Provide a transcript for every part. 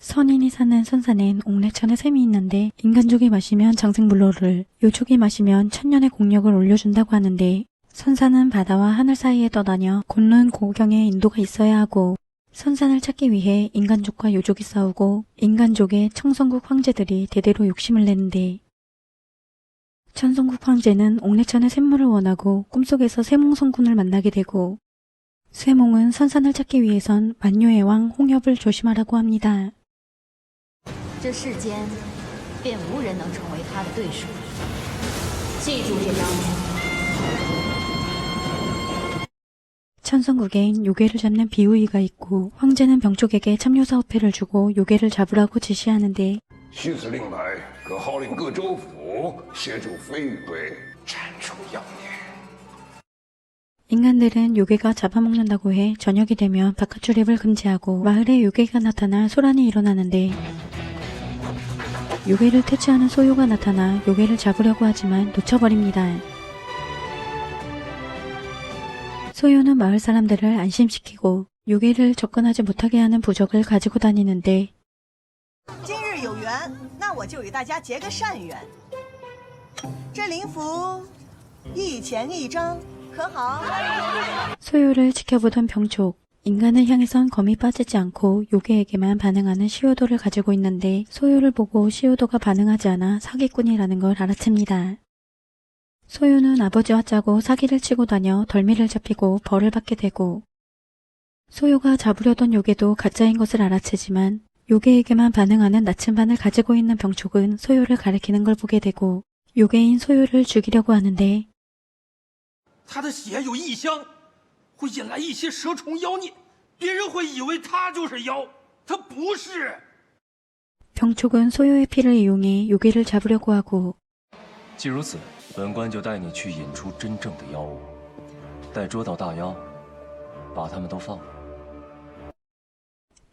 선인이 사는 선산엔 옥내천에 샘이 있는데 인간족이 마시면 장생불로를, 요족이 마시면 천년의 공력을 올려준다고 하는데 선산은 바다와 하늘 사이에 떠다녀 곧는 고경에 인도가 있어야 하고 선산을 찾기 위해 인간족과 요족이 싸우고 인간족의 청성국 황제들이 대대로 욕심을 내는데 천성국 황제는 옥내천의 샘물을 원하고 꿈속에서 쇠몽성군을 만나게 되고 쇠몽은 선산을 찾기 위해선 만료의 왕 홍엽을 조심하라고 합니다. 这世间便无人能成为他的对手。记住这张纸。 천성국엔 요괴를 잡는 비우이가 있고 황제는 병족에게 참료사업회를 주고 요괴를 잡으라고 지시하는데 须此令牌，可号令各州府协助飞羽队铲除妖孽。 인간들은 요괴가 잡아먹는다고 해 저녁이 되면 바깥 출입을 금지하고 마을에 요괴가 나타나 소란이 일어나는데 요괴를 퇴치하는 소요가 나타나 요괴를 잡으려고 하지만 놓쳐버립니다. 소요는 마을 사람들을 안심시키고 요괴를 접근하지 못하게 하는 부적을 가지고 다니는데 今日有缘，那我就与大家结个善缘。这灵符一钱一张，可好？ 소요를 지켜보던 병족, 인간을 향해선 검이 빠지지 않고 요괴에게만 반응하는 시오도를 가지고 있는데 소요를 보고 시오도가 반응하지 않아 사기꾼이라는 걸 알아챕니다. 소요는 아버지와 짜고 사기를 치고 다녀 덜미를 잡히고 벌을 받게 되고 소요가 잡으려던 요괴도 가짜인 것을 알아채지만 요괴에게만 반응하는 나침반을 가지고 있는 병족은 소요를 가리키는 걸 보게 되고 요괴인 소요를 죽이려고 하는데 他的血有异香，会引来一些蛇虫妖孽，别人会以为他就是妖，他不是。 병족은 소요의 피를 이용해 요괴를 잡으려고 하고 既如此，本官就带你去引出真正的妖物，待捉到大妖，把他们都放了。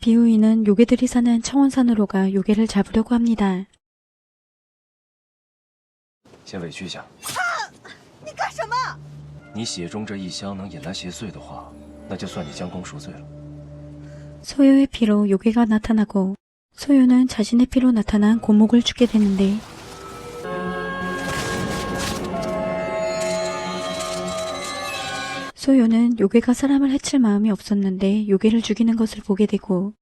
비우이는 요괴들이 사는 청원산으로 가 요괴를 잡으려고 합니다. 先委屈一下。你干什么？ 你血中这一香能引来邪祟的话，那就算你将功赎罪了。 소요의 피로 요괴가 나타나고 소요는 자신의 피로 나타난 고목을 죽게 되는데 소요는 요괴가 사람을 해칠 마음이 없었는데 요괴를 죽이는 것을 보게 되고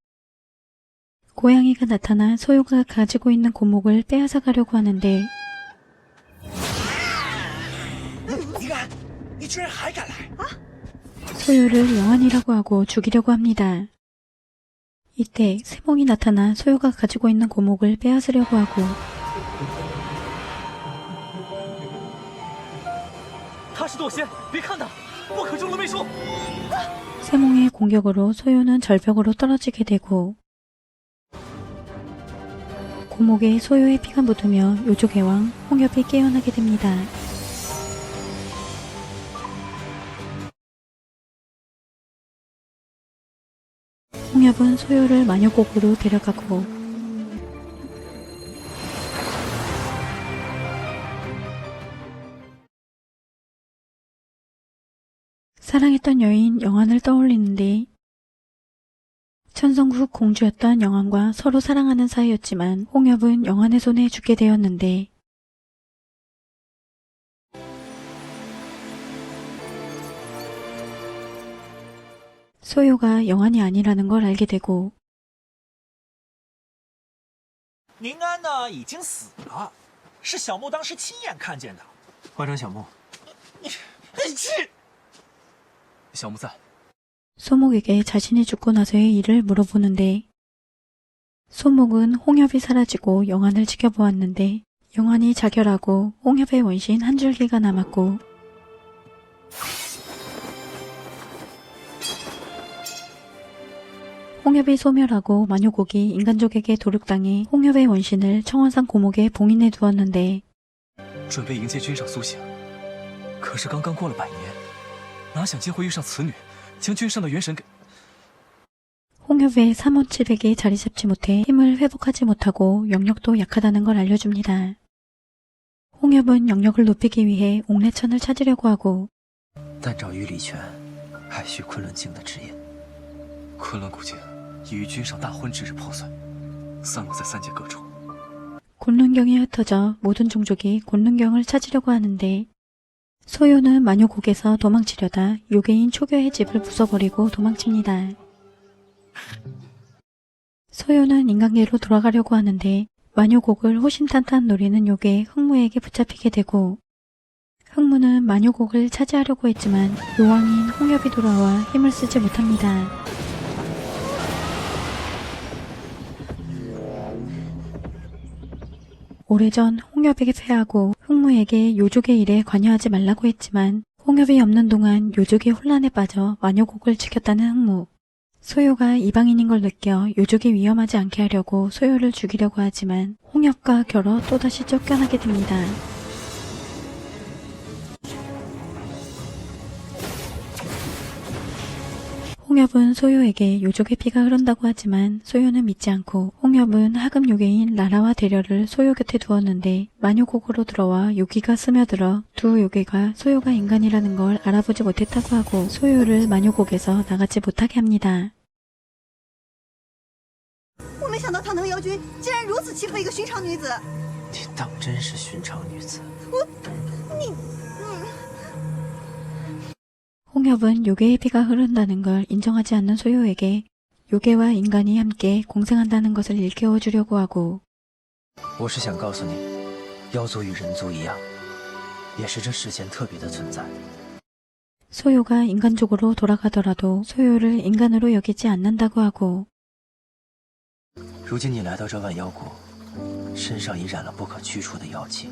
고양이가 나타나 소요가 가지고 있는 고목을 빼앗아 가려고 하는데 你敢，你居然还敢来！ 소요를 영환이라고 하고 죽이려고 합니다. 이때 세몽이 나타나 소요가 가지고 있는 고목을 빼앗으려고 하고 他是堕仙，别看他，不可中了媚术。 세몽의 공격으로 소요는 절벽으로 떨어지게 되고 고목에 소요의 피가 묻으며 요족의 왕 홍엽이 깨어나게 됩니다. 홍엽은 소요를 마녀곡으로 데려가고 사랑했던 여인 영환을 떠올리는데 천성국 공주였던 영환과 서로 사랑하는 사이였지만 홍엽은 영환의 손에 죽게 되었는데 소요가 영환이 아니라는 걸 알게 되고 宁安呢已经死了，是小木当时亲眼看见的。换成小木，去！小木在， 소목에게 자신이 죽고 나서의 일을 물어보는데 소목은 홍엽이 사라지고 영환을 지켜보았는데 영환이 자결하고 홍엽의 원신 한 줄기가 남았고 홍엽이 소멸하고 마녀곡이 인간족에게 도륙당해 홍엽의 원신을 청원산 고목에 봉인해 두었는데 准备迎接君上苏醒，可是刚刚过了100年，哪想今会遇上此女，将君上的元神给…… 홍엽의 삼원칠백이 자리 잡지 못해 힘을 회복하지 못하고 영역도 약하다는 걸 알려줍니다. 홍엽은 영역을 높이기 위해 옥내천을 찾으려고 하고 但找于礼泉，还需昆仑镜的指引。昆仑古镜已于君上大婚之日破碎，散落在三界各处。 곤룬경이 흩어져 모든 종족이 곤룬경을 찾으려고 하는데 소요는 마녀곡에서 도망치려다 요괴인 초교의 집을 부숴버리고 도망칩니다. 소요는 인간계로 돌아가려고 하는데 마녀곡을 호신탄탄 노리는 요괴 흑무에게 붙잡히게 되고 흑무는 마녀곡을 차지하려고 했지만 요왕인 홍엽이 돌아와 힘을 쓰지 못합니다. 오래전 홍엽에게 패하고 흑무에게 요족의 일에 관여하지 말라고 했지만 홍엽이 없는 동안 요족이 혼란에 빠져 마녀곡을 지켰다는 흑무. 소요가 이방인인 걸 느껴 요족이 위험하지 않게 하려고 소요를 죽이려고 하지만 홍엽과 겨뤄 또다시 쫓겨나게 됩니다. 홍엽은 소요에게 요족의 피가 흐른다고 하지만 소요는 믿지 않고 홍엽은 하급 요괴인 라라와 대려를 소요 곁에 두었는데 마녀곡으로 들어와 요기가 스며들어 두 요괴가 소요가 인간이라는 걸 알아보지 못했다고 하고 소요를 마녀곡에서 나가지 못하게 합니다. 我没想到堂堂妖君竟然如此欺负一个寻常女子。你当真是寻常女子？ 홍엽은 요괴의 피가 흐른다는 걸 인정하지 않는 소요에게 요괴와 인간이 함께 공생한다는 것을 일깨워주려고 하고 我是想告诉你，妖族与人族一样，也是这世间特别的存在。 소요가 인간족으로 돌아가더라도 소요를 인간으로 여기지 않는다고 하고 如今你来到这万妖国，身上已染了不可驱除的妖气。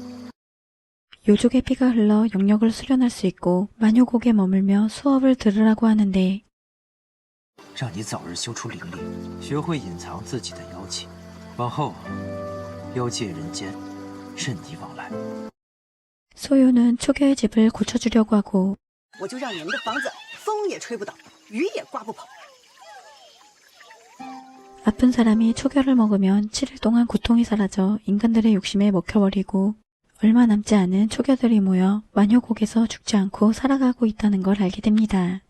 요족의 피가 흘러 영역을 수련할 수 있고 마녀곡에 머물며 수업을 들으라고 하는데 让你早日修出灵力，学会隐藏自己的妖气，往后妖界人间任你往来。 소요는 초교의 집을 고쳐주려고 하고 我就让你们的房子风也吹不倒，雨也刮不跑。 아픈 사람이 초교를 먹으면 7일 동안 고통이 사라져 인간들의 욕심에 먹혀버리고 얼마 남지 않은 초교들이 모여 마녀곡에서 죽지 않고 살아가고 있다는 걸 알게 됩니다.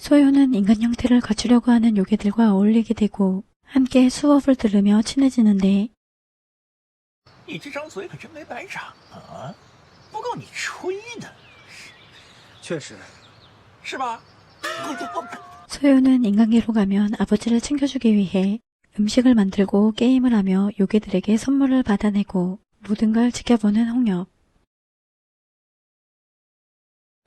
소요는 인간 형태를 갖추려고 하는 요괴들과 어울리게 되고 함께 수업을 들으며 친해지는데 你这张嘴可真没白长啊，不够你吹的。确实，是吧？ 소요는 인간계로 가면 아버지를 챙겨주기 위해 음식을 만들고 게임을 하며 요괴들에게 선물을 받아내고 모든 걸 지켜보는 홍엽.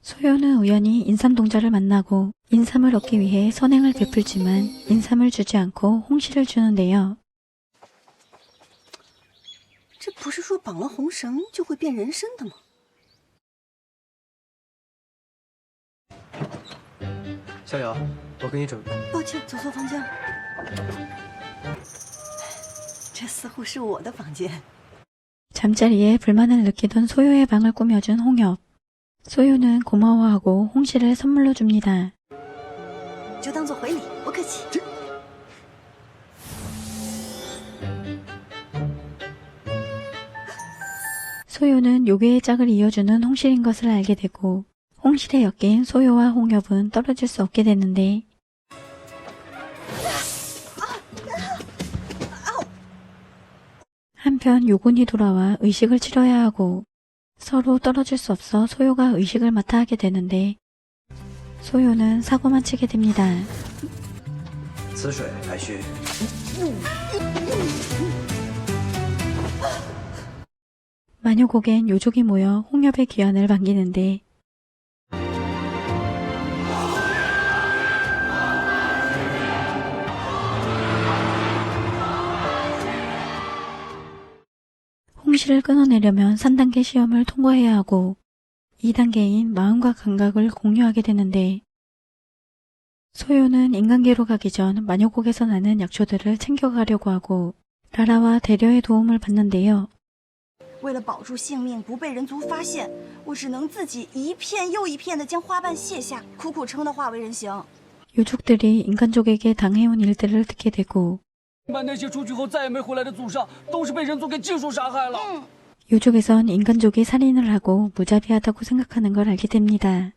소요는 우연히 인삼동자를 만나고 인삼을 얻기 위해 선행을 베풀지만 인삼을 주지 않고 홍시를 주는데요. 这不是说绑了红绳就会变人参的吗？ 逍遥，我给你准备。抱歉，走错房间了。这似乎是我的房间。 잠자리에 불만을 느끼던 소요의 방을 꾸며준 홍엽. 소요는 고마워하고 홍시를 선물로 줍니다. 就当做回礼，不客气。 소요는 요괴의 짝을 이어주는 홍실인 것을 알게 되고 홍실에 엮인 소요와 홍엽은 떨어질 수 없게 되는데 한편 요군이 돌아와 의식을 치러야 하고 서로 떨어질 수 없어 소요가 의식을 맡아 하게 되는데 소요는 사고만 치게 됩니다. 此水还需 마녀곡엔 요족이 모여 홍엽의 귀환을 반기는데 홍시를 끊어내려면 3단계 시험을 통과해야 하고 2단계인 마음과 감각을 공유하게 되는데 소요는 인간계로 가기 전 마녀곡에서 나는 약초들을 챙겨가려고 하고 라라와 대려의 도움을 받는데요. 为了保住性命，不被人族发现，我只能自己一片又一片地将花瓣卸下，苦苦撑得化为人形。 요족들이 인간족에게 당해온 일들을 듣게 되고 把那些出去后再也没回来的祖上，都是被人族给尽数杀害了。 요족에선 인간족이 살인을 하고 무자비하다고 생각하는 걸 알게 됩니다.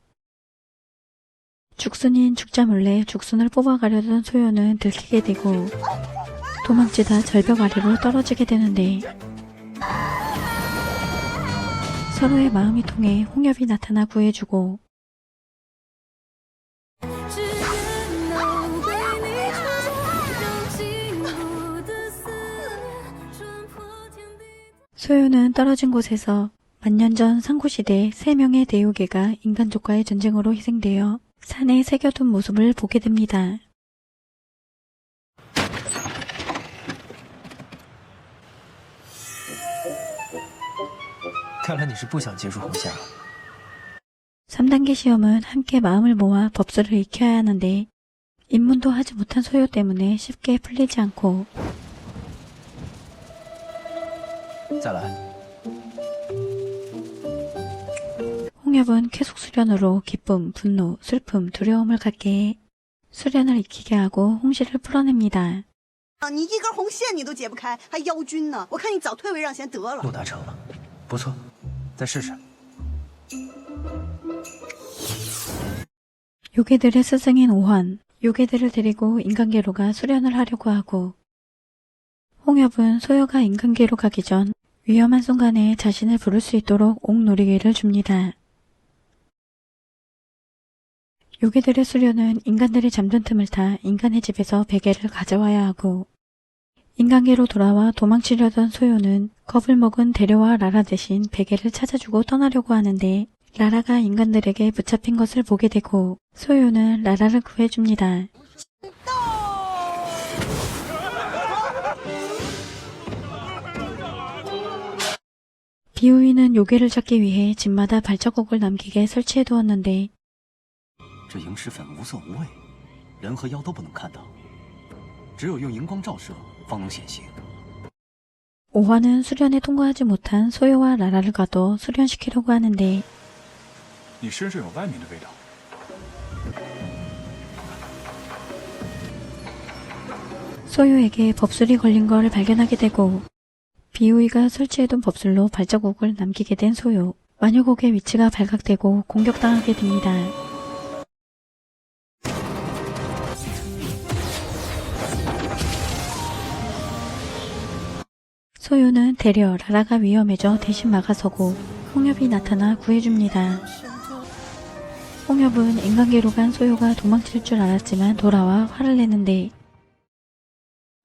죽순인 죽자 몰래 죽순을 뽑아가려던 소요는 들키게 되고 도망치다 절벽 아래로 떨어지게 되는데 서로의 마음이 통해 홍엽이 나타나 구해주고 소요는 떨어진 곳에서 만년 전 상고시대 3명의 대요괴가 인간족과의 전쟁으로 희생되어 산에 새겨둔 모습을 보게 됩니다. 看来你是不想结束红线了。 3단계 시험은 함께 마음을 모아 법수를 익혀야 하는데 입문도 하지 못한 소요 때문에 쉽게 풀리지 않고 再来， 홍엽은 계속 수련으로 기쁨, 분노, 슬픔, 두려움을 갖게 해 수련을 익히게 하고 홍시를 풀어냅니다. 啊，你一根红线你都解不开，还妖君呢？我看你早退位让贤得了。又达成了，不错，再试试。 요괴들의 스승인 오환, 요괴들을 데리고 인간계로가 수련을 하려고 하고 홍엽은 소요가 인간계로 가기 전 위험한 순간에 자신을 부를 수 있도록 옥놀이기를 줍니다. 요괴들의 수련은 인간들이 잠든 틈을 타 인간의 집에서 베개를 가져와야 하고 인간계로 돌아와 도망치려던 소요는 겁을 먹은 데려와 라라 대신 베개를 찾아주고 떠나려고 하는데 라라가 인간들에게 붙잡힌 것을 보게 되고 소요는 라라를 구해줍니다. 비우이는 요괴를 잡기 위해 집마다 발자국을 남기게 설치해두었는데 这萤石粉无色无味，人和妖都不能看到，只有用荧光照射方能显形。 오화는 수련에 통과하지 못한 소요와 라라를 가둬 수련시키려고 하는데 你身上有外面的味道。 소요에게 법술이 걸린 걸 발견하게 되고 비우이가 설치해둔 법술로 발자국을 남기게 된 소요. 마녀곡의 위치가 발각되고 공격당하게 됩니다. 소요는 되려 라라가 위험해져 대신 막아서고 홍엽이 나타나 구해줍니다. 홍엽은 인간계로 간 소요가 도망칠 줄 알았지만 돌아와 화를 내는데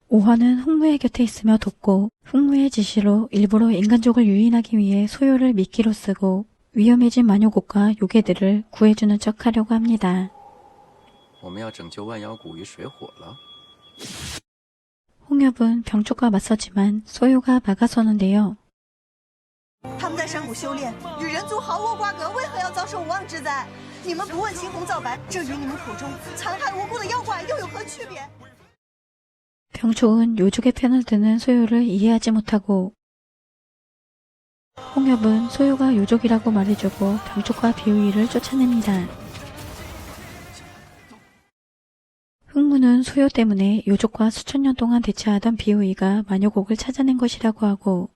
오화는 홍무의 곁에 있으며 돕고 홍무의 지시로 일부러 인간족을 유인하기 위해 소요를 미끼로 쓰고 위험해진 마녀곡과 요괴들을 구해주는 척 하려고 합니다. 我们要拯救万妖谷于水火了。 홍엽은 병족과 맞서지만 소요가 막아서는데요. 他们在山谷修炼，与人族毫无瓜葛，为何要遭受无妄之灾？你们不问青红皂白，这与你们口中残害无辜的妖怪又有何区别？ 병족은 요족의 편을 드는 소요를 이해하지 못하고 홍엽은 소요가 요족이라고 말해주고 병족과 비우이를 쫓아냅니다. 흥무는 소요 때문에 요족과 수천 년 동안 대치하던 비우이가 마녀곡을 찾아낸 것이라고 하고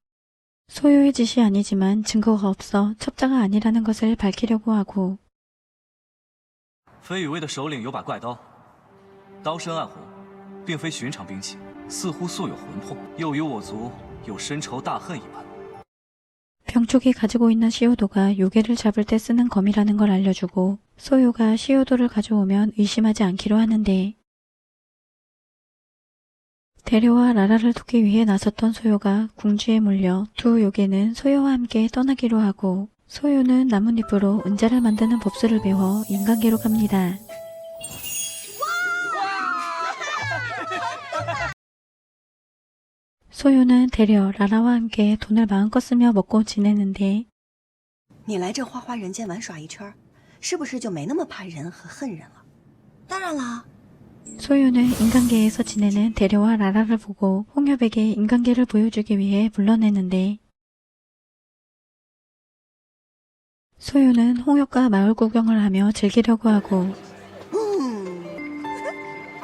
소요의 짓이 아니지만 증거가 없어 첩자가 아니라는 것을 밝히려고 하고 飞羽卫的首领有把怪刀，刀身暗红，并非寻常兵器，似乎素有魂魄，又与我族有深仇大恨一般。 병족이 가지고 있는 시오도가 요괴를 잡을 때 쓰는 검이라는 걸 알려주고 소요가 시오도를 가져오면 의심하지 않기로 하는데 데려와 라라를 돕기 위해 나섰던 소요가 궁지에 몰려 두 요괴는 소요와 함께 떠나기로 하고 소요는 나뭇잎으로 은자를 만드는 법술을 배워 인간계로 갑니다. 소요는 데려 라라와 함께 돈을 마음껏 쓰며 먹고 지내는데 你来这花花人间玩耍一圈，是不是就没那么怕人和恨人了？当然啦。 소요는 인간계에서 지내는 데려와 라라를 보고 홍엽에게 인간계를 보여주기 위해 불러내는데 소요는 홍엽과 마을 구경을 하며 즐기려고 하고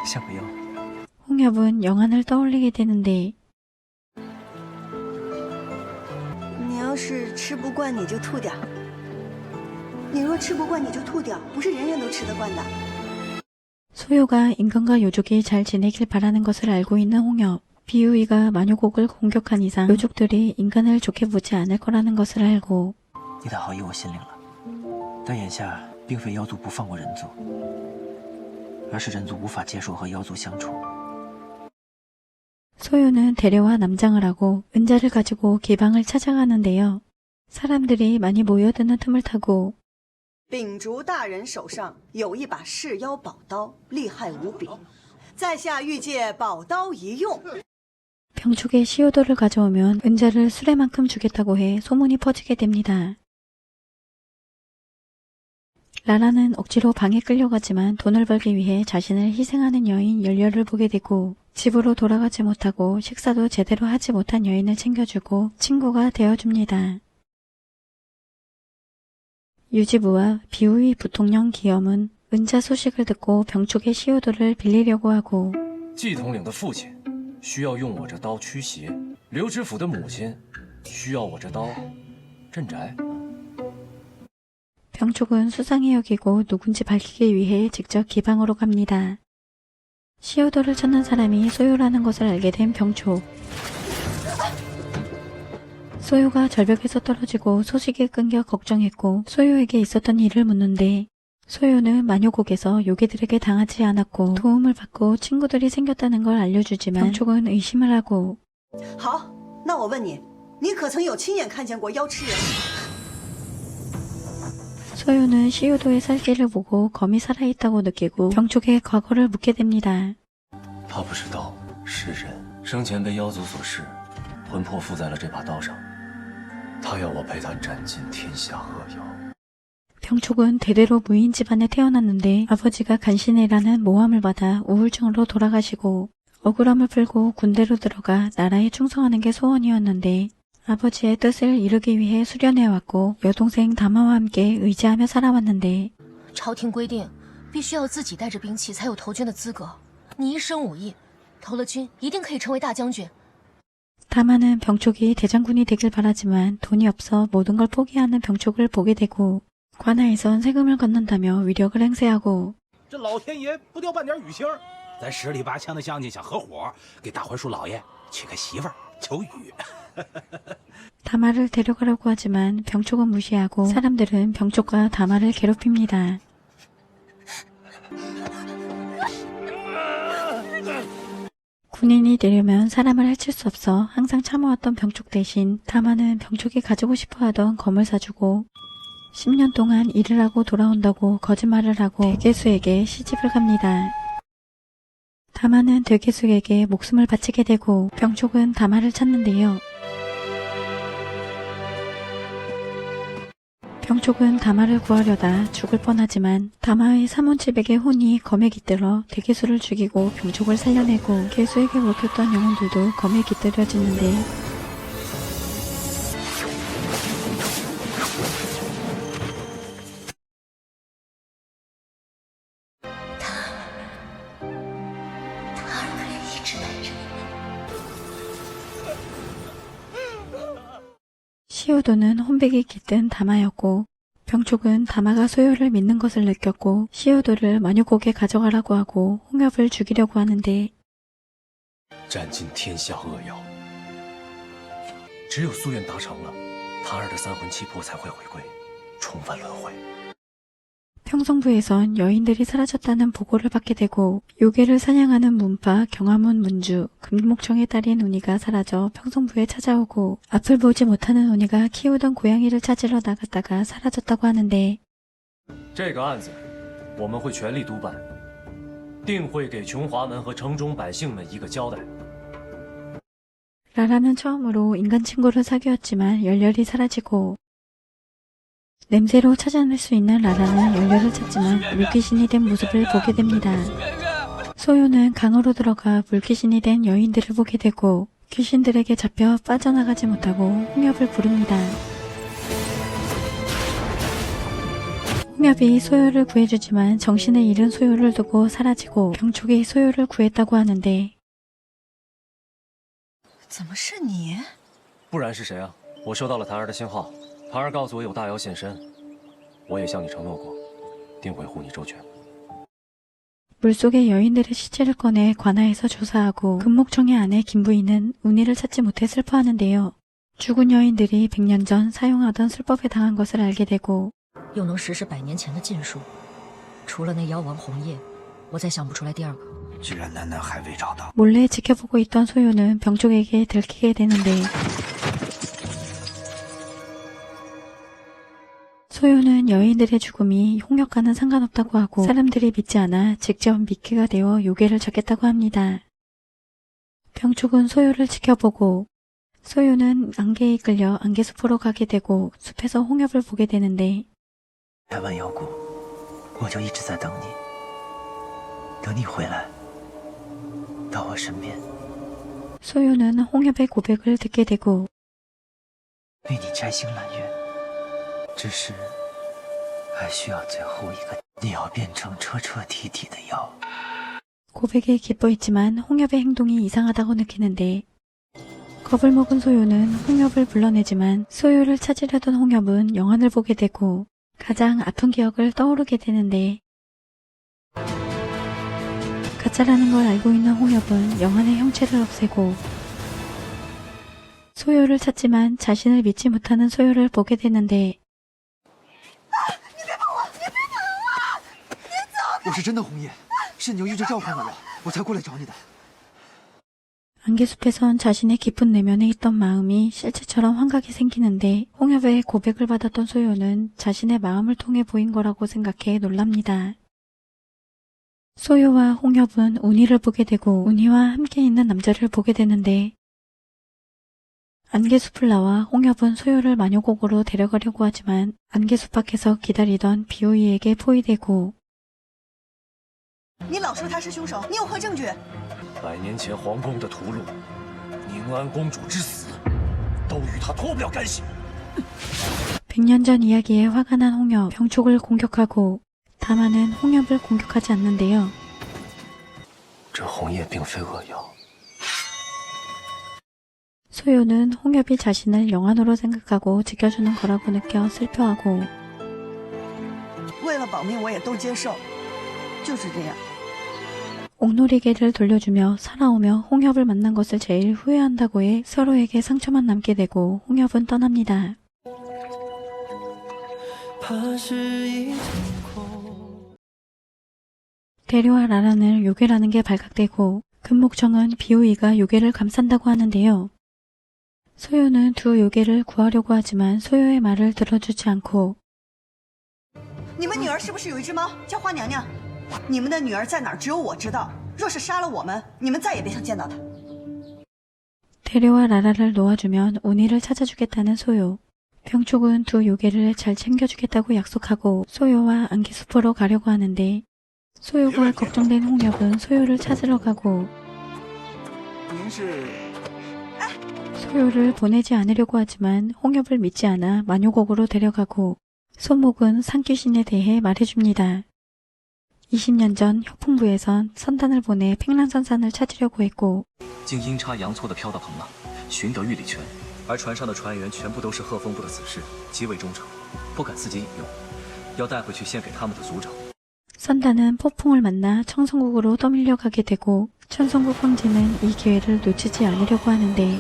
像个妖。 홍엽은 영안을 떠올리게 되는데 你要是吃不惯，你就吐掉。你若吃不惯，你就吐掉，不是人人都吃得惯的。 소요가 인간과 요족이 잘 지내길 바라는 것을 알고 있는 홍엽. 비우이가 마녀곡을 공격한 이상 요족들이 인간을 좋게 보지 않을 거라는 것을 알고 你的好意我心领了，但眼下并非妖族不放过人族，而是人族无法接受和妖族相处。 소요는 대려와 남장을 하고 은자를 가지고 기방을 찾아가는데요. 사람들이 많이 모여드는 틈을 타고 秉烛大人手上有一把噬妖宝刀，厉害无比，在下欲借宝刀一用。 병축에 시오도를 가져오면 은자를 수레만큼 주겠다고 해 소문이 퍼지게 됩니다. 라라는 억지로 방에 끌려가지만 돈을 벌기 위해 자신을 희생하는 여인 열렬을 보게 되고 집으로 돌아가지 못하고 식사도 제대로 하지 못한 여인을 챙겨주고 친구가 되어줍니다. 유지부와 비우이 부통령 기염은 은자 소식을 듣고 병축의 시오도를 빌리려고 하고 季统领的父亲需要用我这刀驱邪，刘知府的母亲需要我这刀镇宅。 병축은 수상히 여기고 누군지 밝히기 위해 직접 기방으로 갑니다. 시오도를 찾는 사람이 소요라는 것을 알게 된 병축. 소요가 절벽에서 떨어지고 소식이 끊겨 걱정했고 소요에게 있었던 일을 묻는데 소요는 마녀곡에서 요괴들에게 당하지 않았고 도움을 받고 친구들이 생겼다는 걸 알려주지만 병축은 의심을 하고 好，那我问你，你可曾有亲眼看见过妖吃人？ 소요는 시오도의 살길을 보고 검이 살아있다고 느끼고 병축의 과거를 묻게 됩니다. 他不是刀，是人，生前被妖族所噬，魂魄附在了这把刀上。他要我陪他斩尽天下恶妖。 병축은 대대로 무인 집안에 태어났는데 아버지가 간신해라는 모함을 받아 우울증으로 돌아가시고 억울함을 풀고 군대로 들어가 나라에 충성하는 게 소원이었는데 아버지의 뜻을 이루기 위해 수련해왔고 여동생 다마와 함께 의지하며 살아왔는데 朝廷规定，必须要自己带着兵器才有投军的资格。你一身武艺，投了军一定可以成为大将军。 다마는 병축이 대장군이 되길 바라지만 돈이 없어 모든 걸 포기하는 병축을 보게 되고 관아에선 세금을 걷는다며 위력을 행세하고 这老天爷不掉半点雨星儿，咱十里八乡的乡亲想合伙给大槐树老爷娶个媳妇儿求雨。 다마를 데려가려고 하지만 병축은 무시하고 사람들은 병축과 다마를 괴롭힙니다. 군인이 되려면 사람을 해칠 수 없어 항상 참아왔던 병축 대신 다마는 병축이 가지고 싶어하던 검을 사주고 10년 동안 일을 하고 돌아온다고 거짓말을 하고 대개수에게 시집을 갑니다. 다마는 대개수에게 목숨을 바치게 되고 병축은 다마를 찾는데요. 병축은 다마를 구하려다 죽을 뻔하지만 다마의 사몬집에게 혼이 검에 깃들어 대개수를 죽이고 병축을 살려내고 개수에게 먹혔던 영혼들도 검에 깃들여지는데 시오도는 혼백이 깃든 다마였고 병축은 다마가 소요를 믿는 것을 느꼈고 시오도를 마녀곡에 가져가라고 하고 홍엽을 죽이려고 하는데 斩尽天下恶妖。只有夙愿达成了，他儿的三魂七魄才会回归，重返轮回。 평성부에선 여인들이 사라졌다는 보고를 받게 되고 요괴를 사냥하는 문파 경화문 문주 금목청의 딸인 운이가 사라져 평성부에 찾아오고 앞을 보지 못하는 운이가 키우던 고양이를 찾으러 나갔다가 사라졌다고 하는데 这个案子我们会全力督办，定会给琼华门和城中百姓们一个交代。 라라는 처음으로 인간 친구를 사귀었지만 열렬히 사라지고 냄새로 찾아낼 수 있는 라라는 열렬을 찾지만 물귀신이 된 모습을 보게 됩니다. 소요는 강으로 들어가 물귀신이 된 여인들을 보게 되고 귀신들에게 잡혀 빠져나가지 못하고 홍엽을 부릅니다. 홍엽이 소요를 구해주지만 정신을 잃은 소요를 두고 사라지고 병축이 소요를 구했다고 하는데 怎么是你？不然是谁啊？我收到了谭儿的信号，谭儿告诉我有大妖现身，我也向你承诺过，定会护你周全。 물속의 여인들의 시체를 꺼내 관아에서 조사하고 금목청의 아내 김부인은 운이를 찾지 못해 슬퍼하는데요. 죽은 여인들이 100년 전 사용하던 술법에 당한 것을 알게 되고 又能实施100年前的禁术，除了那妖王红叶，我再想不出来第二个。居然楠楠还未找到。 몰래 지켜보고 있던 소요는 병쪽에게 들키게 되는데 소요는 여인들의 죽음이 홍역과는 상관없다고 하고 사람들이 믿지 않아 직접 미끼가 되어 요괴를 잡겠다고 합니다. 병쪽은 소요를 지켜보고 소요는 안개에 이끌려 안개숲으로 가게 되고 숲에서 홍역을 보게 되는데 台湾妖谷，我就一直在等你，等你回来，到我身边， 소요는 홍역의 고백을 듣게 되고 为你摘星揽月。只是还需要最后一个，你要变成彻彻底底的妖。 고백에 기뻐했지만 홍엽의 행동이 이상하다고 느끼는데 겁을 먹은 소요는 홍엽을 불러내지만 소요를 찾으려던 홍엽은 영안을 보게 되고 가장 아픈 기억을 떠오르게 되는데 가짜라는 걸 알고 있는 홍엽은 영안의 형체를 없애고 소요를 찾지만 자신을 믿지 못하는 소요를 보게 되는데 我是真的红叶，是牛一直召唤了我才过来找你的。 안개숲에선 자신의 깊은 내면에 있던 마음이 실체처럼 환각이 생기는데 홍엽의 고백을 받았던 소요는 자신의 마음을 통해 보인 거라고 생각해 놀랍니다. 소요와 홍엽은 운이를 보게 되고 운이와 함께 있는 남자를 보게 되는데 안개숲을 나와 홍엽은 소요를 마녀곡으로 데려가려고 하지만 안개숲 밖에서 기다리던 비오이에게 포위되고 你老说他是凶手，你有何证据？100年前皇宫的屠戮，宁安公主之死，都与他脱不了干系。 100년 전 이야기에 화가 난 홍엽, 병촉을 공격하고 다만은 홍엽을 공격하지 않는데요. 这红叶并非恶妖。 소요는 홍엽이 자신을 영안으로 생각하고 지켜주는 거라고 느껴 슬퍼하고 为了保命，我也都接受，就是这样。 옥놀이개를 돌려주며 살아오며 홍엽을 만난 것을 제일 후회한다고 해 서로에게 상처만 남게 되고 홍엽은 떠납니다. 대류와 라란을 요괴라는 게 발각되고 금목청은 비오이가 요괴를 감싼다고 하는데요. 소요는 두 요괴를 구하려고 하지만 소요의 말을 들어주지 않고 你们女儿是不是有一只猫叫花娘娘？你们的女儿在哪儿？只有我知道。若是杀了我们，你们再也别想见到她。 대류와 라라를 놓아주면 운이를 찾아주겠다는 소요. 병촉은 두 요괴를 잘 챙겨주겠다고 약속하고 소요와 안개숲으로 가려고 하는데 소요가 걱정된 홍엽은 소요를 찾으러 가고 소요를 보내지 않으려고 하지만 홍엽을 믿지 않아 마녀곡으로 데려가고 소목은 산귀신에 대해 말해줍니다. 20년 전 혁풍부에선 선단을 보내 팽랑선산을 찾으려고 했고 经阴差阳错地飘到蓬浪，寻得玉里泉，而船上的船员全部都是鹤峰部的子士，极为忠诚，不敢自己饮用，要带回去献给他们的族长。 선단은 폭풍을 만나 청성국으로 떠밀려 가게 되고 천성국 황제는 이 기회를 놓치지 않으려고 하는데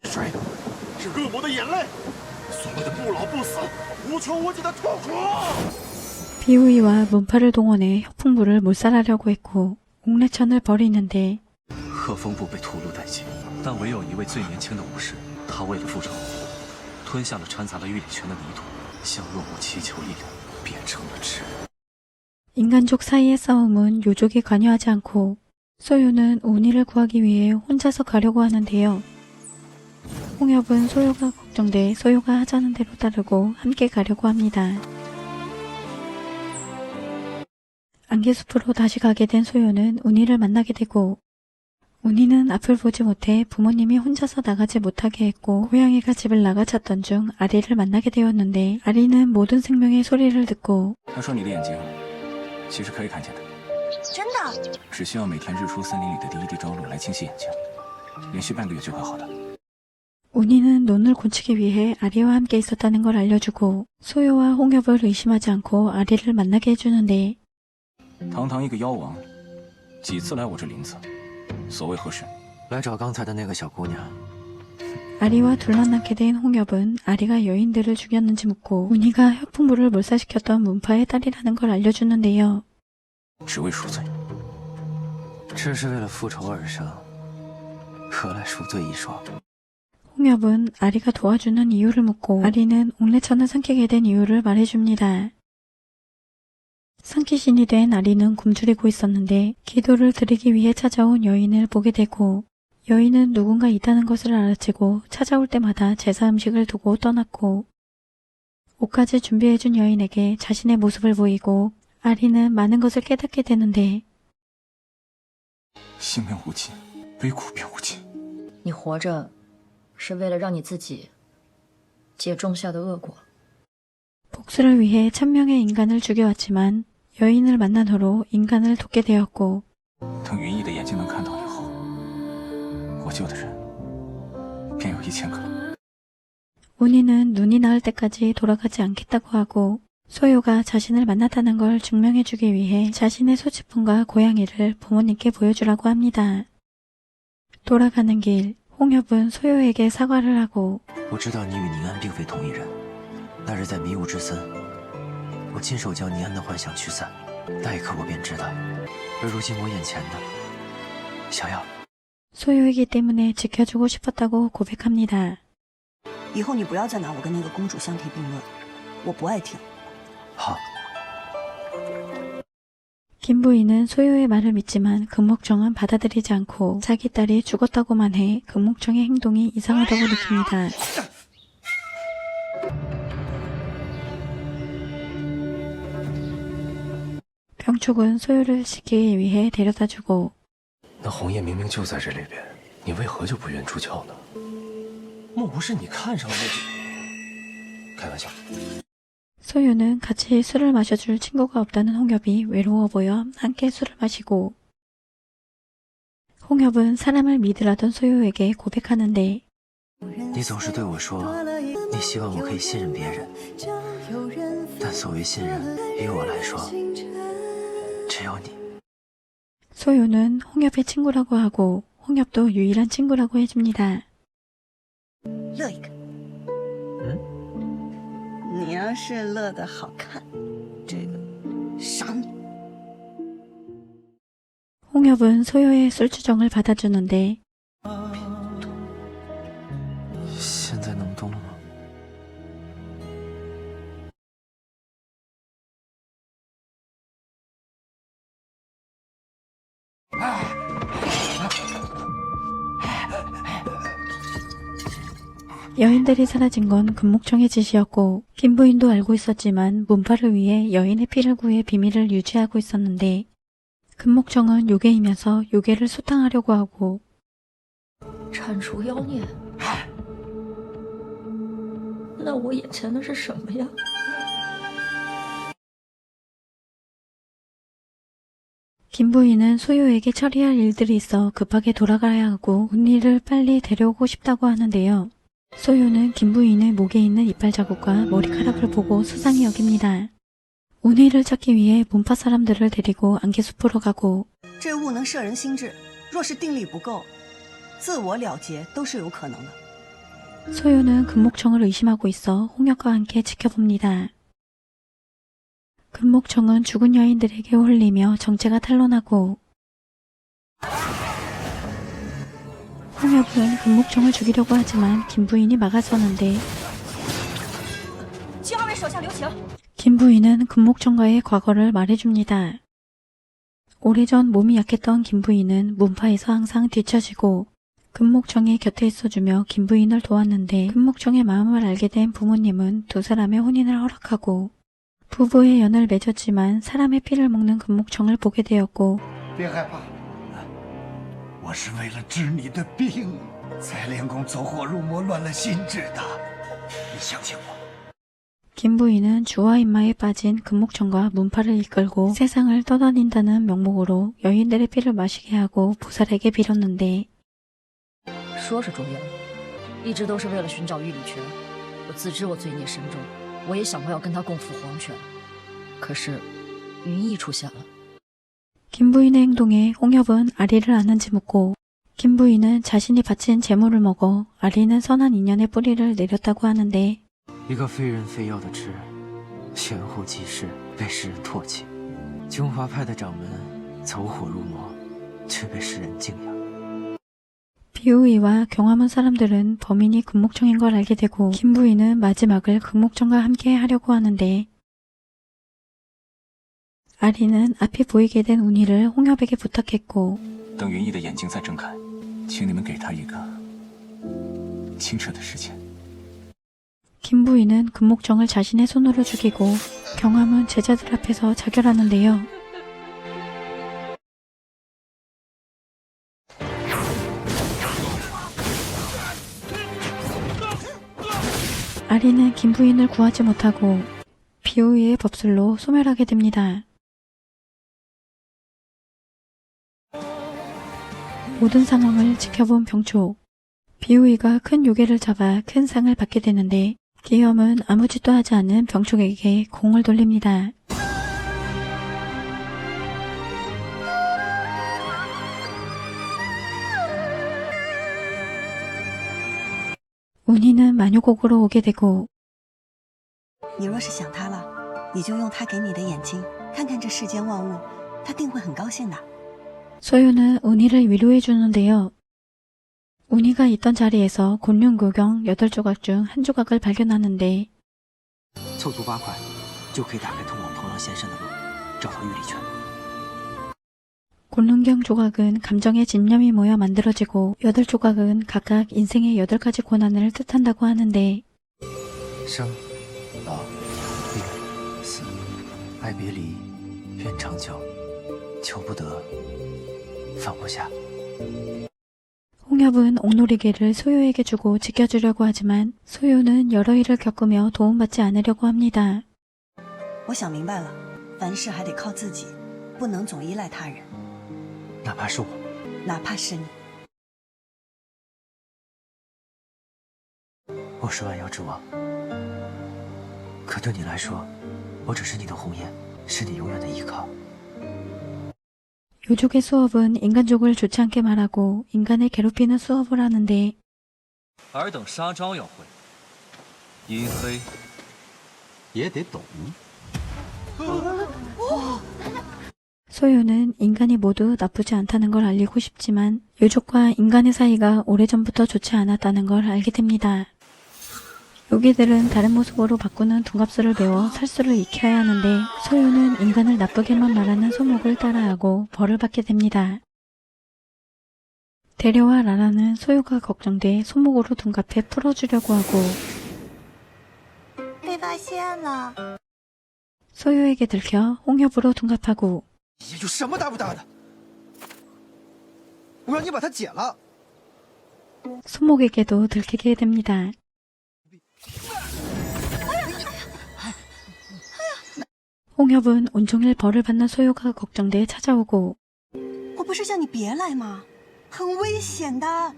水是恶魔的眼泪，所谓的不老不死，无穷无尽的痛苦。 비우이와 문파를 동원해 혁풍부를 몰살하려고 했고 옥내천을 버리는데 鹤峰部被屠戮殆尽，但唯有一位最年轻的武士，他为了复仇，吞下了掺杂了玉里泉的泥土，向恶魔祈求力量，变成了纸。 인간족 사이의 싸움은 요족이 관여하지 않고 소요는 운이를 구하기 위해 혼자서 가려고 하는데요. 홍엽은 소요가 걱정돼 소요가 하자는 대로 따르고 함께 가려고 합니다. 안개숲으로 다시 가게 된 소요는 운이를 만나게 되고 운이는 앞을 보지 못해 부모님이 혼자서 나가지 못하게 했고 고양이가 집을 나가 찾던 중 아리를 만나게 되었는데 아리는 모든 생명의 소리를 듣고 他说你的眼睛其实可以看见的，真的？只需要每天日出森林里的第一滴朝露来清洗眼睛，连续半个月就会好的。 운이는 눈을 고치기 위해 아리와 함께 있었다는 걸 알려주고 소요와 홍엽을 의심하지 않고 아리를 만나게 해주는데 堂堂一个妖王，几次来我这林子，所谓何事？来找刚才的那个小姑娘。 아리와 둘러나게 된 홍엽은 아리가 여인들을 죽였는지 묻고 운이가 혁풍부를 몰살시켰던 문파의 딸이라는 걸 알려주는데요. 只为赎罪。这是为了复仇而生，何来赎罪一说？ 홍엽은 아리가 도와주는 이유를 묻고 아리는 옥내천을 삼키게 된 이유를 말해줍니다. 삼키신이 된 아리는 굶주리고 있었는데 기도를 드리기 위해 찾아온 여인을 보게 되고 여인은 누군가 있다는 것을 알아채고 찾아올 때마다 제사 음식을 두고 떠났고 옷까지 준비해준 여인에게 자신의 모습을 보이고 아리는 많은 것을 깨닫게 되는데 性命无尽，悲苦并无尽。你活着，是为了让你自己结种下的恶果。 복수를 위해 1000명의 인간을 죽여왔지만 여인을 만난 후로 인간을 돕게 되었고 等云逸的眼睛能看到以后，我救的人便有1000个。 운이는 눈이 나을 때까지 돌아가지 않겠다고 하고 소요가 자신을 만났다는 걸 증명해주기 위해 자신의 소지품과 고양이를 부모님께 보여주라고 합니다. 돌아가는 길, 홍엽은 소요에게 사과를 하고 我知道你与宁安并非同一人，那日在迷雾之森，我亲手将宁安的幻想驱散，那一刻我便知道，而如今我眼前的小药， 소요이기 때문에 지켜주고 싶었다고 고백합니다. 以后你不要再拿我跟那个公主相提并论，我不爱听。 好。 김부인은 소요의 말을 믿지만 금목청은 받아들이지 않고 자기 딸이 죽었다고만 해 금목청의 행동이 이상하다고 느낍니다. 병축은 소요를 지키기 위해 데려다주고 那红叶明明就在这里边，你为何就不愿出鞘呢？莫不是你看上了那个？开玩笑。 소유는 같이 술을 마셔줄 친구가 없다는 홍엽이 외로워 보여 함께 술을 마시고 홍엽은 사람을 믿으라던 소유에게 고백하는데 你总是对我说，你希望我可以信任别人，但所谓信任，于我来说，只有你。 소유는 홍엽의 친구라고 하고 홍엽도 유일한 친구라고 해줍니다. 乐一个。你要是乐得好看，这个赏你。 홍엽은 소유의 술주정을 받아주는데 现在能动了吗？ 여인들이 사라진 건 금목청의 짓이었고 김부인도 알고 있었지만 문파를 위해 여인의 피를 구해 비밀을 유지하고 있었는데 금목청은 요괴이면서 요괴를 소탕하려고 하고 铲除妖孽，那我眼前的是什么呀？ 김부인은 소유에게 처리할 일들이 있어 급하게 돌아가야 하고 운이를 빨리 데려오고 싶다고 하는데요. 소유는 김부인의 목에 있는 이빨 자국과 머리카락을 보고 수상히 여깁니다. 운이를 찾기 위해 문파 사람들을 데리고 안개숲으로 가고 这物能摄人心智，若是定力不够，自我了结都是有可能的。 소유는 금목청을 의심하고 있어 홍역과 함께 지켜봅니다. 금목청은 죽은 여인들에게 홀리며 정체가 탄로나고 홍역은 금목청을 죽이려고 하지만 김부인이 막아서는데 김부인은 금목청과의 과거를 말해줍니다. 오래전 몸이 약했던 김부인은 문파에서 항상 뒤처지고 금목청의 곁에 있어주며 김부인을 도왔는데 금목청의 마음을 알게 된 부모님은 두 사람의 혼인을 허락하고 부부의 연을 맺었지만 사람의 피를 먹는 금목청을 보게 되었고 别害怕，我是为了治你的病，才练功走火入魔，乱了心智的。你相信我。 김부인은 주와 인마에 빠진 금목청과 문파를 이끌고 세상을 떠다닌다는 명목으로 여인들의 피를 마시게 하고 보살에게 빌었는데 说是住院，一直都是为了寻找玉里泉。我自知我罪孽深重，我也想过要跟他共赴黄泉，可是云逸出现了。 김부인의 행동에 홍엽은 아리를 아는지 묻고 김부인은 자신이 바친 재물을 먹어 아리는 선한 인연의 뿌리를 내렸다고 하는데 一个非人非妖的痴，悬壶济世，被世人唾弃。清华派的掌门走火入魔，却被世人敬仰。 비우이와 경화문 사람들은 범인이 금목청인 걸 알게 되고 김부인은 마지막을 금목청과 함께 하려고 하는데 아리는 앞이 보이게 된 운이를 홍엽에게 부탁했고 等云逸的眼睛再睁开，请你们给他一个清澈的时间。 김부인은 금목청을 자신의 손으로 죽이고 경화문 제자들 앞에서 자결하는데요. 아리는 김부인을 구하지 못하고 비우이의 법술로 소멸하게 됩니다. 모든 상황을 지켜본 병초. 비우이가 큰 요괴를 잡아 큰 상을 받게 되는데 기염은 아무 짓도 하지 않은 병촉에게 공을 돌립니다. 운이는 마녀곡으로 오게 되고 你若是想他了，你就用他给你的眼睛看看这世间万物，他定会很高兴的。 소유는 운이를 위로해 주는데요. 운이가 있던 자리에서 곤룡교경 8조각 중 한 조각을 발견하는데 凑足8块，就可以打开通往螳螂先生的路，找到玉里泉。 곤룡경 조각은 감정의 집념이 모여 만들어지고 8조각은 각각 인생의 8가지 고난을 뜻한다고 하는데 生、老、病、死，爱别离，愿长久，求不得，放不下。 홍엽은 옥놀이개를 소유에게 주고 지켜주려고 하지만 소유는 여러 일을 겪으며 도움받지 않으려고 합니다. 我想明白了，凡事还得靠自己，不能总依赖他人。哪怕是我，哪怕是你。我是万妖之王，可对你来说，我只是你的鸿雁，是你永远的依靠。 요족의 수업은 인간족을 좋지 않게 말하고 인간을 괴롭히는 수업을 하는데 尔等杀招要会，阴黑也得懂。 소유는 인간이 모두 나쁘지 않다는 걸 알리고 싶지만 요족과 인간의 사이가 오래전부터 좋지 않았다는 걸 알게 됩니다. 요기들은 다른 모습으로 바꾸는 둔갑술을 배워 살수를 익혀야 하는데 소유는 인간을 나쁘게만 말하는 소목을 따라하고 벌을 받게 됩니다. 대려와 라라는 소유가 걱정돼 소목으로 둔갑해 풀어주려고 하고 被发现了。 소유에게 들켜 홍엽으로 둔갑하고 也有什么大不大的？我让你把它解了。 소목에게도 들키게 됩니다. 홍엽은 온종일 벌을 받는 소유가 걱정돼 찾아오고 我不是叫你别来吗？很危险的。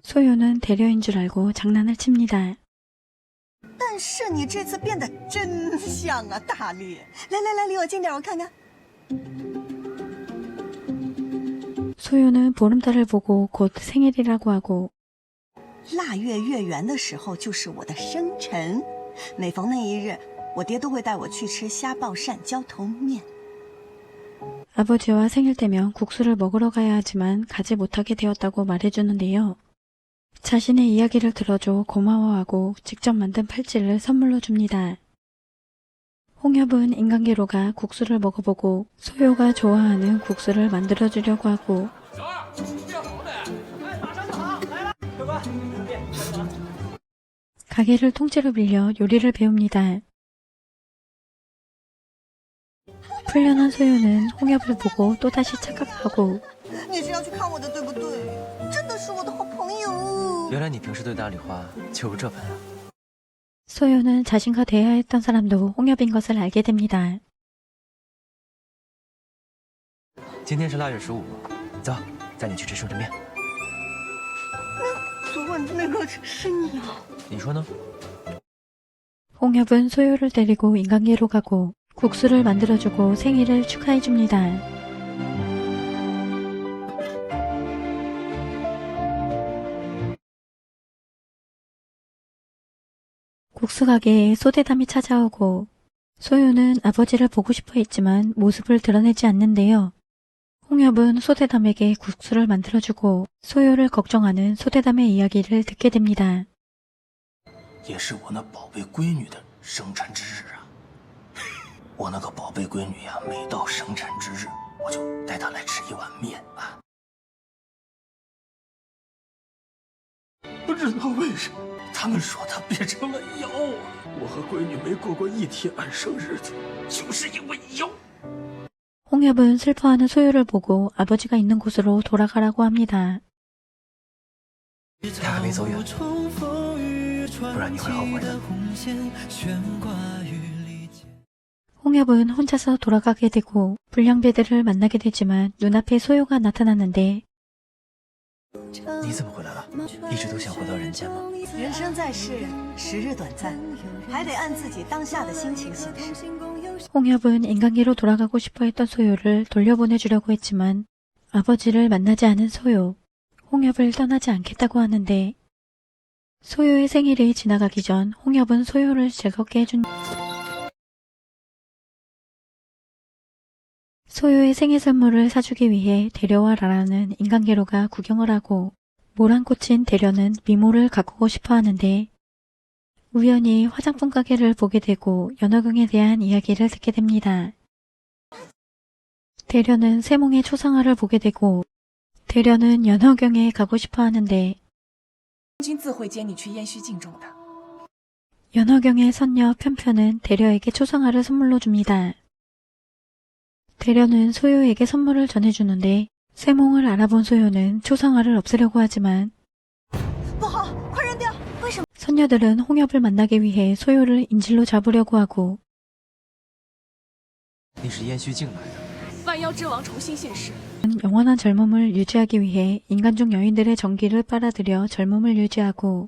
소유는 대려인 줄 알고 장난을 칩니다. 但是你这次变得真像啊，大力！来来来，离我近点，我看看。 소유는 보름달을 보고 곧 생일이라고 하고 腊月月圆的时候就是我的生辰，每逢那一日，我爹都会带我去吃虾爆鳝浇头面。 아버지와 생일 때면 국수를 먹으러 가야 하지만 가지 못하게 되었다고 말해주는데요. 자신의 이야기를 들어줘 고마워하고 직접 만든 팔찌를 선물로 줍니다. 홍엽은 인간계로가 국수를 먹어보고 소유가 좋아하는 국수를 만들어주려고 하고 가게를 통째로 빌려 요리를 배웁니다. 풀려난 소유는 홍엽을 보고 또다시 착각하고 你是要去看我的，对不对？真的是我的好朋友。原来你平时对大丽花就有这本啊！ 소유는 자신과 대화했던 사람도 홍엽인 것을 알게 됩니다. 今天是腊月15，走，带你去吃生辰面。昨晚那个是你啊？你说呢？ 홍엽은 소유를 데리고 인간계로 가고 국수를 만들어주고 생일을 축하해줍니다. 국수 가게에 소대담이 찾아오고 소요는 아버지를 보고 싶어 했지만 모습을 드러내지 않는데요. 홍엽은 소대담에게 국수를 만들어주고 소요를 걱정하는 소대담의 이야기를 듣게 됩니다. 也是我那宝贝闺女的生辰之日啊！我那个宝贝闺女呀，每到生辰之日，我就带她来吃一碗面啊。不知道为什么，他们说她变成了妖啊！我和闺女没过过一天安生日子，就是因为妖。 홍엽은 슬퍼하는 소요를 보고 아버지가 있는 곳으로 돌아가라고 합니다. 他还没走远，不然你会后悔的。 홍엽은 혼자서 돌아가게 되고 불량배들을 만나게 되지만 눈앞에 소요가 나타났는데 你怎么回来了？一直都想回到人间吗？人生在世，时日短暂，还得按自己当下的心情行事。 홍엽은 인간계로 돌아가고 싶어 했던 소요를 돌려보내주려고 했지만 아버지를 만나지 않은 소요, 홍엽을 떠나지 않겠다고 하는데 소요의 생일이 지나가기 전 홍엽은 소요를 즐겁게 해준 소요의 생일 선물을 사주기 위해 대려와 라라는 인간계로가 구경을 하고 모란꽃인 대려는 미모를 가꾸고 싶어 하는데 우연히 화장품 가게를 보게 되고 연어경에 대한 이야기를 듣게 됩니다. 대려는 세몽의 초상화를 보게 되고 대려는 연어경에 가고 싶어 하는데 연어경의 선녀 편편은 대려에게 초상화를 선물로 줍니다. 대려는 소요에게 선물을 전해주는데 세몽을 알아본 소요는 초상화를 없애려고 하지만 선녀들은 홍엽을 만나기 위해 소요를 인질로 잡으려고 하고 你是烟虚境来的。 万妖之王重新现世。 영원한 젊음을 유지하기 위해 인간 중 여인들의 정기를 빨아들여 젊음을 유지하고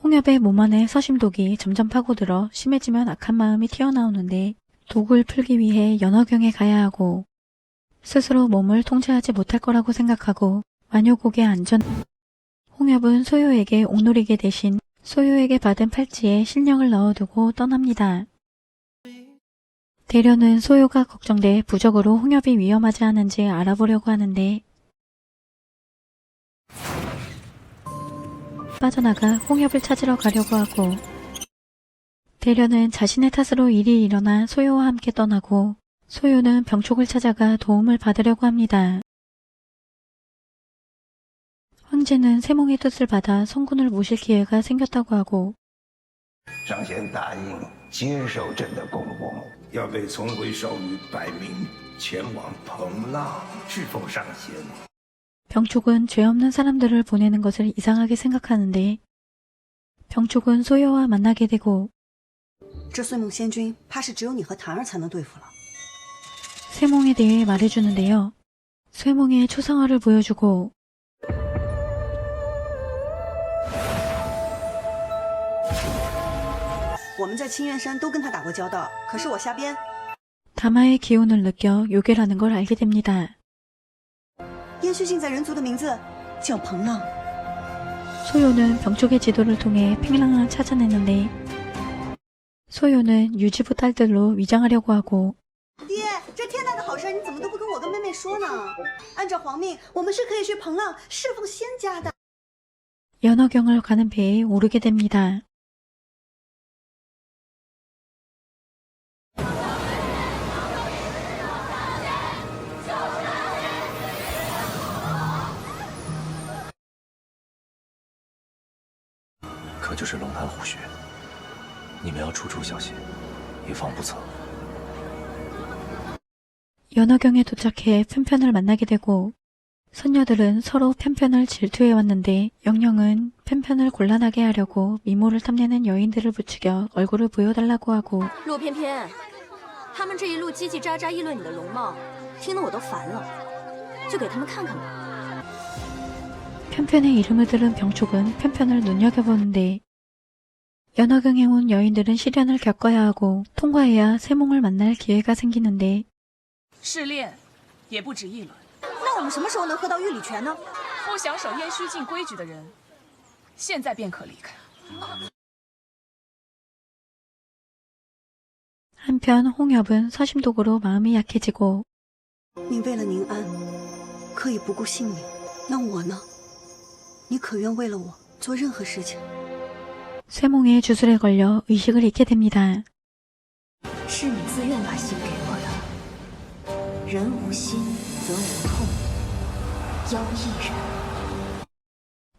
홍엽의 몸 안에 서심독이 점점 파고들어 심해지면 악한 마음이 튀어나오는데 독을 풀기 위해 연어경에 가야 하고 스스로 몸을 통제하지 못할 거라고 생각하고 완요곡의 안전 홍엽은 소요에게 옥놀이게 대신 소요에게 받은 팔찌에 실력을 넣어두고 떠납니다. 대려는 소요가 걱정돼 부적으로 홍엽이 위험하지 않은지 알아보려고 하는데 빠져나가 홍엽을 찾으러 가려고 하고 대려는 자신의 탓으로 일이 일어나 소요와 함께 떠나고 소요는 병촉을 찾아가 도움을 받으려고 합니다. 황제는 세몽의 뜻을 받아 성군을 모실 기회가 생겼다고 하고 上仙答应接受朕的公公，要为重回少女摆明前往彭浪，是否上仙？ 병촉은 죄 없는 사람들을 보내는 것을 이상하게 생각하는데 병촉은 소요와 만나게 되고 这岁梦仙君怕是只有你和檀儿才能对付了。 세몽에 대해 말해주는데요. 세몽의 초상화를 보여주고 我们在清源山都跟他打过交道，可是我下边 다마의 기운을 느껴 요괴라는 걸 알게 됩니다. 烟虚境在人族的名字叫彭浪。 소요는 병촉의 지도를 통해 팽랑을 찾아내는데 소요는 유지부 딸들로 위장하려고 하고 爹，这天大的好事你怎么都不跟我跟妹妹说呢？按照皇命，我们是可以去彭浪侍奉仙家的。 연어경을 가는 배에 오르게 됩니다. “可就是龙潭虎穴，你们要处处小心，以防不测。” 연어경에 도착해 편편을 만나게 되고 선녀들은 서로 편편을 질투해왔는데 영영은 편편을 곤란하게 하려고 미모를 탐내는 여인들을 부추겨 얼굴을 보여달라고 하고 洛翩翩，他们这一路叽叽喳喳议论你的容貌，听得我都烦了，就给他们看看吧。 편편의 이름을 들은 병촉은 편편을 눈여겨보는데 연어경에 온 여인들은 시련을 겪어야 하고 통과해야 세몽을 만날 기회가 생기는데 试炼也不止一轮。那我们什么时候能喝到玉礼泉呢？不想守烟虚境规矩的人，现在便可离开。 한편 홍엽은 서심독으로 마음이 약해지고 你为了宁安可以不顾性命，那我呢？你可愿为了我做任何事情？ 쇠몽의 주술에 걸려 의식을 잃게 됩니다. 是你自愿把心给我的。人无心则无痛，妖亦然。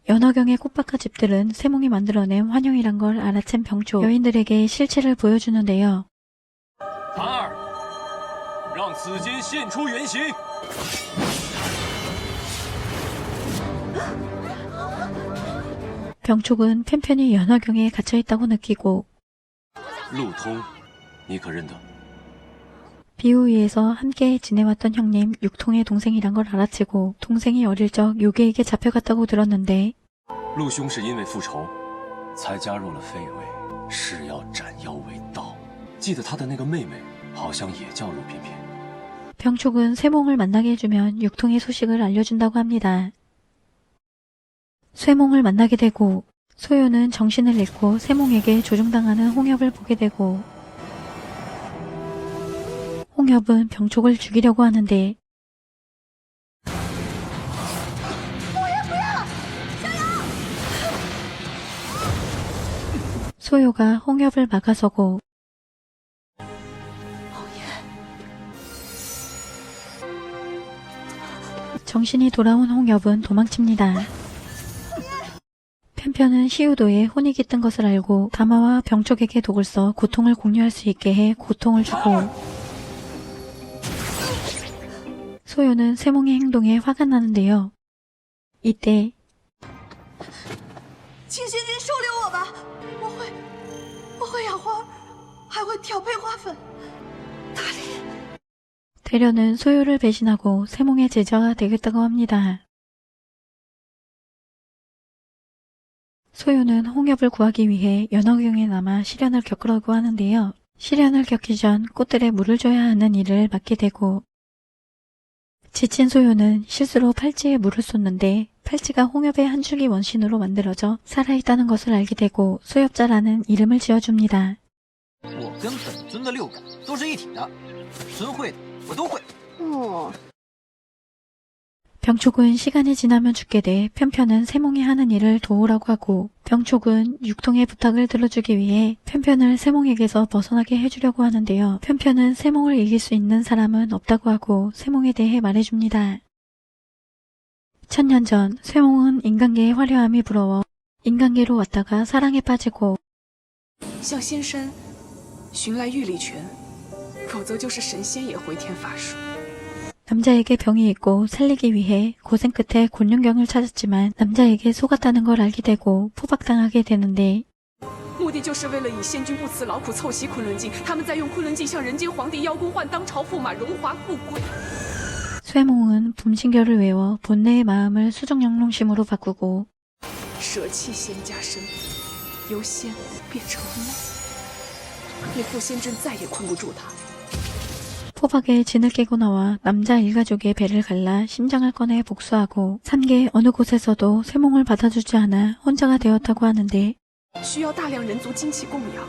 연화경의 꽃바카집들은 쇠몽이 만들어낸 환영이란 걸 알아챈 병초 여인들에게 실체를 보여주는데요. 谭二，让紫金现出原形。 병촉은 편편히 연화경에 갇혀있다고 느끼고 路通，你可认得？ 비우위에서 함께 지내왔던 형님 육통의 동생이란 걸 알아채고 동생이 어릴 적 요괴에게 잡혀갔다고 들었는데 陆兄是因为复仇，才加入了废位，是要斩妖为道。记得他的那个妹妹，好像也叫陆翩翩。 병촉은 쇠몽을 만나게 해주면 육통의 소식을 알려준다고 합니다. 쇠몽을 만나게 되고 소요는 정신을 잃고 쇠몽에게 조종당하는 홍엽을 보게 되고 홍엽은 병촉을 죽이려고 하는데 소요가 홍엽을 막아서고 정신이 돌아온 홍엽은 도망칩니다. 편편은 시우도에 혼이 깃든 것을 알고 다마와 병촉에게 독을 써 고통을 공유할 수 있게 해 고통을 주고 소요는 쇠몽의 행동에 화가 나는데요. 이때 清仙君收留我吧，我会养花，还会调配花粉。大力。 대련은 소요를 배신하고 쇠몽의 제자가 되겠다고 합니다. 소요는 홍엽을 구하기 위해 연화경에 남아 시련을 겪으려고 하는데요. 시련을 겪기 전 꽃들에 물을 줘야 하는 일을 맡게 되고 지친 소요는 실수로 팔찌에 물을 쏟는데 팔찌가 홍엽의 한 줄기 원신으로 만들어져 살아있다는 것을 알게 되고 소엽자라는 이름을 지어줍니다. 我跟本尊的六感都是一体的，尊会的我都会。 병촉은 시간이 지나면 죽게 돼 편편은 쇠몽이 하는 일을 도우라고 하고 병촉은 육통의 부탁을 들어주기 위해 편편을 쇠몽에게서 벗어나게 해주려고 하는데요. 편편은 쇠몽을 이길 수 있는 사람은 없다고 하고 쇠몽에 대해 말해줍니다. 1000년 전 쇠몽은 인간계의 화려함이 부러워 인간계로 왔다가 사랑에 빠지고 向仙山寻来玉里泉，否则就是神仙也回天法术。 남자에게 병이 있고 살리기 위해 고생 끝에 곤룡경을 찾았지만 남자에게 속았다는 걸 알게 되고 포박당하게 되는데 目的就是为了以仙君不辞劳苦凑齐昆仑镜，他们再用昆仑镜向人间皇帝邀功，换当朝驸马，荣华富贵。 쇠몽은 붐신결을 외워 본래의 마음을 수정영롱심으로 바꾸고 舍弃仙家身份，由仙变成魅，那副仙阵再也困不住他。 포박에 진을 깨고 나와 남자 일가족의 배를 갈라 심장을 꺼내 복수하고 삼계 어느 곳에서도 쇠몽을 받아주지 않아 혼자가 되었다고 하는데 需要大量人族精气供养，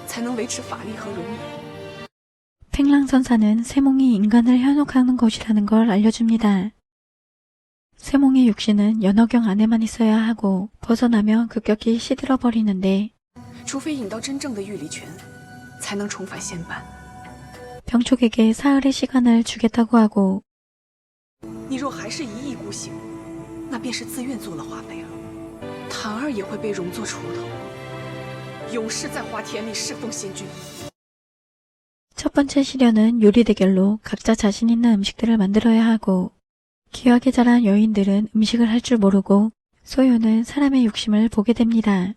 才能维持法力和容颜。 팽랑선사는 쇠몽이 인간을 현혹하는 것이라는 걸 알려줍니다. 쇠몽의 육신은 연화경 안에만 있어야 하고 벗어나면 급격히 시들어버리는데 除非引到真正的玉里泉，才能重返仙班。 병촉에게 사흘의 시간을 주겠다고 하고 你若还是一意孤行，那便是自愿做了花妃了。谭儿也会被融作锄头，永世在花田里侍奉仙君。 첫 번째 시련은 요리 대결로 각자 자신 있는 음식들을 만들어야 하고 귀하게 자란 여인들은 음식을 할 줄 모르고 소요는 사람의 욕심을 보게 됩니다.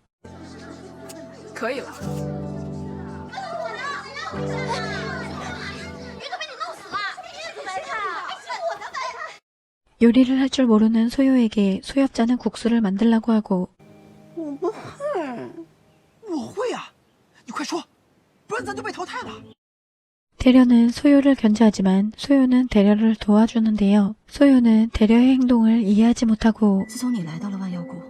可以了。 요리를 할 줄 모르는 소요에게 소엽자는 국수를 만들라고 하고 我不会。我会啊，你快说，不然咱就被淘汰了。 대련은 소요를 견제하지만 소요는 대련을 도와주는데요. 소요는 대련의 행동을 이해하지 못하고 自从你来到了万妖国，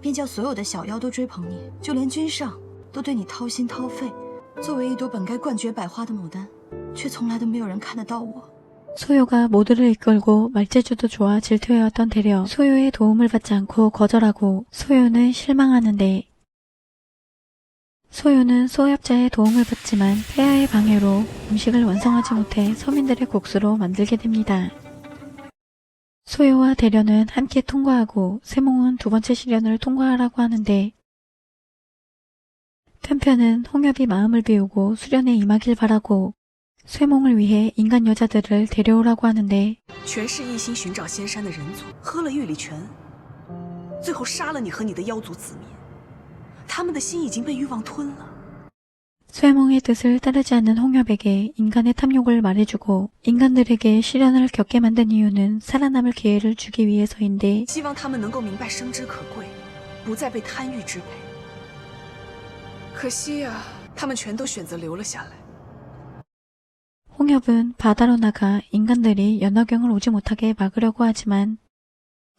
便叫所有的小妖都追捧你，就连君上都对你掏心掏肺，作为一朵本该冠绝百花的牡丹，却从来都没有人看得到我。 소요가 모두를 이끌고 말재주도 좋아 질투해왔던 대려 소요의 도움을 받지 않고 거절하고 소요는 실망하는데 소요는 소협자의 도움을 받지만 폐하의 방해로 음식을 완성하지 못해 서민들의 국수로 만들게 됩니다. 소요와 대려는 함께 통과하고 세몽은 두 번째 시련을 통과하라고 하는데 편편은 홍엽이 마음을 비우고 수련에 임하길 바라고 쇠몽을 위해 인간 여자들을 데려오라고 하는데 全是一心寻找仙山的人族，喝了玉里泉，最后杀了你和你的妖族子民。他们的心已经被欲望吞了。 쇠몽의 뜻을 따르지 않는 홍엽에게 인간의 탐욕을 말해주고 인간들에게 시련을 겪게 만든 이유는 살아남을 기회를 주기 위해서인데 希望他们能够明白生之可贵，不再被贪欲支配。可惜呀，他们全都选择留了下来。 홍엽은 바다로 나가 인간들이 연화경을 오지 못하게 막으려고 하지만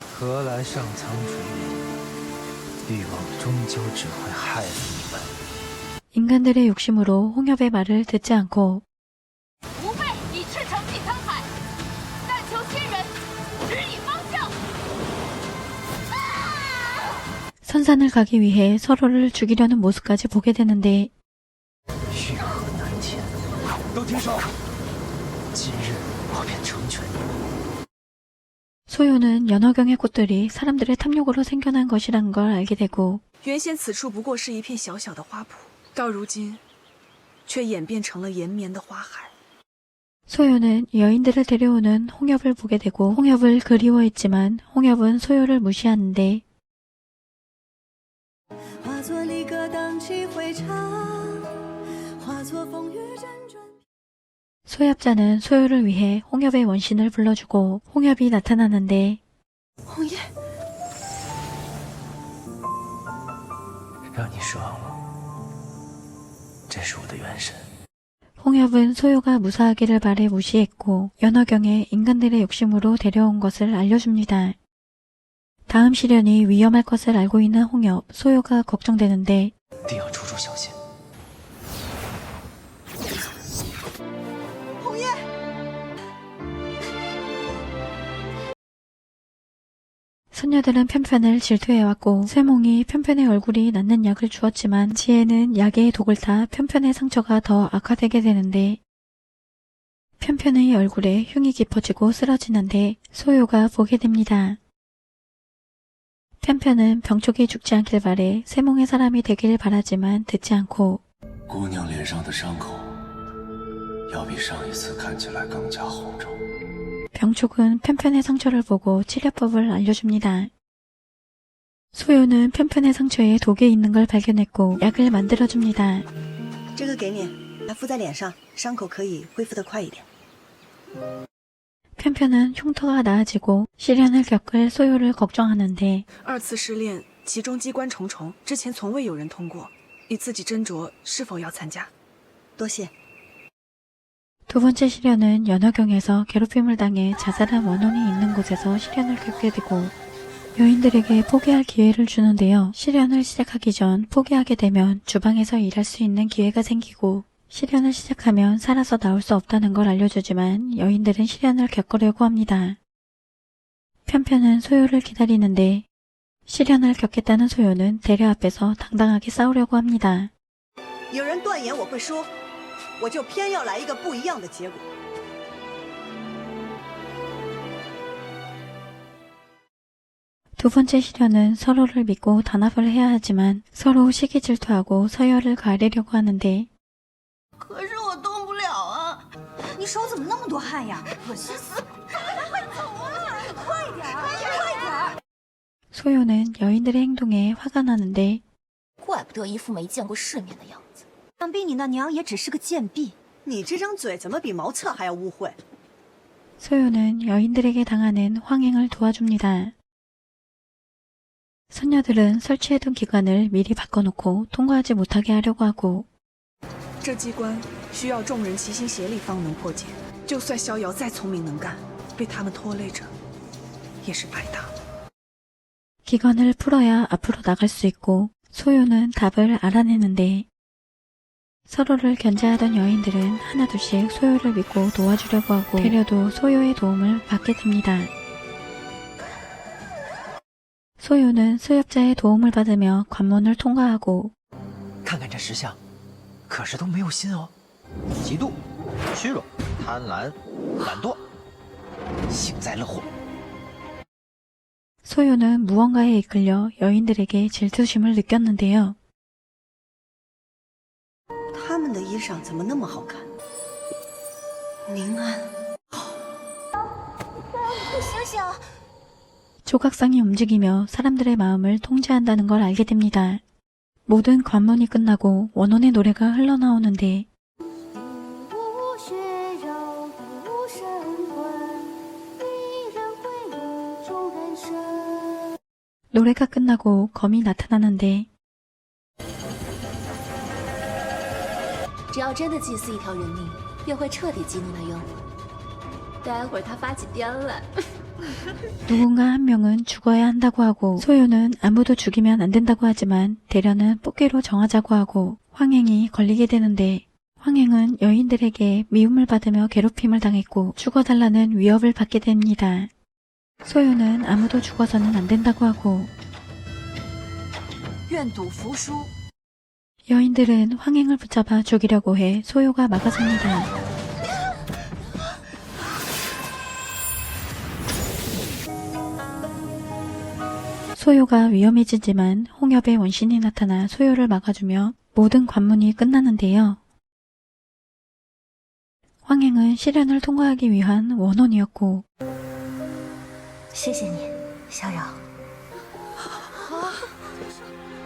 何来上苍垂怜，欲望终究只会害死你们。 인간들의 욕심으로 홍엽의 말을 듣지 않고 吾辈以赤诚济沧海，但求仙人指引方向。 선산을 가기 위해 서로를 죽이려는 모습까지 보게 되는데 欲壑难填，都停手！今日我便成全你。 소요는 연화경의 꽃들이 사람들의 탐욕으로 생겨난 것이라는 걸 알게 되고 原先此处不过是一片小小的花圃，到如今却演变成了延绵的花海。 소요는 여인들을 데려오는 홍엽을 보게 되고 홍엽을 그리워했지만 홍엽은 소요를 무시하는데 化作离歌荡起回肠，化作风雨辗转。 소협자는 소요를 위해 홍엽의 원신을 불러주고 홍엽이 나타나는데 红叶，让你失望了，这是我的元神。 홍엽은 소요가 무사하기를 바래 무시했고 연화경에 인간들의 욕심으로 데려온 것을 알려줍니다. 다음 시련이 위험할 것을 알고 있는 홍엽, 소요가 걱정되는데 定要处处小心。 红叶， 선녀들은 편편을 질투해왔고 쇠몽이 편편의 얼굴이 낫는 약을 주었지만 지혜는 약의 독을 타 편편의 상처가 더 악화되게 되는데 편편의 얼굴에 흉이 깊어지고 쓰러지는데 소요가 보게 됩니다. 편편은 병촉이 죽지 않길 바래 쇠몽의 사람이 되길 바라지만 듣지 않고 姑娘脸上的伤口要比上一次看起来更加红肿。 병촉은 편편의 상처를 보고 치료법을 알려줍니다. 소요는 편편의 상처에 독이 있는 걸 발견했고 약을 만들어줍니다. 这个给你，来敷在脸上，伤口可以恢复得快一点。 편편은 흉터가 나아지고 시련을 겪을 소요를 걱정하는데 二次试炼，其中机关重重，之前从未有人通过。你自己斟酌是否要参加。多谢。 두 번째 시련은 연화경에서 괴롭힘을 당해 자살한 원혼이 있는 곳에서 시련을 겪게 되고 여인들에게 포기할 기회를 주는데요. 시련을 시작하기 전 포기하게 되면 주방에서 일할 수 있는 기회가 생기고 시련을 시작하면 살아서 나올 수 없다는 걸 알려주지만 여인들은 시련을 겪으려고 합니다. 편편은 소요를 기다리는데 시련을 겪겠다는 소요는 대려 앞에서 당당하게 싸우려고 합니다. 有人断言我会输，我就偏要来一个不一样的结果。 두 번째 시련은 서로를 믿고 단합을 해야 하지만 서로 시기 질투하고 서열을 가리려고 하는데 可是我动不了啊！你手怎么那么多汗呀？恶心死！快走啊！快点儿，快点儿！ 소요는 여인들의 행동에 화가 나는데 怪不得一副没见过世面的样子。想必你那娘也只是个贱婢。你这张嘴怎么比茅厕还要污秽？ 소요는 여인들에게 당하는 황행을 도와줍니다. 선녀들은 설치해둔 기관을 미리 바꿔놓고 통과하지 못하게 하려고 하고 这机关需要众人齐心协力方能破解，就算逍遥再聪明能干，被他们拖累着，也是白搭。 기관을 풀어야 앞으로 나갈 수 있고 소요는 답을 알아내는데 서로를 견제하던 여인들은 하나둘씩 소요를 믿고 도와주려고 하고 데려도 소요의 도움을 받게 됩니다. 소요는 수협자의 도움을 받으며 관문을 통과하고 看看这石像，可是都没有心哦。嫉妒、虚荣、贪婪、懒惰，幸灾乐祸。 소요는 무언가에 이끌려 여인들에게 질투심을 느꼈는데요. 他们的衣裳怎么那么好看？宁安， 醒醒！ 조각상이 움직이며 사람들의 마음을 통제한다는 걸 알게 됩니다. 모든 관문이 끝나고 원혼의 노래가 흘러나오는데 노래가 끝나고 검이 나타나는데 只要真的祭祀一条人命，便会彻底激怒那妖魔。待会儿他发起癫来， 누군가 한 명은 죽어야 한다고 하고 소요는 아무도 죽이면 안 된다고 하지만 대련은 뽑기로 정하자고 하고 황행이 걸리게 되는데 황행은 여인들에게 미움을 받으며 괴롭힘을 당했고 죽어달라는 위협을 받게 됩니다. 소요는 아무도 죽어서는 안 된다고 하고 愿赌服输。 여인들은 황행을 붙잡아 죽이려고 해 소요가 막아섭니다. 소요가 위험해지지만 홍엽의 원신이 나타나 소요를 막아주며 모든 관문이 끝나는데요. 황행은 시련을 통과하기 위한 원혼이었고 谢谢你，逍遥。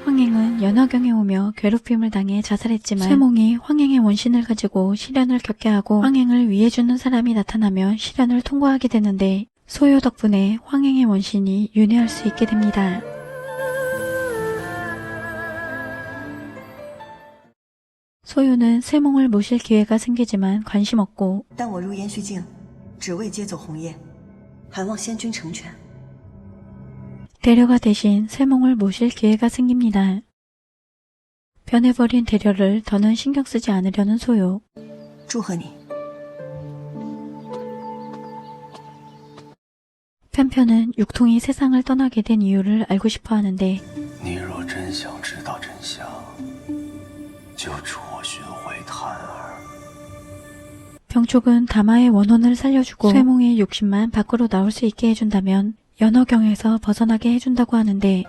황행은 연화경에 오며 괴롭힘을 당해 자살했지만 쇠몽이 황행의 원신을 가지고 시련을 겪게 하고 황행을 위해주는 사람이 나타나면 시련을 통과하게 되는데 소요 덕분에 황행의 원신이 윤회할 수 있게 됩니다. 소요는 쇠몽을 모실 기회가 생기지만 관심 없고 但我入延续境，只为接走红叶，还望仙君成全。 대려가 대신 쇠몽을 모실 기회가 생깁니다. 변해버린 대려를 더는 신경 쓰지 않으려는 소요. 祝贺你。 편편은 육통이 세상을 떠나게 된 이유를 알고 싶어 하는데 你若真想知道真相，就助我寻回檀儿。 병촉은 다마의 원혼을 살려주고 쇠몽의 욕심만 밖으로 나올 수 있게 해준다면 연어경에서 벗어나게 해준다고 하는데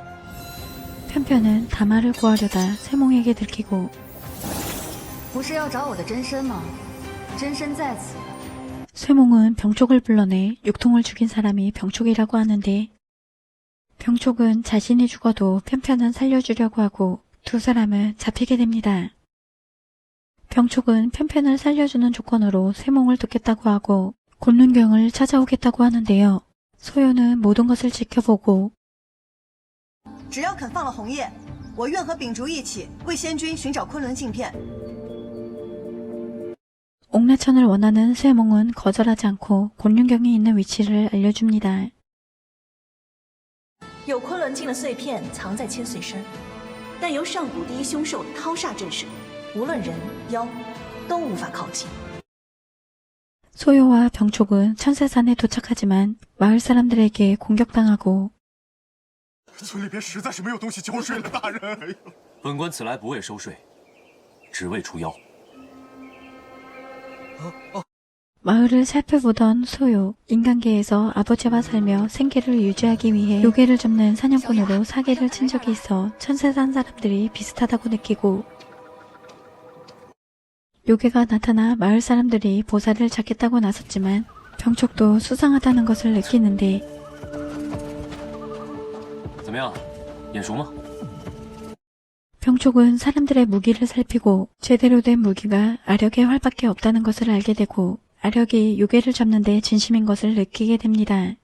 편편은 다마를 구하려다 쇠몽에게 들키고 不是要找我的真身吗？真身在此。 쇠몽은 병촉을 불러내 육통을 죽인 사람이 병촉이라고 하는데 병촉은 자신이 죽어도 편편은 살려주려고 하고 두 사람은 잡히게 됩니다. 병촉은 편편을 살려주는 조건으로 쇠몽을 돕겠다고 하고 곤룬경을 찾아오겠다고 하는데요. 소요는 모든 것을 지켜보고 只要肯放了红叶，我愿和秉烛一起为仙君寻找昆仑镜片。 옥내천을 원하는 쇠몽은 거절하지 않고 곤륜경이 있는 위치를 알려줍니다. 有昆仑镜的碎片藏在千岁山，但由上古第一凶兽涛煞镇守，无论人妖都无法靠近。 소요와 병촉은 천세산에 도착하지만 마을 사람들에게 공격당하고 村里边实在是没有东西交税了，大人。本官此来不为收税，只为除妖。 마을을 살펴보던 소요, 인간계에서 아버지와 살며 생계를 유지하기 위해 요괴를 잡는 사냥꾼으로 사기를 친 적이 있어 천세산 사람들이 비슷하다고 느끼고 요괴가 나타나 마을 사람들이 보살을 찾겠다고 나섰지만 병촉도 수상하다는 것을 느끼는데 怎么样，眼熟吗？ 병촉은 사람들의 무기를 살피고 제대로 된 무기가 아력의 활밖에 없다는 것을 알게 되고 아력이 요괴를 잡는데 진심인 것을 느끼게 됩니다.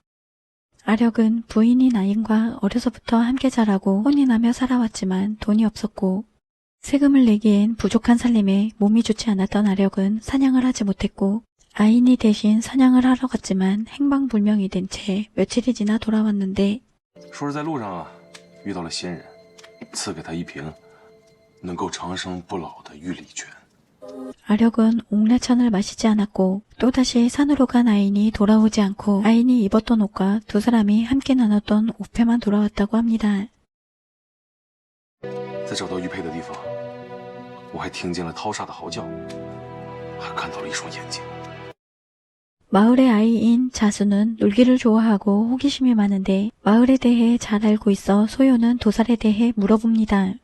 아력은 부인인 아인과 어려서부터 함께 자라고 혼이 나며 살아왔지만 돈이 없었고 세금을 내기엔 부족한 살림에 몸이 좋지 않았던 아력은 사냥을 하지 못했고 아인이 대신 사냥을 하러 갔지만 행방불명이 된 채 며칠이 지나 돌아왔는데 说是在路上遇到了仙人，赐给他一瓶能够长生不老的玉里泉。 아력은 옥내천을 마시지 않았고 또다시 산으로 간 아인이 돌아오지 않고 아인이 입었던 옷과 두 사람이 함께 나눴던 옷패만 돌아왔다고 합니다. 在找到玉佩的地方，我还听见了涛煞的嚎叫，还看到了一双眼睛。 마을의 아이인 자수는 놀기를 좋아하고 호기심이 많은데 마을에 대해 잘 알고 있어 소요는 도살에 대해 물어봅니다.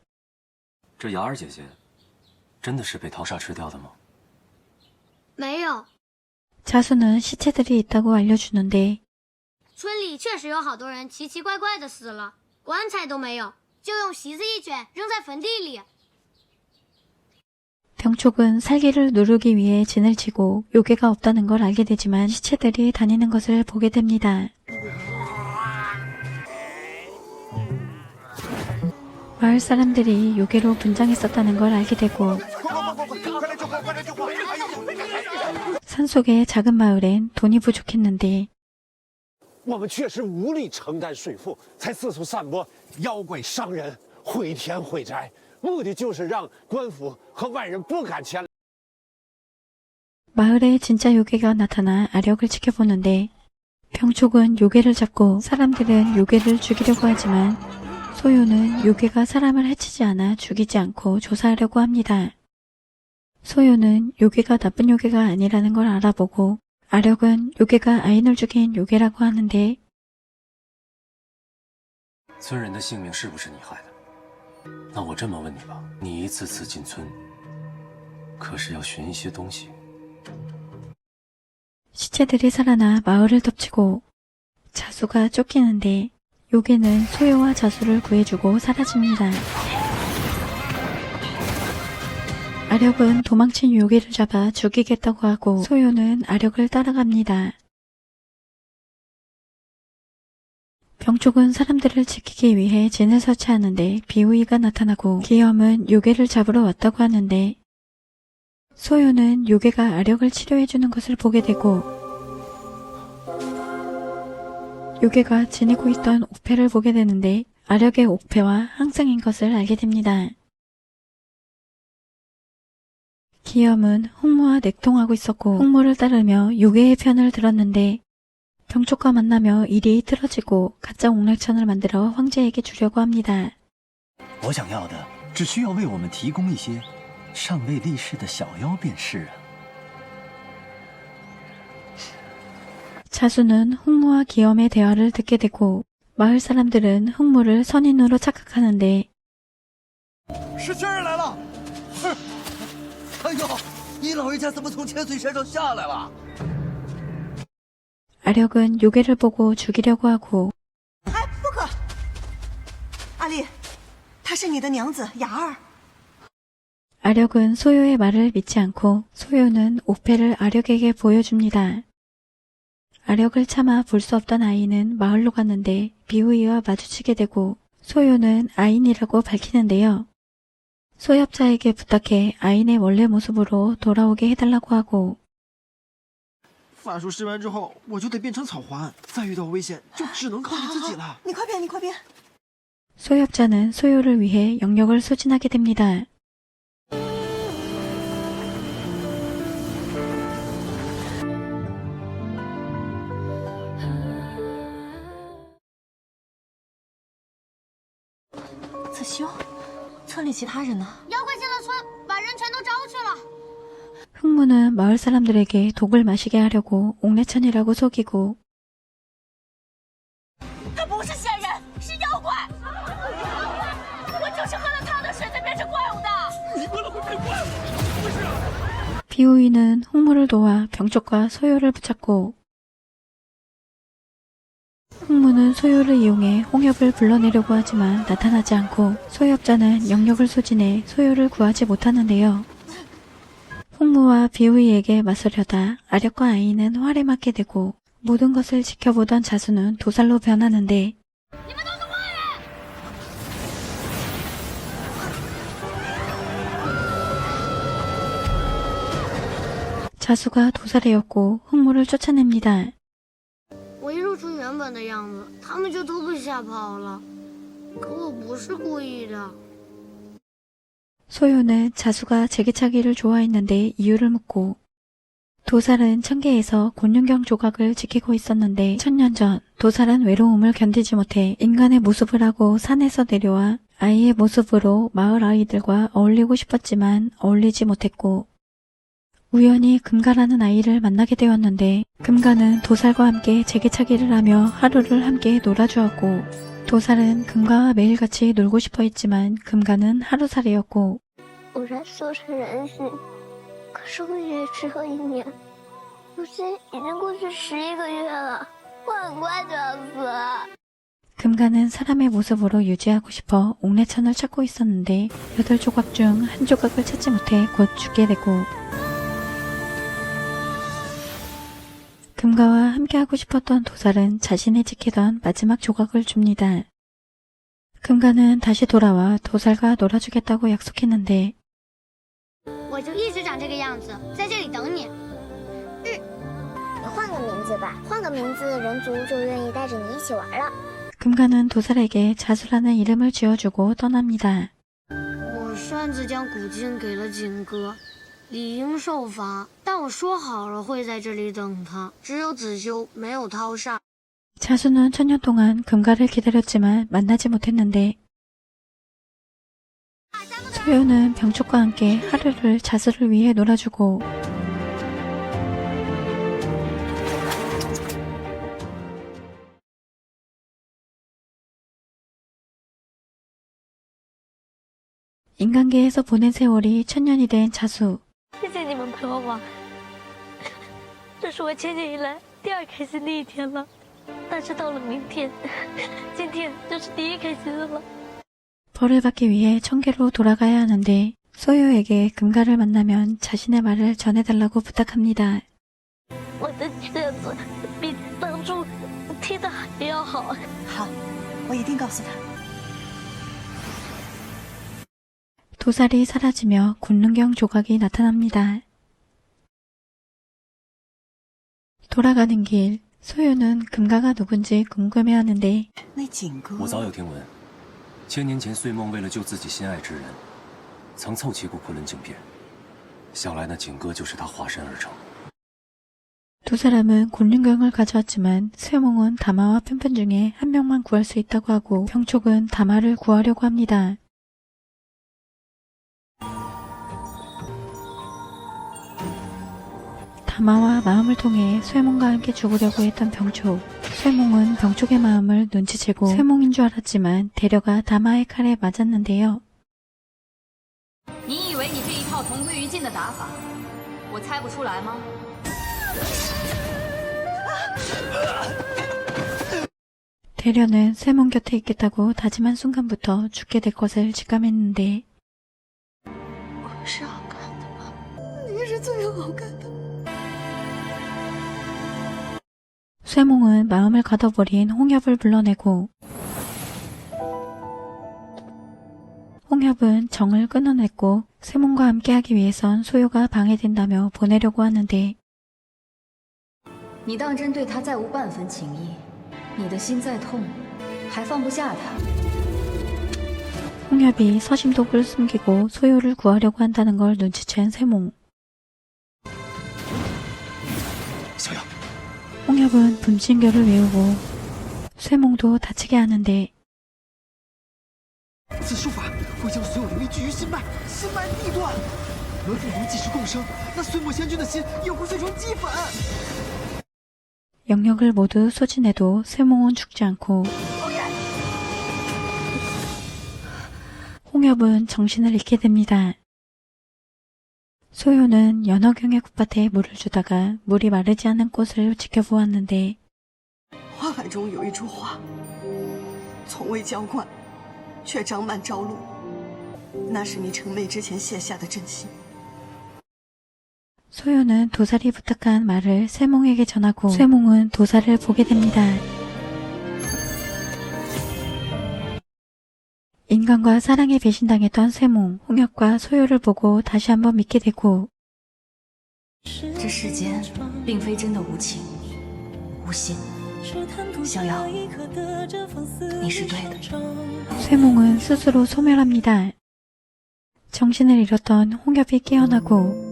这雅儿姐姐真的是被涛煞吃掉的吗？没有， 자수는 시체들이 있다고 알려주는데 村里确实有好多人奇奇怪怪的死了，棺材都没有，就用席子一卷扔在坟地里。 병촉은 살기를 누르기 위해 진을 치고 요괴가 없다는 걸 알게 되지만 시체들이 다니는 것을 보게 됩니다. 마을 사람들이 요괴로 분장했었다는 걸 알게 되고 산속의 작은 마을엔 돈이 부족했는데 我们确实无力承担税负，才四处散播妖怪伤人、毁田毁宅，目的就是让官府和外人不敢前来。 마을에 진짜 요괴가 나타나 아력을 지켜보는데 병촉은 요괴를 잡고 사람들은 요괴를 죽이려고 하지만 소요는 요괴가 사람을 해치지 않아 죽이지 않고 조사하려고 합니다. 소요는 요괴가 나쁜 요괴가 아니라는 걸 알아보고 아력은 요괴가 아인을 죽인 요괴라고 하는데 村人的性命是不是你害的？那我这么问你吧，你一次次进村，可是要寻一些东西？ 시체들이 살아나 마을을 덮치고 자수가 쫓기는데 요괴는 소요와 자수를 구해주고 사라집니다. 아력은 도망친 요괴를 잡아 죽이겠다고 하고 소요는 아력을 따라갑니다. 병촉은 사람들을 지키기 위해 진을 설치하는데 비우이가 나타나고 기염은 요괴를 잡으러 왔다고 하는데 소요는 요괴가 아력을 치료해주는 것을 보게 되고 요괴가 지니고 있던 옥패를 보게 되는데 아력의 옥패와 항생인 것을 알게 됩니다. 기염은 홍모와 nek통하고 있었고 홍모를 따르며 요괴의 편을 들었는데 병촉과 만나며 일이 틀어지고 가짜 옥내천을 만들어 황제에게 주려고 합니다. 我想要的只需要为我们提供一些尚未立世的小妖便是。 자수는 홍모와 기염의 대화를 듣게 되고 마을 사람들은 홍모를 선인으로 착각하는데 是军人来了！哎呦，你老人家怎么从千岁山上下来了？ 아력은 요괴를 보고 죽이려고 하고 哎，不可！阿丽，她是你的娘子雅儿。 아력은 소요의 말을 믿지 않고 소요는 옥패를 아력에게 보여줍니다. 아력을 참아 볼 수 없던 아이는 마을로 갔는데 비우이와 마주치게 되고 소요는 아인이라고 밝히는데요. 소엽자에게 부탁해 아인의 원래 모습으로 돌아오게 해달라고 하고 法术施完之后，我就得变成草环，再遇到危险就只能靠你自己了。你快变，你快变！ 소엽자는 소요를 위해 영역을 소진하게 됩니다. “子修，村里其他人呢？”妖怪进了村，把人全都招去了。 흑무는 마을 사람들에게 독을 마시게 하려고 옥내천이라고 속이고 他不是仙人，是妖怪。我就是喝了他的水才变成怪物的。你喝了会变怪物？不是。 비우이는 흑무를 도와 병촉과 소요를 붙잡고 흑무는 소요를 이용해 홍엽을 불러내려고 하지만 나타나지 않고 소엽자는 영역을 소진해 소요를 구하지 못하는데요. 홍무와 비우이에게 맞서려다 아력과 아이는 활에 맞게 되고 모든 것을 지켜보던 자수는 도살로 변하는데 자수가 도살이었고 흑무를 쫓아냅니다. 我一露出原本的样子，他们就都被吓跑了。可我不是故意的。 소요는 자수가 제기차기를 좋아했는데 이유를 묻고 도살은 천계에서 곤륜경 조각을 지키고 있었는데 1000년 전 도살은 외로움을 견디지 못해 인간의 모습을 하고 산에서 내려와 아이의 모습으로 마을 아이들과 어울리고 싶었지만 어울리지 못했고 우연히 금가라는 아이를 만나게 되었는데 금가는 도살과 함께 제기차기를 하며 하루를 함께 놀아주었고 도살은 금가와 매일같이 놀고 싶어 했지만 금가는 하루살이였고 我才缩成人形，可是我也只有1年，如今已经过去11个月了，我很快就要死了。 금가는 사람의 모습으로 유지하고 싶어 옥내천을 찾고 있었는데 8조각 중 1조각을 찾지 못해 곧 죽게 되고 금가와 함께하고 싶었던 도살은 자신이 지키던 마지막 조각을 줍니다. 금가는 다시 돌아와 도살과 놀아주겠다고 약속했는데 我就一直长这个样子，在这里等你。你换个名字吧，换个名字，人族就愿意带着你一起玩了。 금가는 도살에게 자수라는 이름을 지어주고 떠납니다. 我擅自将古镜给了景哥，理应受罚，但我说好了会在这里等他，只有子修，没有涛煞。 자수는 1000년 동안 금가를 기다렸지만 만나지 못했는데 소요는 병촉과 함께 하루를 자수를 위해 놀아주고 인간계에서 보낸 세월이 1000년이 된 자수. 谢谢你们陪我玩，这是我千年以来第2开心的一天了。但是到了明天，今天就是第1开心的了。 벌을 받기 위해 천계로 돌아가야 하는데 소요에게 금가를 만나면 자신의 말을 전해달라고 부탁합니다. 我的卷子比当初听的还要好。好，我一定告诉他。 도살이 사라지며 곤륜경 조각이 나타납니다. 돌아가는 길 소요는 금가가 누군지 궁금해하는데 我早有听闻，1000年前岁梦为了救自己心爱之人，曾凑齐过昆仑镜片，想来那景哥就是他化身而成。 두 사람은 곤륜경을 가져왔지만 쇠몽은 다마와 편편 중에 한 명만 구할 수 있다고 하고 병촉은 다마를 구하려고 합니다. 다마와 마음을 통해 쇠몽과 함께 죽으려고 했던 병촉. 쇠몽은 병촉의 마음을 눈치채고 쇠몽인 줄 알았지만 데려가 다마의 칼에 맞았는데요. 你以为你这一套同归于尽的打法，我猜不出来吗？ 대련은 쇠몽 곁에 있겠다고 다짐한 순간부터 죽게 될 것을 직감했는데 我是好看的吗？你是最好看的。 쇠몽은 마음을 가둬버린 홍협을 불러내고 홍협은 정을 끊어냈고 쇠몽과 함께하기 위해선 소요가 방해된다며 보내려고 하는데 你当真对他再无半分情意？你的心再痛，还放不下他？ 홍협이 서심독을 숨기고 소요를 구하려고 한다는 걸 눈치챈 쇠몽. 홍협은 분신교를 외우고 쇠몽도 다치게 하는데 此术法会将所有灵力聚于心脉，心脉必断。轮父灵既是共生，那岁末仙君的心也会碎成齑粉。 영역을 모두 소진해도 쇠몽은 죽지 않고 홍협은 정신을 잃게 됩니다. 소요는 연어경의 굿밭에 물을 주다가 물이 마르지 않는 꽃을 지켜보았는데 花海中有一株花，从未浇灌，却长满朝露，那是你成媚之前卸下的真心。 소요는 도살이 부탁한 말을 쇠몽에게 전하고 쇠몽은 도살을 보게 됩니다. 인간과 사랑에 배신당했던 쇠몽, 홍협과 소요를 보고 다시 한번 믿게 되고 这世间并非真的无情无心，逍遥，你是对的。 쇠몽은 스스로 소멸합니다. 정신을 잃었던 홍엽이 깨어나고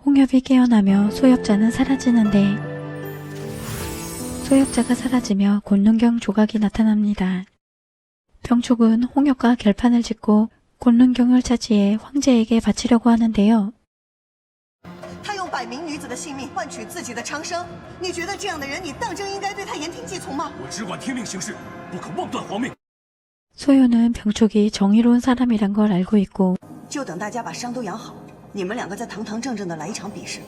홍엽이 깨어나며 소엽자는 사라지는데 소엽자가 사라지며 곤눈경 조각이 나타납니다. 병촉은 홍엽과 결판을 짓고 곤눈경을 차지해 황제에게 바치려고 하는데요. 他用百名女子的性命换取自己的长生，你觉得这样的人，你当真应该对他言听计从吗？我只管听命行事，不可妄断皇命。 소요는 병촉이 정의로운 사람이란 걸 알고 있고 就等大家把伤都养好，你们两个再堂堂正正的来一场比试。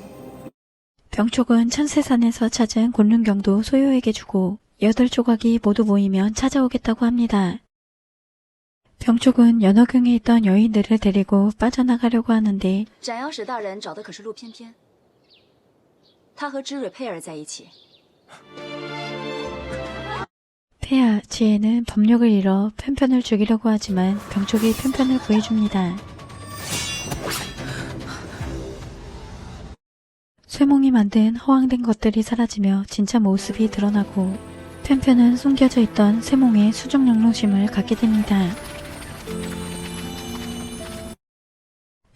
병촉은 천세산에서 찾은 곤눈경도 소요에게 주고 8조각이 모두 모이면 찾아오겠다고 합니다. 병촉은 연어경에 있던 여인들을 데리고 빠져나가려고 하는데 斩妖使大人找的可是陆翩翩，他和知蕊佩尔在一起。 폐하, 지혜는 법력을 잃어 편편을 죽이려고 하지만 병촉이 편편을 구해줍니다. 쇠몽이 만든 허황된 것들이 사라지며 진짜 모습이 드러나고 편편은 숨겨져 있던 쇠몽의 수중영롱심을 갖게 됩니다.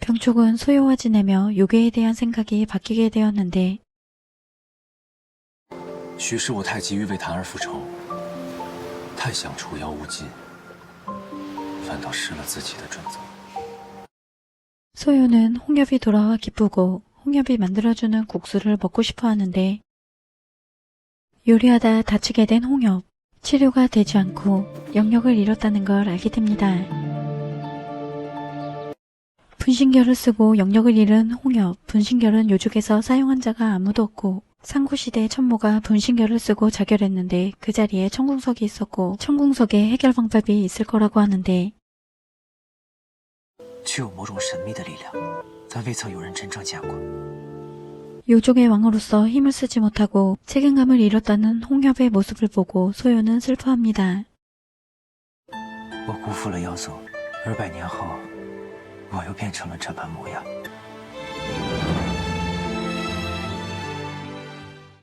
병촉은 소요와 지내며 요괴에 대한 생각이 바뀌게 되었는데 许是我太急于为檀儿复仇，太想除妖无尽，反倒失了自己的准则。 소요는 홍엽이 돌아와 기쁘고 홍엽이 만들어주는 국수를 먹고 싶어 하는데 요리하다 다치게 된 홍엽, 치료가 되지 않고 영역을 잃었다는 걸 알게 됩니다. 분신결을 쓰고 영역을 잃은 홍엽, 분신결은 요족에서 사용한 자가 아무도 없고 상고시대 천모가 분신결을 쓰고 자결했는데 그 자리에 천궁석이 있었고 천궁석에 해결 방법이 있을 거라고 하는데 具有某种神秘的力量，但未曾有人真正见过。 요족의 왕으로서 힘을 쓰지 못하고 책임감을 잃었다는 홍엽의 모습을 보고 소요는 슬퍼합니다. 我辜负了妖宗，而100年后，我又变成了这般模样。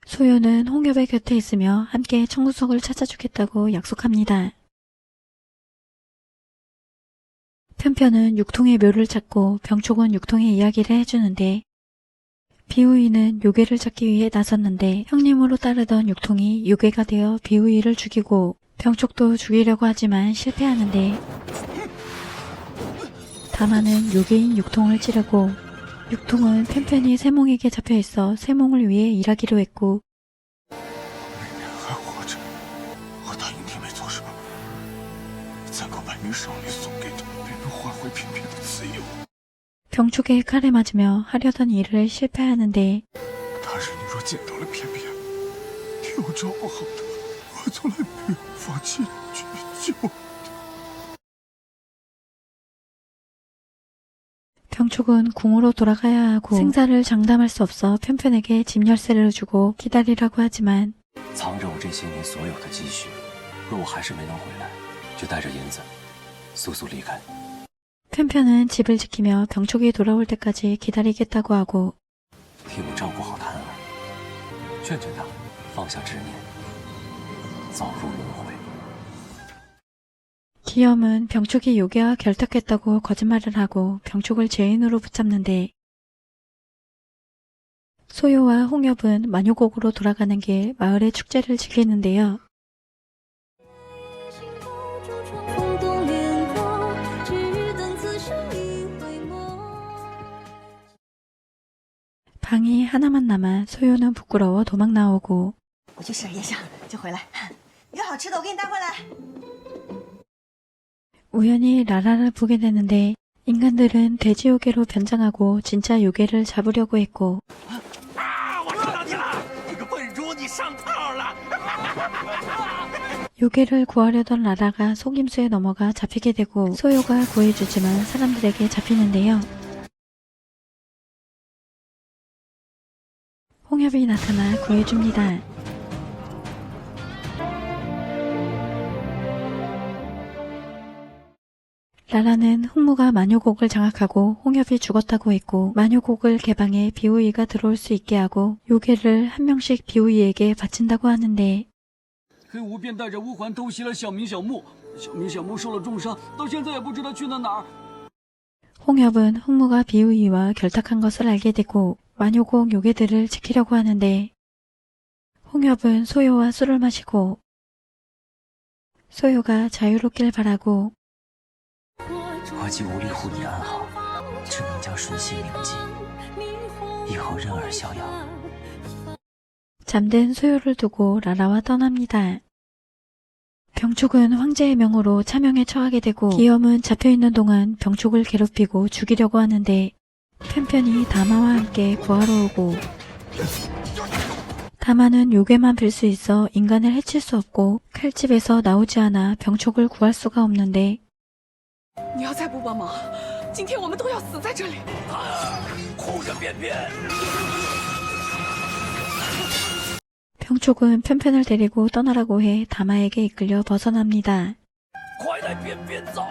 소요는 홍엽의 곁에 있으며 함께 천궁석을 찾아주겠다고 약속합니다. 편편은 육통의 묘를 찾고 병촉은 육통의 이야기를 해주는데 비우이는 요괴를 찾기 위해 나섰는데 형님으로 따르던 육통이 요괴가 되어 비우이를 죽이고 병촉도 죽이려고 하지만 실패하는데 다만은 요괴인 육통을 찌르고 육통은 편편히 세몽에게 잡혀있어 세몽을 위해 일하기로 했고 还活着，我答应你没做什么，再把百名少女送给他，便能换回翩翩的自由。 병촉의 칼에 맞으며 하려던 일을 실패하는데 但是你若见到了翩翩，你有照顾好她，我从来没有放弃去救。 병촉은 궁으로 돌아가야 하고 생사를 장담할 수 없어 편편에게 집 열쇠를 주고 기다리라고 하지만 藏着我这些年所有的积蓄，若我还是没能回来，就带着银子速速离开。 편편은 집을 지키며 병촉이 돌아올 때까지 기다리겠다고 하고 替我照顾好檀儿，劝劝他放下执念，早入轮回。 기염은 병촉이 요괴와 결탁했다고 거짓말을 하고 병촉을 죄인으로 붙잡는데 소요와 홍엽은 만효곡으로 돌아가는 길 마을의 축제를 즐기는데요. 방이 하나만 남아 소요는 부끄러워 도망 나오고 我去吃点夜宵，就回来。有好吃的，我给你带回来。 우연히 라라를 보게 되는데 인간들은 돼지 요괴로 변장하고 진짜 요괴를 잡으려고 했고 我知道你了，这个笨猪，你上套了。 요괴를 구하려던 라라가 속임수에 넘어가 잡히게 되고 소요가 구해주지만 사람들에게 잡히는데요. 홍엽이 나타나 구해줍니다. 라라는 흑무가 만효곡을 장악하고 홍엽이 죽었다고 했고 만효곡을 개방해 비우이가 들어올 수 있게 하고 요괴를 한 명씩 비우이에게 바친다고 하는데 黑无便带着乌环偷袭了小明、小木，小明、小木受了重伤，到现在也不知道去了哪儿。 홍엽은 홍무가 비우이와 결탁한 것을 알게 되고 만요국 요괴들을 지키려고 하는데 홍엽은 소요와 술을 마시고 소요가 자유롭길 바라고 我既无力护你安好，只能将瞬息铭记，以后任尔逍遥。 잠든 소요를 두고 라라와 떠납니다. 병촉은 황제의 명으로 차명에 처하게 되고 기염은 잡혀있는 동안 병촉을 괴롭히고 죽이려고 하는데 편편히 다마와 함께 구하러 오고 다마는 요괴만 빌 수 있어 인간을 해칠 수 없고 칼집에서 나오지 않아 병촉을 구할 수가 없는데 你要再不帮忙，今天我们都要死在这里。护着便便。 병촉은 편편을 데리고 떠나라고 해 다마에게 이끌려 벗어납니다. 快带便便走！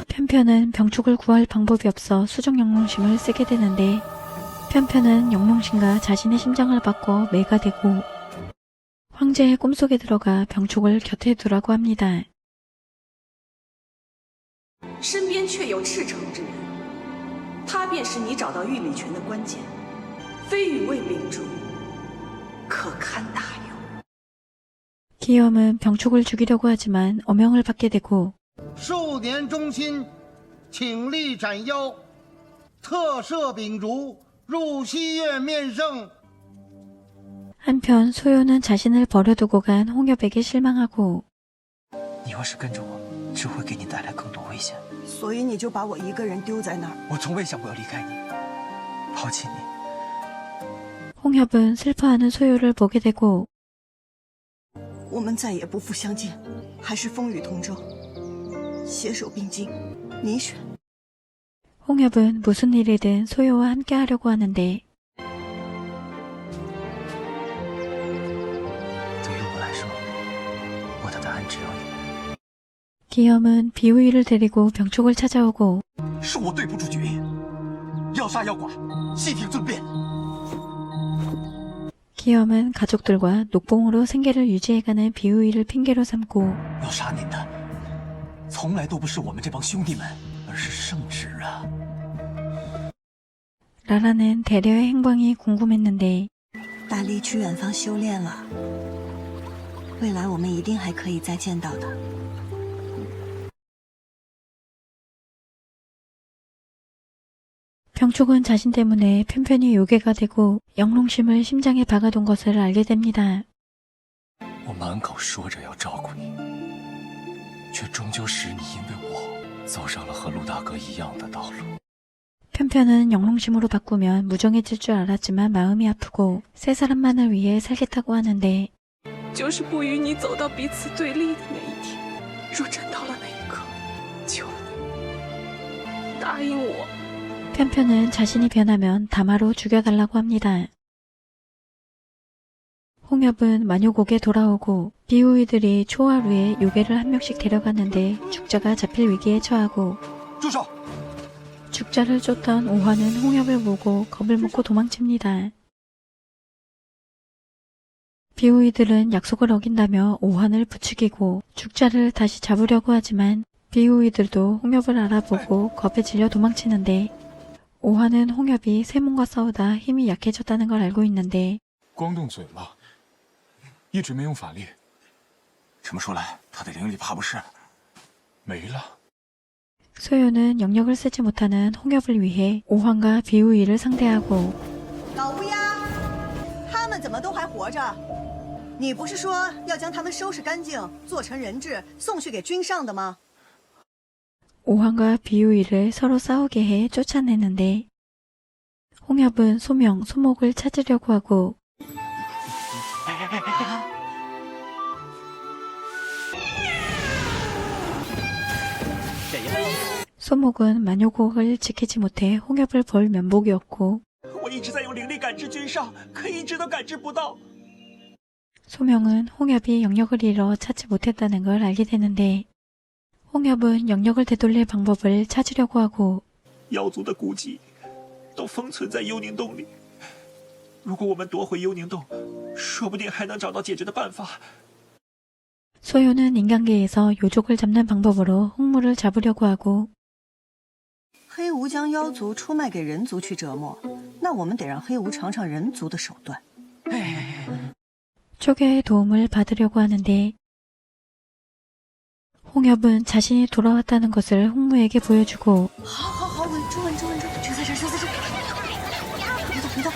편편은 병촉을 구할 방법이 없어 수정 영롱심을 쓰게 되는데 편편은 영롱심과 자신의 심장을 바꿔 매가 되고 황제의 꿈속에 들어가 병촉을 곁에 두라고 합니다. 身边却有赤诚之人，他便是你找到玉礼泉的关键。非与卫秉烛，可堪大用。 기염은 병촉을 죽이려고 하지만 어명을 받게 되고 数年中心，请力斩妖，特赦秉烛，入西院面圣。 한편 소요는 자신을 버려두고 간 홍엽에게 실망하고 你要是跟着我，只会给你带来更多危险。所以你就把我一个人丢在那儿。我从未想过要离开你，抛弃你。 홍엽은 슬퍼하는 소요를 보게 되고 我们再也不复相见，还是风雨同舟，携手并进，你选。 홍엽은 무슨 일이든 소요와 함께 하려고 하는데 对于我来说，我的答案只有你。 기염은 비우이를 데리고 병촉을 찾아오고 是我对不住决意，要杀要剐，悉听尊便。 기염은 가족들과 녹봉으로 생계를 유지해가는 비우이를 핑계로 삼고 要杀您的，从来都不是我们这帮兄弟们，而是圣旨啊！ 라라는 대려의 행방이 궁금했는데 大力去远方修炼了，未来我们一定还可以再见到的。 병촉은 자신 때문에 편편히 요괴가 되고 영롱심을 심장에 박아둔 것을 알게 됩니다. 我满口说着要照顾你，却终究使你因为我走上了和陆大哥一样的道路。 편편은 영롱심으로 바꾸면 무정해질 줄 알았지만 마음이 아프고 세 사람만을 위해 살겠다고 하는데 就是不与你走到彼此对立的那一天，若真到了那一刻，求你答应我。 편편은 자신이 변하면 다마로 죽여달라고 합니다. 홍엽은 만요곡에 돌아오고 비우이들이 초하루에 요괴를 한 명씩 데려갔는데 죽자가 잡힐 위기에 처하고 죽자를 쫓던 오화는 홍엽을 보고 겁을 먹고 도망칩니다. 비우이들은 약속을 어긴다며 오환을 부추기고 죽자를 다시 잡으려고 하지만 비우이들도 홍엽을 알아보고 겁에 질려 도망치는데 오환은 홍엽이 세몬과 싸우다 힘이 약해졌다는 걸 알고 있는데 光动嘴了，一直没用法力。这么说来，他的灵力怕不是没了。 소요는 영역을 쓰지 못하는 홍엽을 위해 오환과 비우이를 상대하고 老乌鸦，他们怎么都还活着？你不是说要将他们收拾干净，做成人质，送去给君上的吗？ 오환과 비우이를 서로 싸우게 해 쫓아내는데 홍엽은 소명, 소목을 찾으려고 하고 소목은 만요곡을 지키지 못해 홍엽을 볼 면목이었고 我一直在用灵力感知君上，可一直都感知不到。 소명은 홍엽이 영역을 잃어 찾지 못했다는 걸 알게 되는데 홍엽은 영역을 되돌릴 방법을 찾으려고 하고 妖族的估计都封存在幽宁洞里。如果我们夺回幽宁洞，说不定还能找到解决的办法。 소요는 인간계에서 요족을 잡는 방법으로 홍무를 잡으려고 하고 黑无将妖族出卖给人族去折磨，那我们得让黑无尝尝人族的手段。 초교의 도움을 받으려고 하는데 홍엽은 자신이 돌아왔다는 것을 홍무에게 보여주고 好好好，稳住稳住稳住，就在这儿就在这儿，别动别动。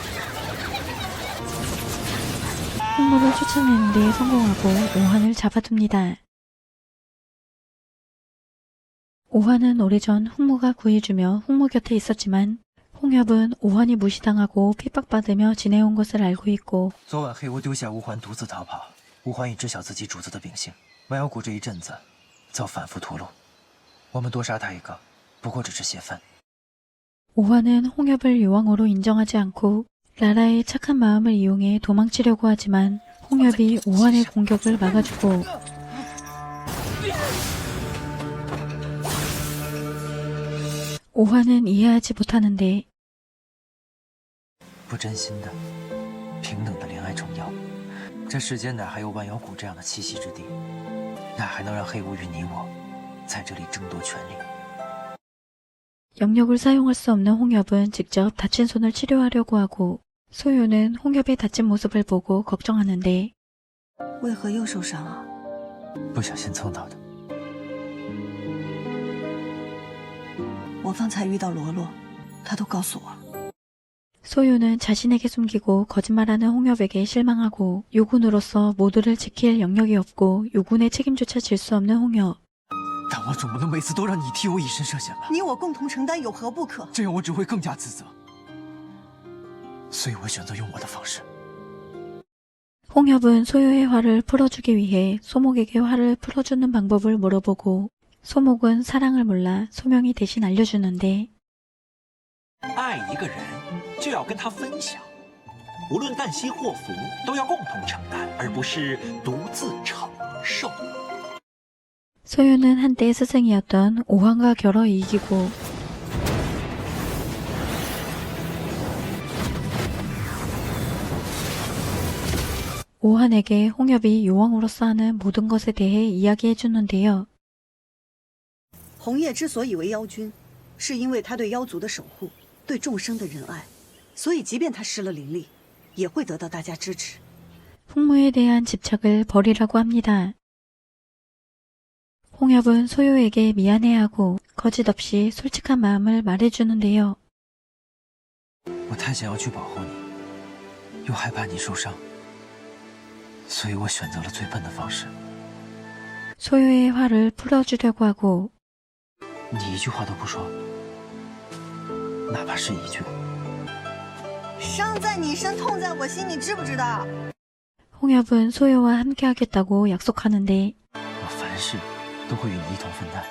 홍무를 쫓아내는 데 성공하고 오한을 잡아둡니다. 오한은 오래전 홍무가 구해주며 홍무 곁에 있었지만 홍엽은 오한이 무시당하고 핍박받으며 지내온 것을 알고 있고 昨晚黑无丢下吴环独自逃跑，吴环已知晓自己主子的秉性，万妖谷这一阵子遭反复屠戮，我们多杀他一个，不过只是泄愤。 오한은 홍엽을 요왕으로 인정하지 않고 라라의 착한 마음을 이용해 도망치려고 하지만 홍엽이 오한의 공격을 막아주고 오한은 이해하지 못하는데 不真心的、平等的怜爱众妖，这世间哪还有万妖谷这样的栖息之地？哪还能让黑无与你我在这里争夺权力？ 영역을 사용할 수 없는 홍엽은 직접 다친 손을 치료하려고 하고 소요는 홍엽의 다친 모습을 보고 걱정하는데 为何又受伤啊？不小心蹭到的。我方才遇到罗罗，他都告诉我。 소요는 자신에게 숨기고 거짓말하는 홍엽에게 실망하고 요군으로서 모두를 지킬 영역이 없고 요군의 책임조차 질 수 없는 홍엽. 但我总不能每次都让你替我以身涉险吧？你我共同承担有何不可？这样我只会更加自责。所以我选择用我的方式。 홍엽은 소요의 화를 풀어주기 위해 소목에게 화를 풀어주는 방법을 물어보고 소목은 사랑을 몰라 소명이 대신 알려주는데 爱一个人就要跟他分享，无论旦夕祸福，都要共同承担，而不是独自承受。 소요는 한때 스승이었던 오한과 겨뤄 이기고 오한에게 홍엽이 요왕으로서 하는 모든 것에 대해 이야기해주는데요. 红叶之所以为妖君，是因为他对妖族的守护，对众生的仁爱，所以即便他失了灵力，也会得到大家支持。 홍무에 대한 집착을 버리라고 합니다. 홍엽은 소요에게 미안해하고 거짓 없이 솔직한 마음을 말해주는데요. 我太想要去保护你，又害怕你受伤，所以我选择了最笨的方式。 소요의 화를 풀어주려고 하고 你一句话都不说，哪怕是一句。伤在你身，痛在我心，你知不知道？ 홍엽은 소요와 함께하겠다고 약속하는데 我凡事都会与你一同分担，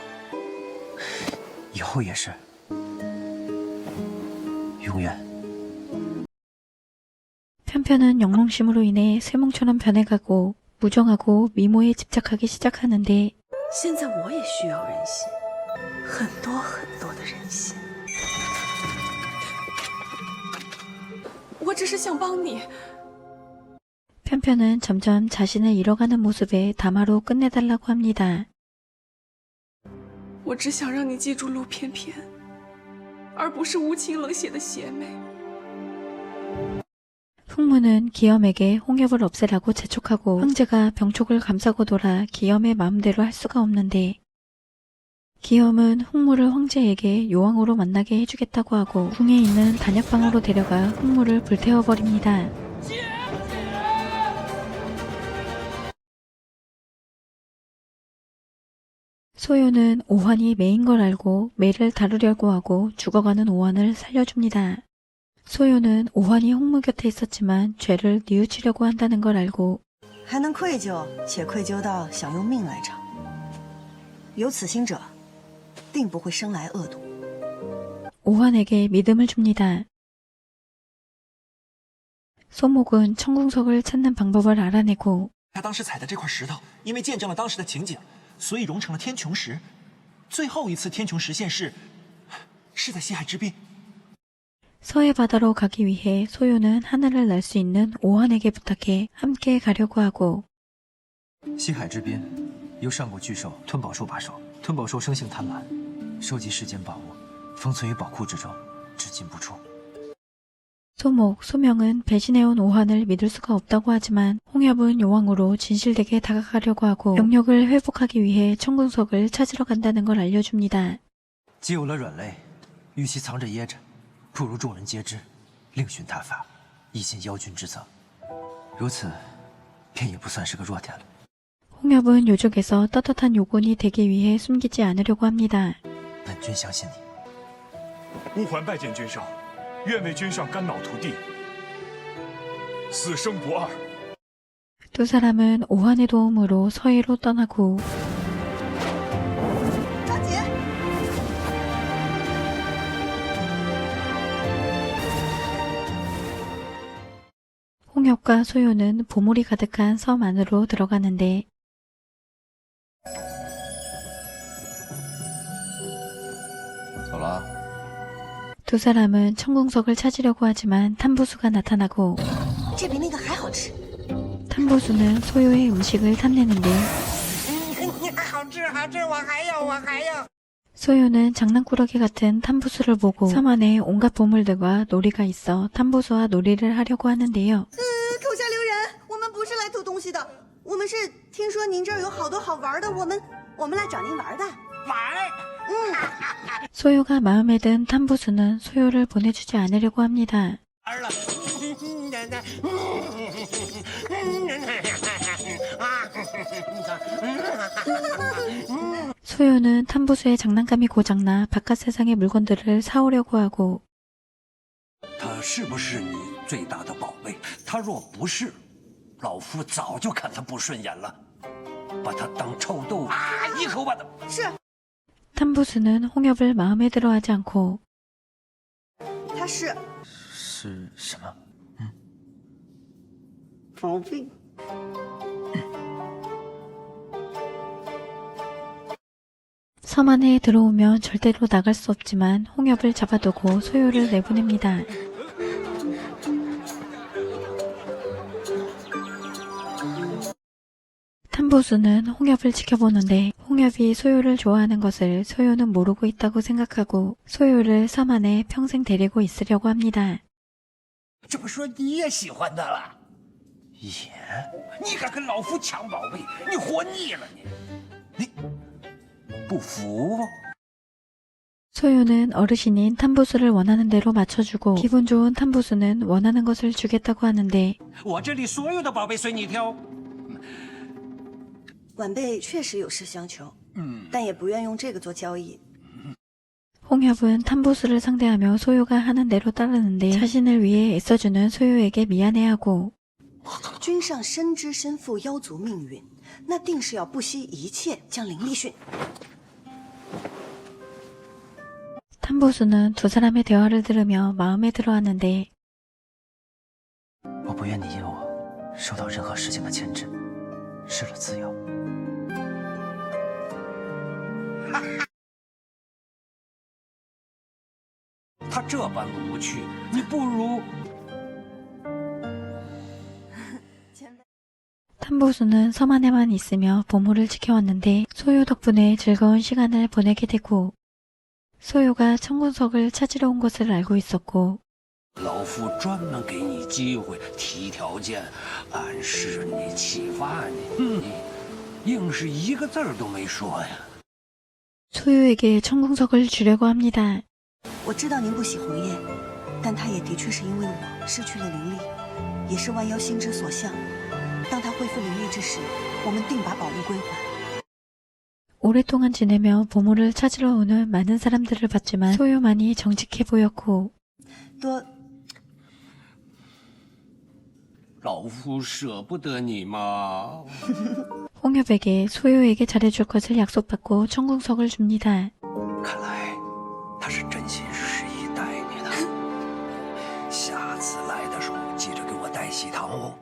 以后也是，永远。 편편은 영롱심으로 인해 쇠몽처럼 변해가고 무정하고 미모에 집착하기 시작하는데 现在我也需要人心，很多很多的人心。我只是想帮你。 편편은 점점 자신을 잃어가는 모습에 담화로 끝내달라고 합니다. 我只想让你记住陆翩翩，而不是无情冷血的邪魅。 풍무는 기염에게 홍엽을 없애라고 재촉하고 황제가 병촉을 감싸고 돌아 기염의 마음대로 할 수가 없는데 기염은 홍무를 황제에게 요왕으로 만나게 해주겠다고 하고 궁에 있는 단약방으로 데려가 홍무를 불태워버립니다. 소요는 오한이 매인 걸 알고 매를 다루려고 하고 죽어가는 오한을 살려줍니다. 소요는 오한이 홍무 곁에 있었지만 죄를 뉘우치려고 한다는 걸 알고 还能愧疚，且愧疚到想用命来偿。有此心者，定不会生来恶毒。 오한에게 믿음을 줍니다. 소목은 청궁석을 찾는 방법을 알아내고 他当时踩的这块石头，因为见证了当时的情景，所以融成了天穹石。最后一次天穹石现世，是在西海之滨。 서해 바다로 가기 위해 소요는 하늘을 날 수 있는 오한에게 부탁해 함께 가려고 하고 西海之滨由上古巨兽吞宝兽把守，吞宝兽生性贪婪，收集世间宝物，封存于宝库之中，只进不出。 소목, 소명은 배신해온 오한을 믿을 수가 없다고 하지만 홍엽은 요왕으로 진실되게 다가가려고 하고 영역을 회복하기 위해 천궁석을 찾으러 간다는 걸 알려줍니다. 既有了软肋，与其藏着掖着，不如众人皆知，另寻他法，以尽妖君之责。如此，便也不算是个弱点了。 홍엽은 요족에서 떳떳한 요군이 되기 위해 숨기지 않으려고 합니다. 本君相信你。吾还拜见君上，愿为君上肝脑涂地，死生不二。 두 사람은 오한의 도움으로 서해로 떠나고 홍엽과 소요는 보물이 가득한 섬 안으로 들어가는데 두 사람은 천궁석을 찾으려고 하지만 탐보수가 나타나고 这比那个还好吃。 탐보수는 소요의 음식을 탐내는데 好吃好吃，我还要。 소요는 장난꾸러기 같은 탐보수를 보고 섬 안에 온갖 보물들과 놀이가 있어 탐보수와 놀이를 하려고 하는데요. 口下留人，我们不是来偷东西的，我们是听说您这儿有好多好玩的，我们来找您玩的。玩？ 소요가 마음에 든 탐보수는 소요를 보내주지 않으려고 합니다. 소요는 탐보수의 장난감이 고장나 바깥 세상의 물건들을 사오려고 하고 他是不是你最大的宝贝？他若不是，老夫早就看他不顺眼了，把他当臭豆腐一口把他。是。 탐보수는 홍엽을 마음에 들어하지 않고 他是什么？毛病。 섬 안에 들어오면 절대로 나갈 수 없지만 홍엽을 잡아두고 소요를 내보냅니다. 탐보수는 홍엽을 지켜보는데 홍엽이 소요를 좋아하는 것을 소요는 모르고 있다고 생각하고 소요를 섬 안에 평생 데리고 있으려고 합니다. 这么说你也喜欢他了？也？你敢跟老夫抢宝贝，你活腻了你不服？ 소요는 어르신인 탐보수를 원하는 대로 맞춰주고 기분 좋은 탐보수는 원하는 것을 주겠다고 하는데 我这里所有的宝贝随你挑。 晚辈确实有事相求，但也不愿用这个做交易。 홍엽은 탐보수를 상대하며 소요가 하는 대로 따르는데 자신을 위해 애써주는 소요에게 미안해하고 君上深知身负妖族命运，那定是要不惜一切将林立训。 탐보수는 두 사람의 대화를 들으며 마음에 들어하는데 我不愿你因我受到任何事情的牵制，失了自由。 他这般无趣，你不如 탐보수는 섬 안에만 있으며 보물을 지켜왔는데 소요 덕분에 즐거운 시간을 보내게 되고 소요가 천궁석을 찾으러 온 것을 알고 있었고 老夫专门给你机会，提条件，暗示你，启发你，你硬是一个字儿都没说呀。 소요에게 천궁석을 주려고 합니다. 我知道您不喜红叶，但她也的确是因为我失去了灵力，也是万妖心之所向。当她恢复灵力之时，我们定把宝物归还。 오랫동안 지내며 보물을 찾으러 오는 많은 사람들을 봤지만 소요만이 정직해 보였고 多 老夫舍不得你嘛。 홍엽에게 소요에게 잘해줄 것을 약속받고 천궁석을 줍니다. 看来他是真心实意待你的。下次来的时候记着给我带喜糖哦。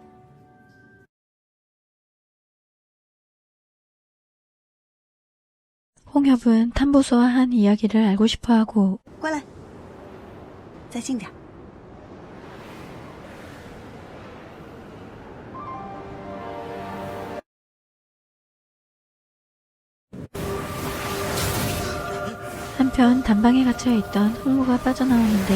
홍엽은 탐보수와 한 이야기를 알고 싶어하고 过来，再近点。 한편 단방에 갇혀있던 흥무가 빠져나오는데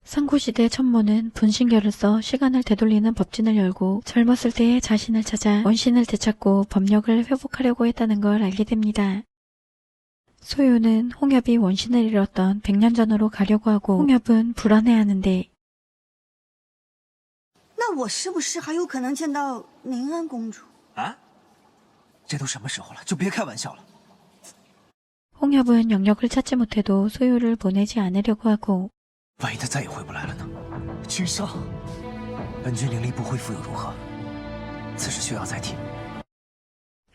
상고시대 천모는 분신결을 써 시간을 되돌리는 법진을 열고 젊었을 때의 자신을 찾아 원신을 되찾고 법력을 회복하려고 했다는 걸 알게 됩니다. 소요는 홍엽이 원신을 잃었던 100년 전으로 가려고 하고 홍엽은 불안해하는데 那我是不是还有可能见到宁安公主？啊？这都什么时候了，就别开玩笑了。 홍엽은 영역을 찾지 못해도 소요를 보내지 않으려고 하고 万一他再也回不来了呢？君上，本君灵力不恢复又如何？此事需要再提。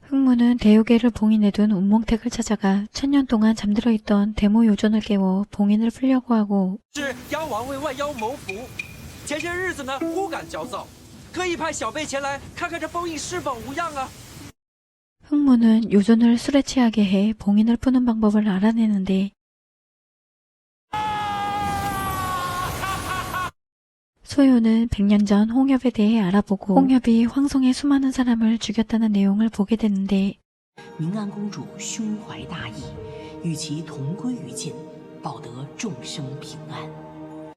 흥무는 대요괴를 봉인해둔 운몽택을 찾아가 천년 동안 잠들어 있던 대모 요존을 깨워 봉인을 풀려고 하고 是妖王为万妖谋福，前些日子呢忽感焦躁，特意派小辈前来看看这封印是否无恙啊。 흥무는 요존을 술에 취하게 해 봉인을 푸는 방법을 알아내는데 소요는 100년 전 홍엽에 대해 알아보고 홍엽이 황성의 수많은 사람을 죽였다는 내용을 보게 되는데 宁安公主胸怀大义，与其同归于尽，保得众生平安。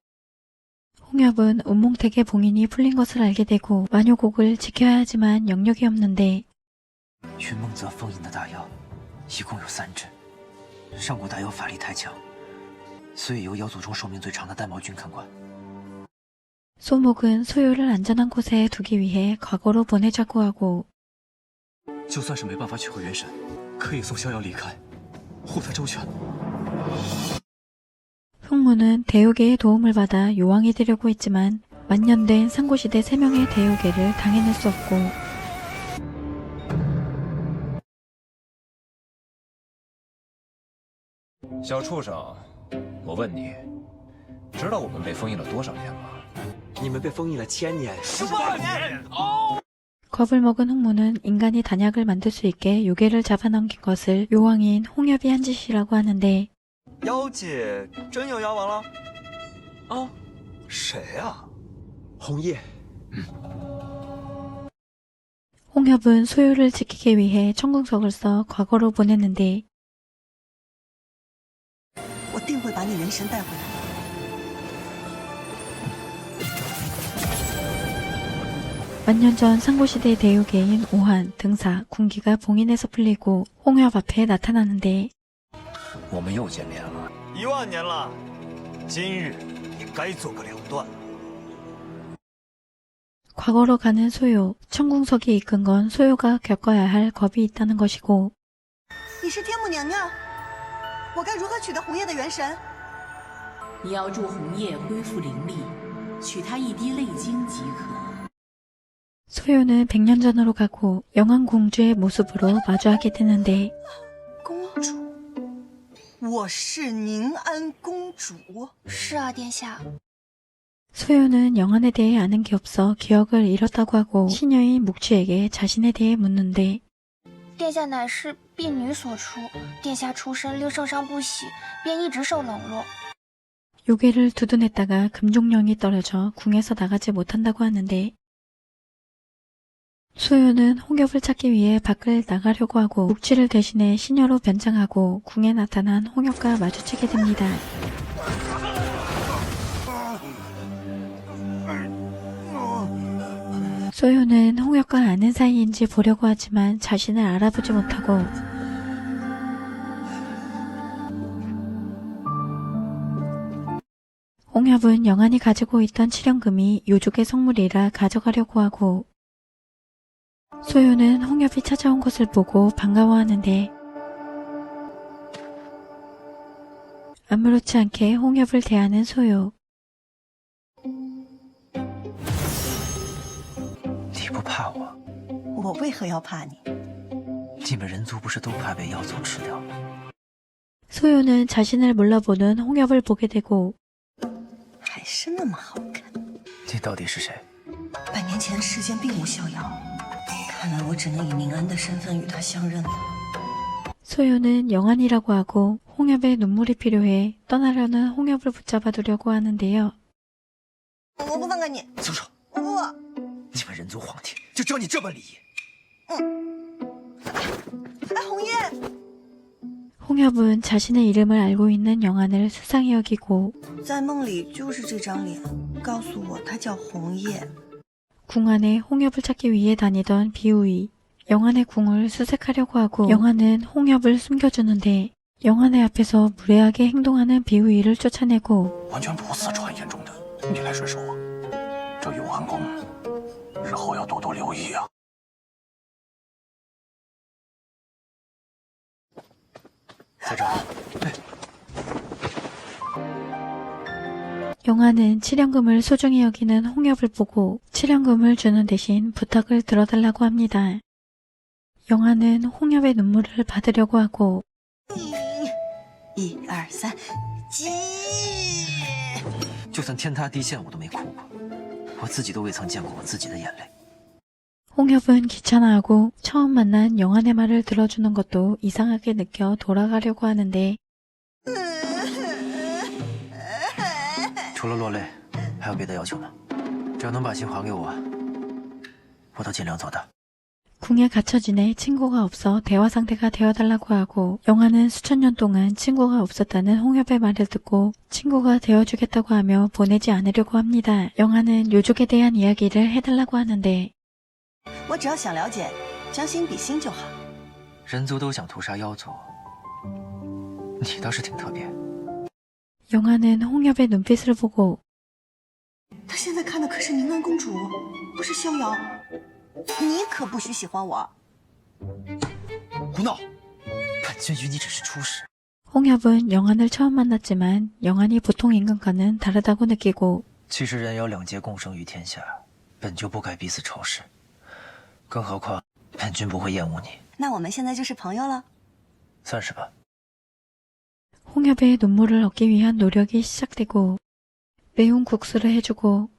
홍엽은 운몽택의 봉인이 풀린 것을 알게 되고 완요곡을 지켜야 하지만 영역이 없는데 云梦泽封印的大妖一共有3只，上古大妖法力太强，所以由妖族中寿命最长的戴帽君看管。 소목은 소요를 안전한 곳에 두기 위해 과거로 보내자고 하고 就算是没办法取回元神，可以送逍遥离开，护他周全。 흥무는 대요괴의 도움을 받아 요왕이 되려고 했지만 만년된 상고시대 3명의 대요괴를 당해낼 수 없고 小畜生，我问你，知道我们被封印了多少年吗？你们被封印了1000年、10万年哦！ 겁을 먹은 흥무는 인간이 단약을 만들 수 있게 요괴를 잡아넘긴 것을 요왕인 홍엽이 한 짓이라고 하는데 妖界真有妖王了？啊，谁啊？红叶。 홍엽은 소요를 지키기 위해 청궁석을 써 과거로 보냈는데 我定会把你元神带回来。 만년 전 상고시대 대요괴인 오한, 등사, 군기가 봉인에서 풀리고 홍엽 앞에 나타나는데 我们又见面了。1万年了，今日也该做个了断。 과거로 가는 소요, 청궁석이 이끈 건 소요가 겪어야 할 겁이 있다는 것이고 你是天母娘娘，我该如何取得红叶的元神？你要助红叶恢复灵力，取她一滴泪晶即可。 소요는 100년 전으로 가고 영왕공주의 모습으로 마주하게 되는데 公主，我是宁安公主。是啊，殿下。 소요는 영안에 대해 아는 게 없어 기억을 잃었다고 하고 시녀인 묵추에게 자신에 대해 묻는데 殿下乃是婢女所出，殿下出身令圣上不喜，便一直受冷落。 요괴를 두둔했다가 금종령이 떨어져 궁에서 나가지 못한다고 하는데 소요는 홍엽을 찾기 위해 밖을 나가려고 하고 묵추를 대신해 시녀로 변장하고 궁에 나타난 홍엽과 마주치게 됩니다. 소요는 홍엽과 아는 사이인지 보려고 하지만 자신을 알아보지 못하고 홍엽은 영안이 가지고 있던 칠연금이 요족의 성물이라 가져가려고 하고 소요는 홍엽이 찾아온 것을 보고 반가워하는데 아무렇지 않게 홍엽을 대하는 소요. 你不怕我？我为何要怕你？你们人族不是都怕被妖族吃掉？ 소요는 자신을 몰라보는 홍엽을 보게 되고 还是那么好看。你到底是谁？ 100年前世间并无逍遥，看来我只能以宁安的身份与他相认了。 소요는 영안이라고 하고 홍엽의 눈물이 필요해 떠나려는 홍엽을 붙잡아두려고 하는데요. 我不放开你，松手！我不。你们人族皇帝就教你这般礼仪？哎，红叶， 홍엽은 자신의 이름을 알고 있는 영안을 수상히 여기고 在梦里就是这张脸，告诉我他叫红叶。 궁 안에 홍엽을 찾기 위해 다니던 비우이. 영안의 궁을 수색하려고 하고 영안은 홍엽을 숨겨주는데 영안의 앞에서 무례하게 행동하는 비우이를 쫓아내고 完全不似传言中的逆来顺受啊！这永安宫日后要多多留意啊！ 在这儿。 영안은 7연금을 소중히 여기는 홍엽을 보고 7연금을 주는 대신 부탁을 들어달라고 합니다. 영안은 홍엽의 눈물을 받으려고 하고 1、2、3，鸡！就算天塌地陷我都没哭过，我自己都未曾见过我自己的眼泪。 홍엽은 귀찮아하고 처음 만난 영안의 말을 들어주는 것도 이상하게 느껴 돌아가려고 하는데 除了落泪，还有别的要求吗？只要能把心还给我，我都尽量做到。 궁에 갇혀 지내 친구가 없어 대화 상대가 되어달라고 하고 영안은 수천 년 동안 친구가 없었다는 홍엽의 말을 듣고 친구가 되어주겠다고 하며 보내지 않으려고 합니다. 영안은 요족에 대한 이야기를 해달라고 하는데 我只要想了解，将心比心就好。人族都想屠杀妖族，你倒是挺特别。 영안은 홍엽의 눈빛을 보고 他现在看的可是宁安公主，不是逍遥。你可不许喜欢我。胡闹！本君与你只是初识。 홍엽은 영안을 처음 만났지만 영안이 보통 인간과는 다르다고 느끼고 其实人有两劫共生于天下，本就不该彼此仇视。更何况本君不会厌恶你。那我们现在就是朋友了。算是吧。 홍엽의 눈물을 얻기 위한 노력이 시작되고 매운 국수를 해주고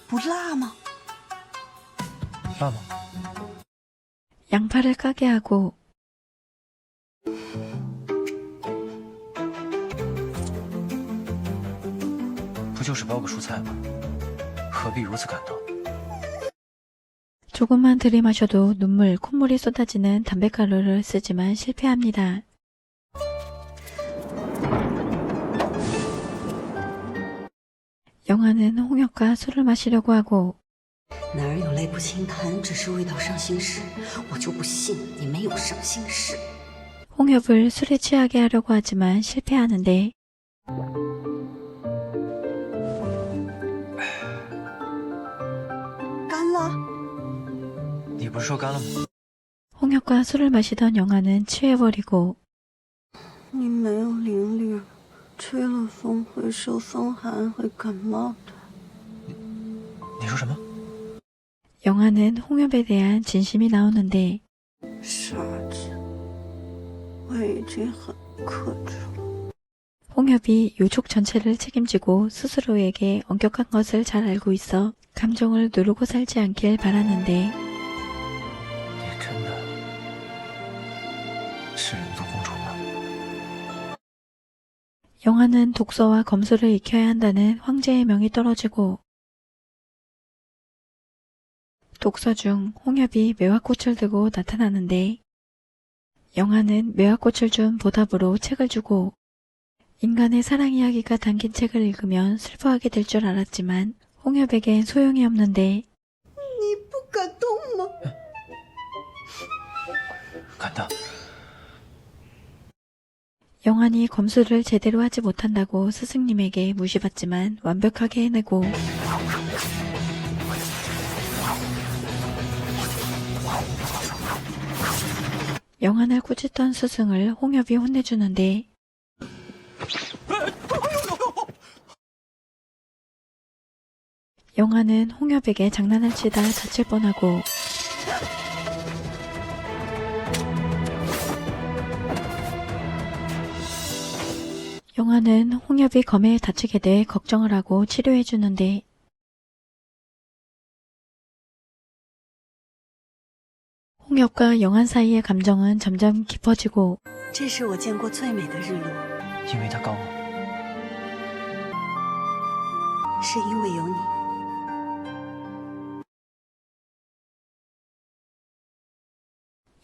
不辣吗？ 辣吗？ 양파를 까게 하고 不就是包个蔬菜吗？何必如此感动？ 조금만 들이마셔도 눈물, 콧물이 쏟아지는 담배가루를 쓰지만 실패합니다. 영아는 홍엽과 술을 마시려고 하고 男人有泪不轻弹，只是未到伤心时，我就不信你没有伤心事。 홍엽을 술에 취하게 하려고 하지만 실패하는데 干了。 你不是说干了吗？ 홍엽과 술을 마시던 영아는 취해버리고 你没有灵力，吹了风会受风寒，会感冒的。你说什么？ 영아는 홍엽에 대한 진심이 나오는데 傻子，我已经很克制了。 홍엽이 요족 전체를 책임지고 스스로에게 엄격한 것을 잘 알고 있어 감정을 누르고 살지 않길 바라는데 你真的是人族公主吗？ 영아는 독서와 검술을 익혀야 한다는 황제의 명이 떨어지고 독서 중 홍엽이 매화꽃을 들고 나타나는데 영아는 매화꽃을 준 보답으로 책을 주고 인간의 사랑 이야기가 담긴 책을 읽으면 슬퍼하게 될 줄 알았지만 홍엽에겐 소용이 없는데 你不感动吗？感动。 영안이 검술을 제대로 하지 못한다고 스승님에게 무시받지만 완벽하게 해내고 영안을 꾸짖던 스승을 홍엽이 혼내주는데 영안은 홍엽에게 장난을 치다 다칠 뻔하고 영안은 홍엽이 검에 다치게 돼 걱정을 하고 치료해주는데 홍엽과 영안 사이의 감정은 점점 깊어지고 这是我见过最美的日落，因为它高吗？是因为有你。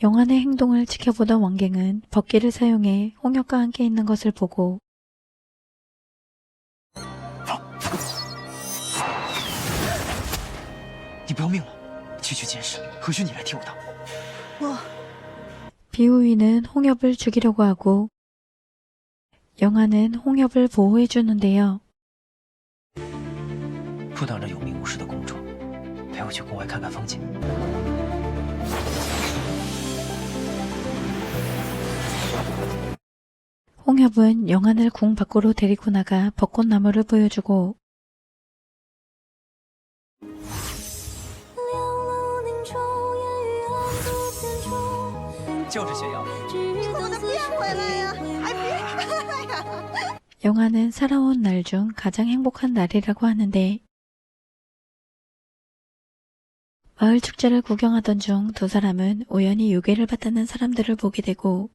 영안의 행동을 지켜보던 왕갱은 법기를 사용해 홍역과 함께 있는 것을 보고 비우위는 홍엽을 죽이려고 하고 영안은 홍엽을 보호해 주는데요. 不挡着有名无实的公主，陪我去宫外看看风景。 홍엽은 영안을 궁 밖으로 데리고 나가 벚꽃나무를 보여주고 영안은 살아온 날 중 가장 행복한 날이라고 하는데 마을 축제를 구경하던 중 두 사람은 우연히 유괴를 받았는 사람들을 보게 되고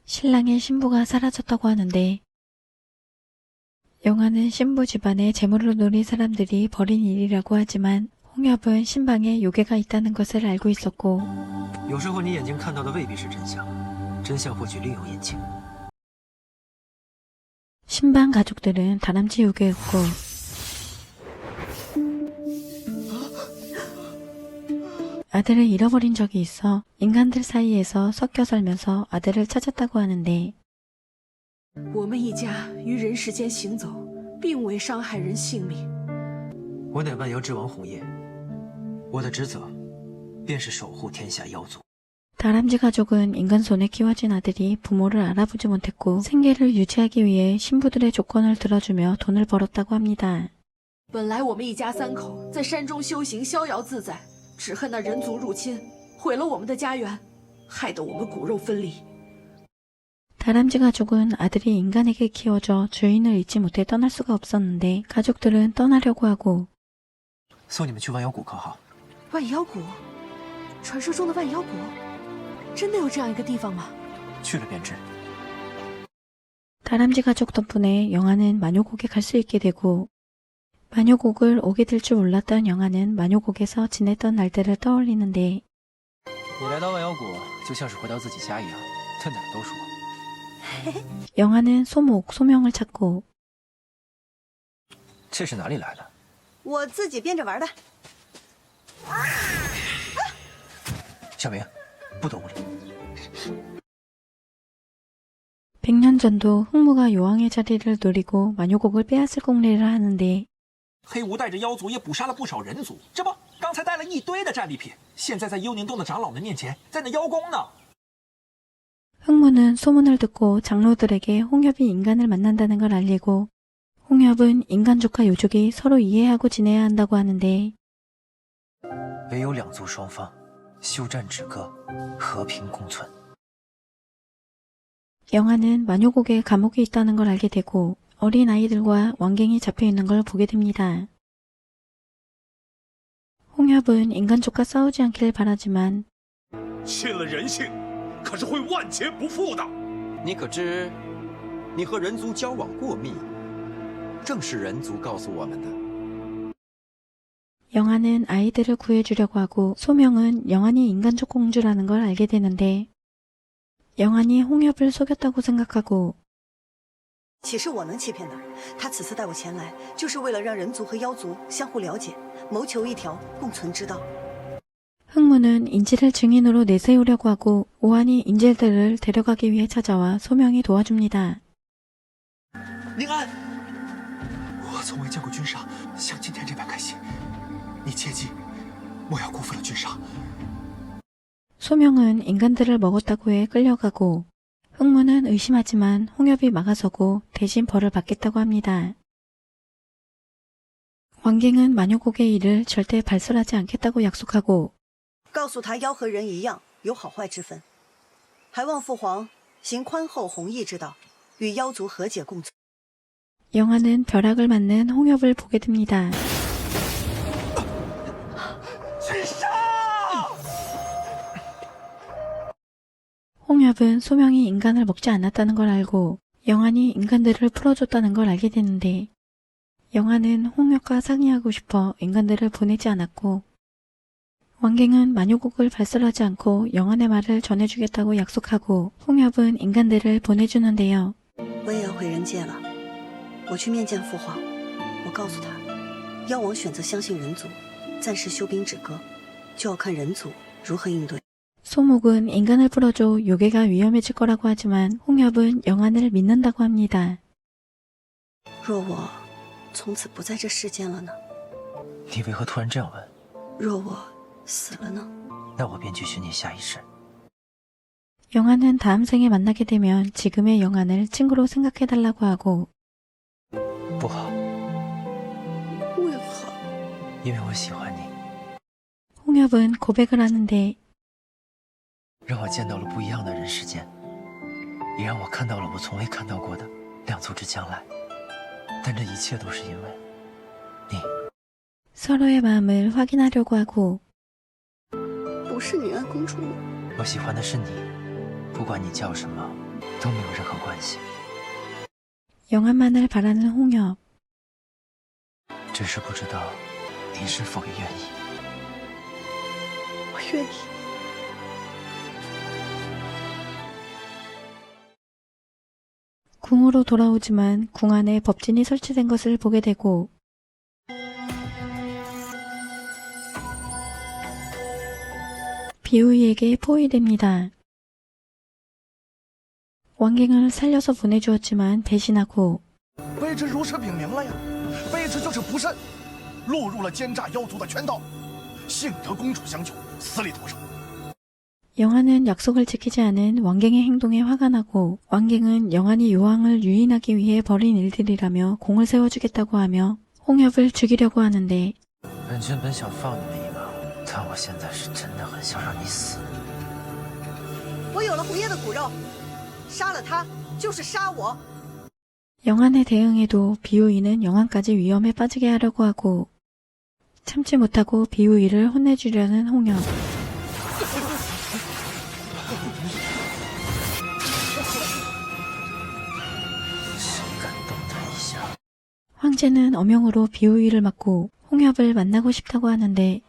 신랑의 신부가 사라졌다고 하는데 영안은 신부 집안의 재물을 노린 사람들이 벌인 일이라고 하지만 홍엽은 신방에 요괴가 있다는 것을 알고 있었고 有时候你眼睛看到的未必是真相，真相或许另有隐情。 신방 가족들은 다람쥐 요괴였고 아들을 잃어버린 적이 있어 인간들 사이에서 섞여 살면서 아들을 찾았다고 하는데 我们一家于人世间行走，并未伤害人性命。我乃万妖之王红叶，我的职责便是守护天下妖族。 다람쥐 가족은 인간 손에 키워진 아들이 부모를 알아보지 못했고 생계를 유지하기 위해 신부들의 조건을 들어주며 돈을 벌었다고 합니다. 本来我们一家三口在山中修行，逍遥自在，只恨那人族入侵，毁了我们的家园，害得我们骨肉分离。 다람쥐 가족은 아들이 인간에게 키워져 주인을 잊지 못해 떠날 수가 없었는데 가족들은 떠나려고 하고 送你们去万妖谷可好？万妖谷，传说中的万妖谷，真的有这样一个地方吗？去了便知。 다람쥐 가족 덕분에 영아는 마녀곡에 갈 수 있게 되고 마녀곡을 오게 될 줄 몰랐던 영아는 마녀곡에서 지냈던 날들을 떠올리는데 你来到万妖谷，就像是回到自己家一样，他哪儿都说。 영아는 소목, 소명을 찾고 这是哪里来的？我自己编着玩的。小明，不得无礼。 100년 전도 흑무가 요왕의 자리를 노리고 마녀곡을 빼앗을 공례를 하는데 黑无带着妖族也捕杀了不少人族，这不，刚才带了一堆的战利品，现在在幽宁洞的长老们面前，在那邀功呢。 흑무는 소문을 듣고 장로들에게 홍엽이 인간을 만난다는 걸 알리고 홍엽은 인간족과 요족이 서로 이해하고 지내야 한다고 하는데 唯有两族双方休战止戈，和平共存。 영아는 마녀곡에 감옥이 있다는 걸 알게 되고 어린 아이들과 왕갱이 잡혀 있는 걸 보게 됩니다. 홍엽은 인간족과 싸우지 않기를 바라지만 信了人性，可是会万劫不复的。你可知，你和人族交往过密，正是人族告诉我们的。 영아는 아이들을 구해주려고 하고 소명은 영안이 인간족 공주라는 걸 알게 되는데 영안이 홍엽을 속였다고 생각하고 岂是我能欺骗的？他此次带我前来，就是为了让人族和妖族相互了解，谋求一条共存之道。 흑무는 인질을 증인으로 내세우려고 하고 오한이 인질들을 데려가기 위해 찾아와 소명이 도와줍니다. 宁安，我从未见过君上像今天这般开心，你切记，莫要辜负了君上。 소명은 인간들을 먹었다고 해 끌려가고 흑무는 의심하지만 홍엽이 막아서고 대신 벌을 받겠다고 합니다. 왕갱은 마녀곡의 일을 절대 발설하지 않겠다고 약속하고 告诉他妖和人一样有好坏之分，还望父皇行宽厚弘毅之道，与妖族和解共存。 영아는 벼락을 맞는 홍엽을 보게 됩니다. 君上！ 홍엽은 소명이 인간을 먹지 않았다는 걸 알고 영안이 인간들을 풀어줬다는 걸 알게 되는데 영안은 홍엽과 상의하고 싶어 인간들을 보내지 않았고 왕갱은 마녀국을 발설하지 않고 영안의 말을 전해주겠다고 약속하고 홍엽은 인간들을 보내주는데요. 我也要回人界了，我去面见父皇，我告诉他，妖王选择相信人族，暂时休兵止戈，就要看人族如何应对。 소목은 인간을 풀어줘 요괴가 위험해질 거라고 하지만 홍엽은 영안을 믿는다고 합니다. 若我从此不在这世间了呢？你为何突然这样问？若我死了呢？那我便去寻你下一世。 영안은 다음 생에 만나게 되면 지금의 영안을 친구로 생각해달라고 하고 不好，为何？因为我喜欢你， 홍엽은 고백을 하는데 让我见到了不一样的人世间，也让我看到了我从未看到过的两族之将来。但这一切都是因为你。 서로의 마음을 확인하려고 하고 不是女安公主吗？我喜欢的是你，不管你叫什么，都没有任何关系。 영안만을 바라는 홍엽. 只是不知道你是否也愿意。我愿意。 궁으로 돌아오지만 궁 안에 법진이 설치된 것을 보게 되고 비우이에게 포위됩니다. 왕갱을 살려서 보내주었지만 배신하고 卑职如实禀明了呀，卑职就是不慎，落入了奸诈妖族的圈套，幸得公主相救，死里逃生。 영안은 약속을 지키지 않은 왕갱의 행동에 화가 나고 왕갱은 영안이 요왕을 유인하기 위해 벌인 일들이라며 공을 세워주겠다고 하며 홍엽을 죽이려고 하는데 本君本想放你们一马，但我现在是真的很想让你死。我有了红叶的骨肉，杀了他就是杀我。 영안에 대응해도 비우이는 영안까지 위험에 빠지게 하려고 하고 참지 못하고 비우이를 혼내주려는 홍엽. 황제는 어명으로 비우이를 막고 홍엽을 만나고 싶다고 하는데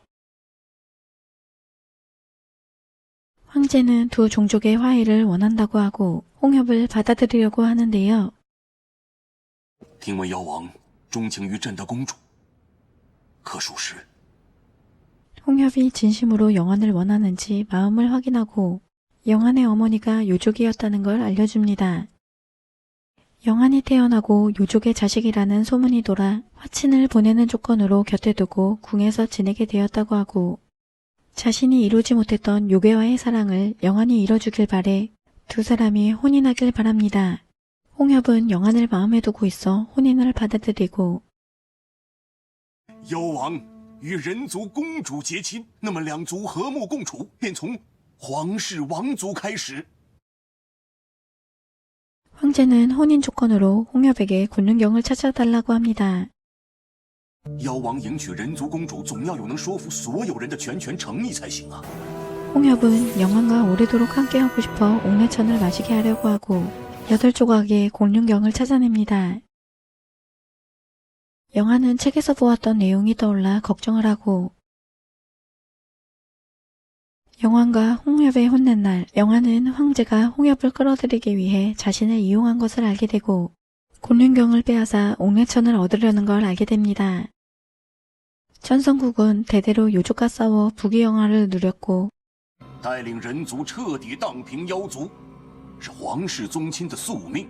황제는 두 종족의 화해를 원한다고 하고 홍엽을 받아들이려고 하는데요. 听闻妖王钟情于朕的公主，可属实？ 홍엽이 진심으로 영안을 원하는지 마음을 확인하고 영안의 어머니가 요족이었다는 걸 알려줍니다. 영안이 태어나고 요족의 자식이라는 소문이 돌아 화친을 보내는 조건으로 곁에 두고 궁에서 지내게 되었다고 하고 자신이 이루지 못했던 요괴와의 사랑을 영안이 이뤄주길 바래 두 사람이 혼인하길 바랍니다. 홍엽은 영안을 마음에 두고 있어 혼인을 받아들이고 妖王与人族公主结亲，那么两族和睦共处，便从皇室王族开始。 황제는 혼인 조건으로 홍엽에게 곤륜경을 찾아달라고 합니다. 妖王迎娶人族公主，总要有能说服所有人的全权诚意才行啊！ 홍엽은 영안과 오래도록 함께하고 싶어 옥내천을 마시게 하려고 하고 8조각의 곤륜경을 찾아냅니다. 영안은 책에서 보았던 내용이 떠올라 걱정을 하고 영안과 홍엽의 혼낸 날, 영안은 황제가 홍엽을 끌어들이기 위해 자신을 이용한 것을 알게 되고 곤륜경을 빼앗아 옥내천을 얻으려는 걸 알게 됩니다. 천성국은 대대로 요족과 싸워 부귀영화를 누렸고 带领人族彻底荡平妖族，是皇室宗亲的宿命。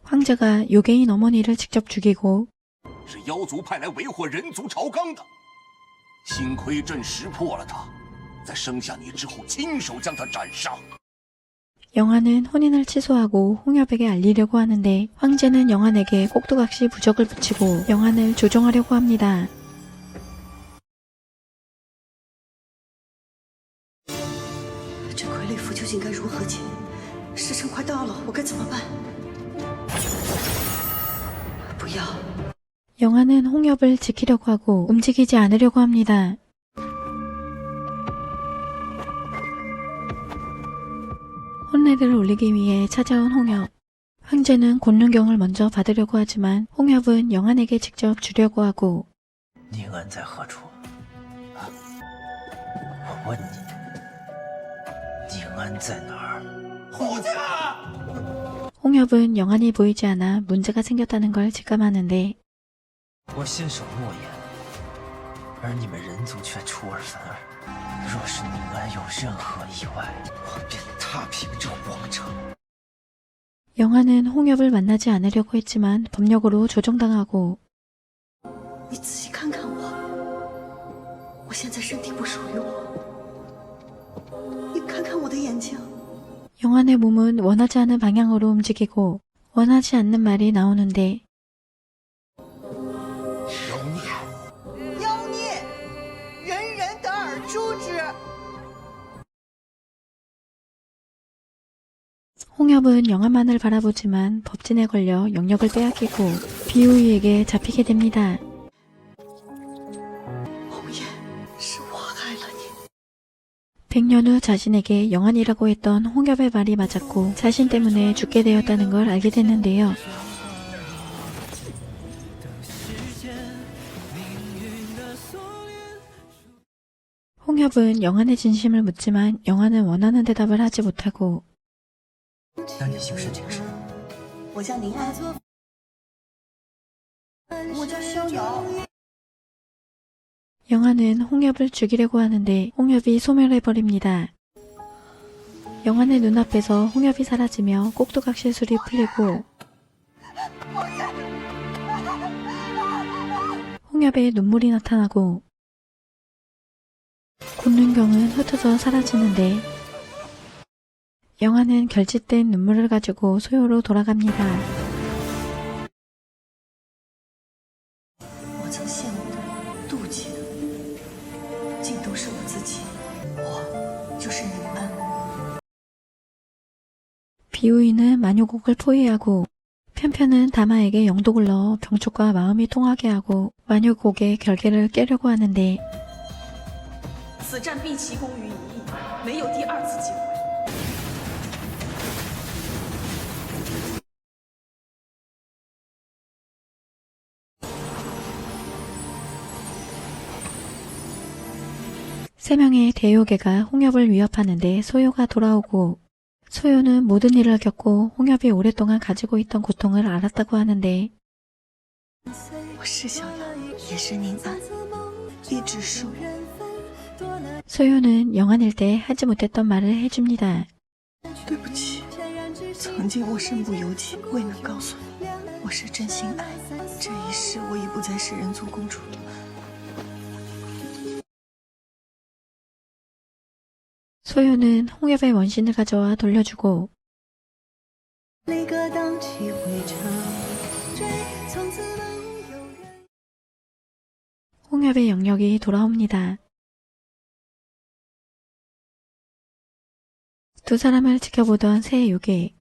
황제가 요괴인 어머니를 직접 죽이고 是妖族派来为祸人族朝纲的。幸亏朕识破了他，在生下你之后亲手将他斩杀。 영안은 혼인을 취소하고 홍엽에게 알리려고 하는데 황제는 영안에게 꼭두각시 부적을 붙이고 영안을 조종하려고 합니다. 这傀儡符究竟该如何解？时辰快到了，我该怎么办？不要！ 영안은 홍엽을 지키려고 하고 움직이지 않으려고 합니다. 혼례를 올리기 위해 찾아온 홍엽. 황제는 곤륜경을 먼저 받으려고 하지만 홍엽은 영안에게 직접 주려고 하고 宁安在何处？问你，宁安在哪儿？ 홍엽은 영안이 보이지 않아 문제가 생겼다는 걸 직감하는데 我信守诺言，而你们人族却出尔反尔。若是宁安有任何意外，我便踏平这王城。 영안은 홍엽을 만나지 않으려고 했지만 법력으로 조종당하고 你仔细看看我，我现在身体不属于我。你看看我的眼睛， 영안의 몸은 원하지 않은 방향으로 움직이고 원하지 않는 말이 나오는데 妖孽，人人得而诛之。 홍엽은 영안만을 바라보지만 법진에 걸려 영역을 빼앗기고 비우이에게 잡히게 됩니다. 红叶，是我害了你。 100년 후 자신에게 영안이라고 했던 홍엽의 말이 맞았고 자신 때문에 죽게 되었다는 걸 알게 됐는데요. 홍엽은 영안의 진심을 묻지만 영안은 원하는 대답을 하지 못하고 那你姓甚名谁？我叫宁安，我叫逍遥。 영안은 홍엽을 죽이려고 하는데 홍엽이 소멸해버립니다. 영안의 눈앞에서 홍엽이 사라지며 꼭두각 시술이 풀리고 홍엽에 눈물이 나타나고 곤눈경은 흩어져 사라지는데 영안은 결집된 눈물을 가지고 소요로 돌아갑니다. 我曾羡慕的、妒忌的，尽都是我自己。我就是宁安。 비우이는 마녀곡을 포위하고 편편은 다마에게 영독을 넣어 병촉과 마음이 통하게 하고 마녀곡의 결계를 깨려고 하는데 此战毕其功于一役，没有第二次机会。 3명의 대요괴가 홍엽을 위협하는데 소요가 돌아오고 소요는 모든 일을 겪고 홍엽이 오랫동안 가지고 있던 고통을 알았다고 하는데 我是逍遥，也是宁安，一直是我。 소요는 영안일 때 하지 못했던 말을 해줍니다. 对不起，曾经我身不由己，未能告诉你，我是真心爱。这一世我已不再是人族公主了。 소요는 홍엽의 원신을 가져와 돌려주고 홍엽의 영역이 돌아옵니다. 두 사람을 지켜보던 새 요괴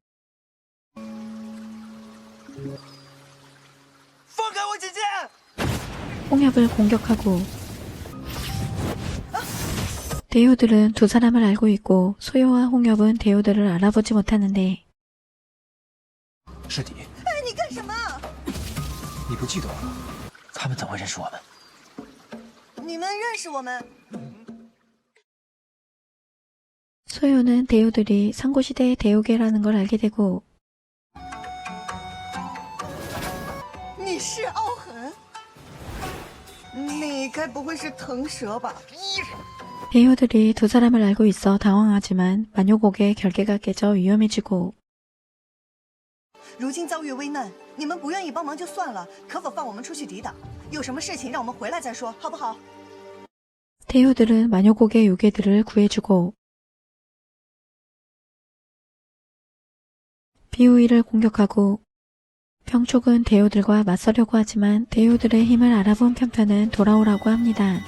홍엽을 공격하고 대요들은 두 사람을 알고 있고 소요와 홍엽은 대요들을 알아보지 못하는데 是你，哎，你干什么？你不记得我了？他们怎会认识我们？你们认识我们？ 소요는 대요들이 상고시대의 대요괴라는 걸 알게 되고 你是傲痕？你该不会是腾蛇吧？ 대요들이 두 사람을 알고 있어 당황하지만 마녀곡의 결계가 깨져 위험해지고 如今遭遇危难，你们不愿意帮忙就算了，可否放我们出去抵挡？有什么事情让我们回来再说，好不好？ 대요들은 마녀곡의 요괴들을 구해주고 비우이를 공격하고 병촉은 대요들과 맞서려고 하지만 대요들의 힘을 알아본 편편은 돌아오라고 합니다.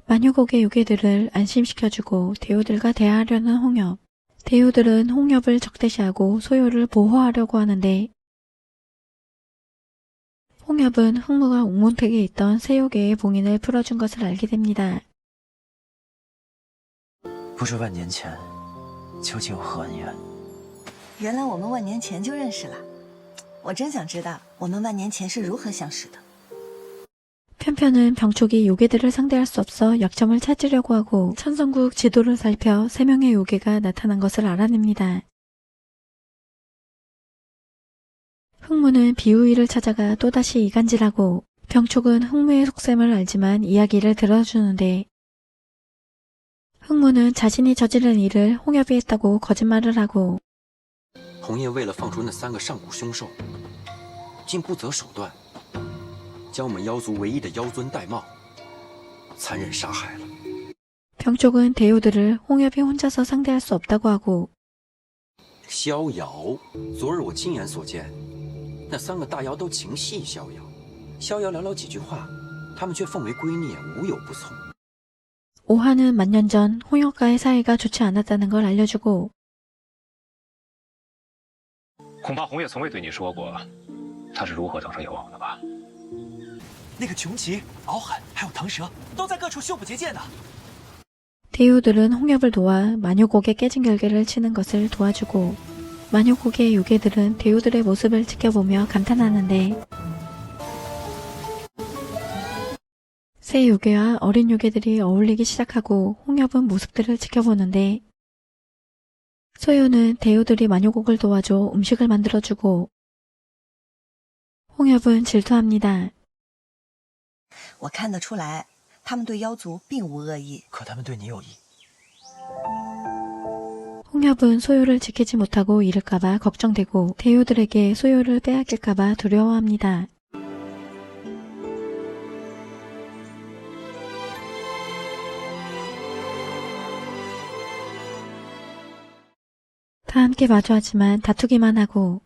마녀곡의 요괴들을 안심시켜주고 대요들과 대화하려는 홍엽. 대요들은 홍엽을 적대시하고 소요를 보호하려고 하는데 홍엽은 흑무가 옥문택에 있던 세요괴의 봉인을 풀어준 것을 알게 됩니다. 不知万年前究竟有何恩怨？原来我们万年前就认识了，我真想知道我们万年前是如何相识的。 편편은 병촉이 요괴들을 상대할 수 없어 약점을 찾으려고 하고 천성국 지도를 살펴 3명의 요괴가 나타난 것을 알아냅니다. 흑무는 비우이를 찾아가 또다시 이간질하고 병촉은 흑무의 속셈을 알지만 이야기를 들어주는데 흑무는 자신이 저지른 일을 홍엽이 했다고 거짓말을 하고 红叶为了放出那3个上古凶兽，竟不择手段，将我们妖族唯一的妖尊玳瑁残忍杀害了。 병촉은 대요들을 홍엽이 혼자서 상대할 수 없다고 하고 逍遥，昨日我亲眼所见，那3个大妖都情系逍遥，逍遥寥寥几句话，他们却奉为圭臬，无有不从。 오하는 만년 전 홍엽과의 사이가 좋지 않았다는 걸 알려주고 恐怕红叶从未对你说过，他是如何招生有王的吧？那个穷奇、敖海还有唐蛇都在各处修补结界呢。 대요들은 홍엽을 도와 마녀곡의 깨진 결계를 치는 것을 도와주고 마녀곡의 요괴들은 대요들의 모습을 지켜보며 감탄하는데 새 요괴와 어린 요괴들이 어울리기 시작하고 홍엽은 모습들을 지켜보는데 소요는 대요들이 마녀곡을 도와줘 음식을 만들어주고 홍엽은 질투합니다. 我看得出来，他们对妖族并无恶意。可他们对你有意。 홍엽은 소요를 지키지 못하고 잃을까봐 걱정되고 대요들에게 소요를 빼앗길까봐 두려워합니다. 다 함께 마주하지만 다투기만 하고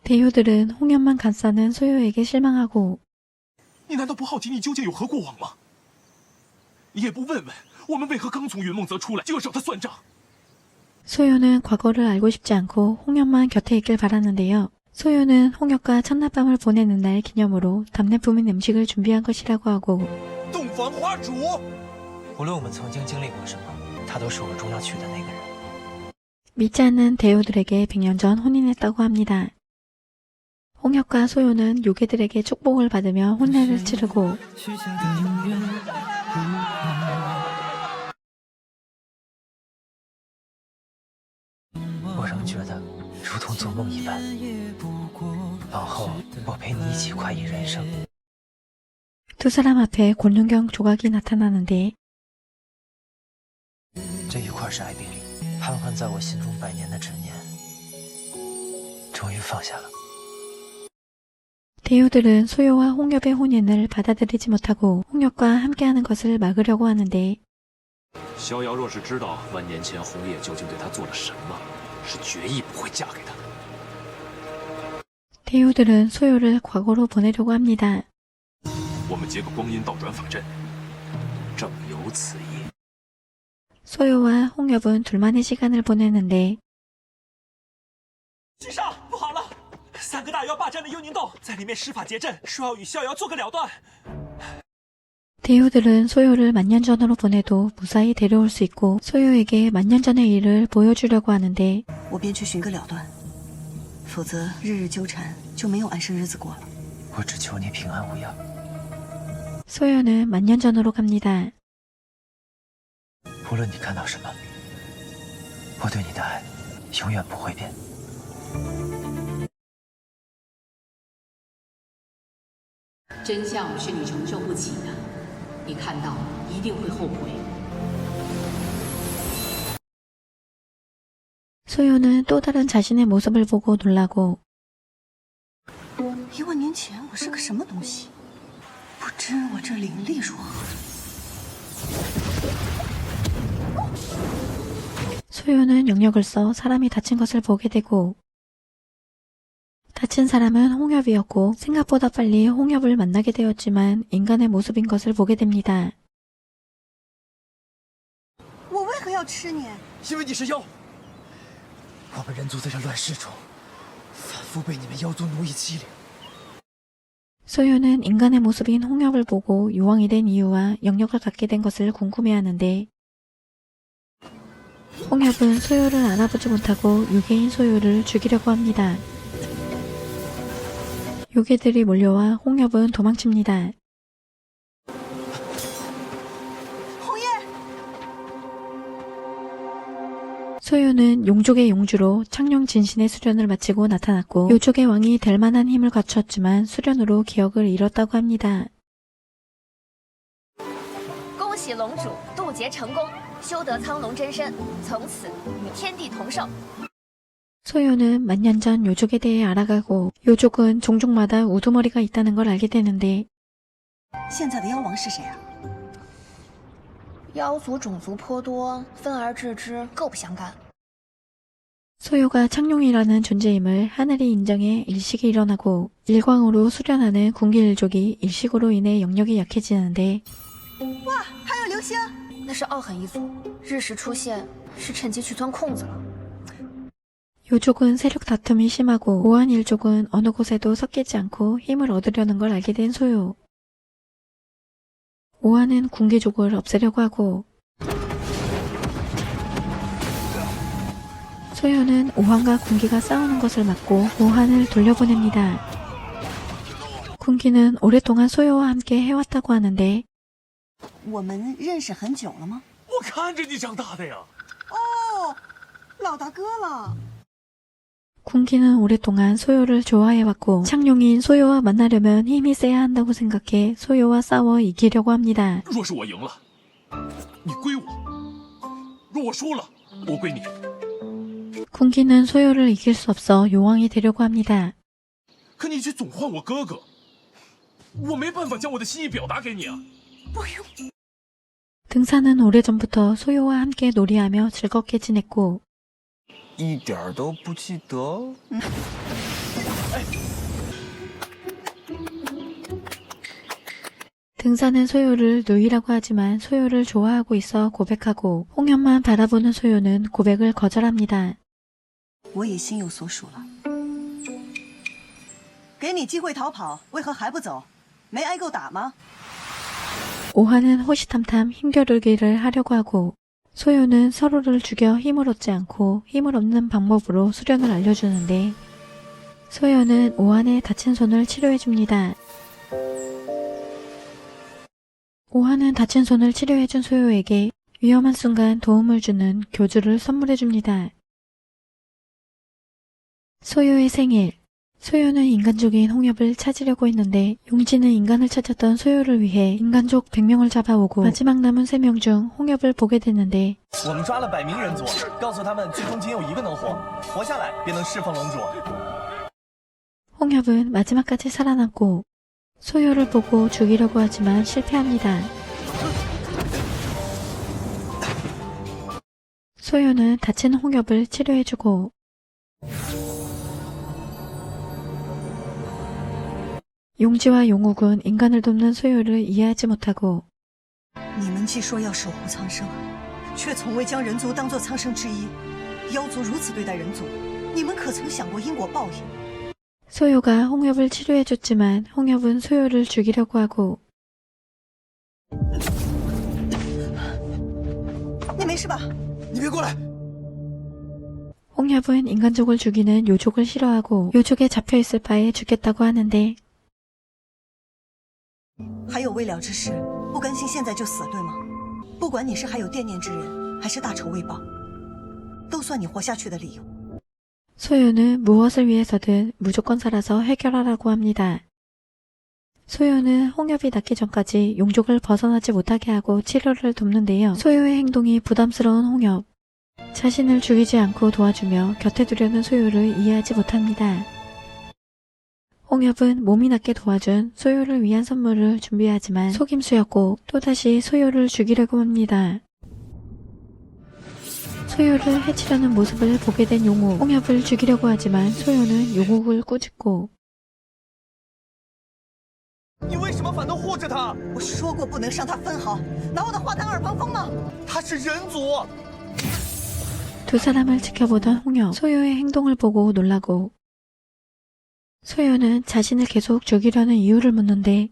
대요들은 홍엽만 감싸는 소요에게 실망하고 你难道不好奇你究竟有何过往吗？也不问问我们为何刚从云梦泽出来就要找他算账？ 소요는 과거를 알고 싶지 않고 홍엽만 곁에 있길 바라는데요. 소요는 홍엽과 첫날밤을 보내는 날 기념으로 답례 품인 음식을 준비한 것이라고 하고 洞房花烛，无论我们曾经经历过什么，他都是我终要娶的那个人。 믿지 않는 대요들에게 100년 전 혼인했다고 합니다. 홍엽과 소요는 요괴들에게 축복을 받으며 혼례를 치르고我仍觉得如同做梦一般。往后我陪你一起快意人生。 두 사람 앞에 곤룡경 조각이 나타나는데 这一块是爱别离，盘桓在我心中100年的执念，终于放下了。 대요들은 소요와 홍엽의 혼인을 받아들이지 못하고 홍엽과 함께하는 것을 막으려고 하는데 逍遥若是知道万年前红叶究竟对他做了什么，是决意不会嫁给他的。 대요들은 소요를 과거로 보내려고 합니다. 我们结个光阴倒转法阵，正有此意。 소요와 홍엽은 둘만의 시간을 보내는데 姬上，不好了！3个大妖霸占了幽宁洞，在里面施法结阵，说要与逍遥做个了断。 대요들은 소요를 만년 전으로 보내도 무사히 데려올 수 있고 소요에게 만년 전의 일을 보여주려고 하는데 我便去寻个了断，否则日日纠缠就没有安生日子过了。我只求你平安无恙。 소요는 만년 전으로 갑니다. 无论你看到什么，我对你的爱永远不会变。 真相是你承受不起的，你看到一定会后悔。 소요는 또 다른 자신의 모습을 보고 놀라고 1万年前我是个什么东西？不知我这灵力如何？ 소요는 영역을 써 사람이 다친 것을 보게 되고 다친 사람은 홍엽이었고 생각보다 빨리 홍엽을 만나게 되었지만 인간의 모습인 것을 보게 됩니다. 我为何要吃你？因为你是妖。我们人族在这乱世中，反复被你们妖族奴役欺凌。 소요는 인간의 모습인 홍엽을 보고 유황이 된 이유와 영역을 갖게 된 것을 궁금해하는데 홍엽은 소요를 알아보지 못하고 유괴인 소요를 죽이려고 합니다. 요괴들이 몰려와 홍엽은 도망칩니다. 소요는 용족의 용주로 창룡 진신의 수련을 마치고 나타났고 요족의 왕이 될 만한 힘을 갖췄지만 수련으로 기억을 잃었다고 합니다. 恭喜龙主渡劫成功，修得苍龙真身，从此与天地同寿。 소요는 만년 전 요족에 대해 알아가고 요족은 종족마다 우두머리가 있다는 걸 알게 되는데 现在的妖王是谁啊？ 妖族种族颇多，分而治之，各不相干。 소요가 창룡이라는 존재임을 하늘이 인정해 일식이 일어나고 일광으로 수련하는 군기일족이 일식으로 인해 영역이 약해지는데 哇，还有流星！那是傲狠一族，日食出现是趁机去钻空子了。 요족은 세력 다툼이 심하고 오한일족은 어느 곳에도 섞이지 않고 힘을 얻으려는 걸 알게 된 소요. 오한은 군기족을 없애려고 하고 소요는 오한과 군기가 싸우는 것을 막고 오한을 돌려보냅니다. 군기는 오랫동안 소요와 함께 해왔다고 하는데 我们认识很久了吗？我看着你长大的呀。哦，老大哥了。 군기는 오랫동안 소요를 좋아해왔고 창룡인 소요와 만나려면 힘이 세야 한다고 생각해 소요와 싸워 이기려고 합니다. 若是我赢了，你归我；若我输了，我归你。 군기는 소요를 이길 수 없어 요왕이 되려고 합니다. 可你却总换我哥哥，我没办法将我的心意表达给你啊。 등산은 오래전부터 소요와 함께 놀이하며 즐겁게 지냈고 一点都不记得。 등산은 소요를 누이라고 하지만 소요를 좋아하고 있어 고백하고 홍엽만 바라보는 소요는 고백을 거절합니다. 我也心有所属了。给你机会逃跑，为何还不走？没挨够打吗？ 오한은 호시탐탐 힘겨루기를 하려고 하고 소요는 서로를 죽여 힘을 얻지 않고 힘을 얻는 방법으로 수련을 알려주는데 소요는 오한의 다친 손을 치료해줍니다. 오한은 다친 손을 치료해준 소요에게 위험한 순간 도움을 주는 교주를 선물해줍니다. 소요의 생일. 소요는 인간족인 홍엽을 찾으려고 했는데 용지는 인간을 찾았던 소요를 위해 인간족 100명을 잡아오고 마지막 남은 3명 중 홍엽을 보게 됐는데 我们抓了百名人族，告诉他们最终仅有一个能活，活下来便能侍奉龙主。 홍엽은 마지막까지 살아남고 소요를 보고 죽이려고 하지만 실패합니다. 소요는 다친 홍엽을 치료해주고 용지와 용욱은 인간을 돕는 소요를 이해하지 못하고 你们既说要守护苍生，却从未将人族当作苍生之一。妖族如此对待人族，你们可曾想过因果报应？ 소요가 홍엽을 치료해줬지만 홍엽은 소요를 죽이려고 하고 你没事吧？你别过来！ 홍엽은 인간족을 죽이는 요족을 싫어하고 요족에 잡혀있을 바에 죽겠다고 하는데 还有未了之事，不甘心现在就死，对吗？不管你是还有惦念之人，还是大仇未报，都算你活下去的理由。 소요는 무엇을 위해서든 무조건 살아서 해결하라고 합니다. 소요는 홍엽이 낫기 전까지 용족을 벗어나지 못하게 하고 치료를 돕는데요. 소요의 행동이 부담스러운 홍엽. 자신을 죽이지 않고 도와주며 곁에 두려는 소요를 이해하지 못합니다. 홍엽은 몸이 낫게 도와준 소요를 위한 선물을 준비하지만 속임수였고 또다시 소요를 죽이려고 합니다. 소요를 해치려는 모습을 보게 된 용욱. 홍엽을 죽이려고 하지만 소요는 용욱을 꾸짖고 你为什么反动护着他？我说过不能伤他分毫，拿我的话当耳旁风吗？他是人族。 두 사람을 지켜보던 홍엽. 소요의 행동을 보고 놀라고 소요는 자신을 계속 죽이려는 이유를 묻는데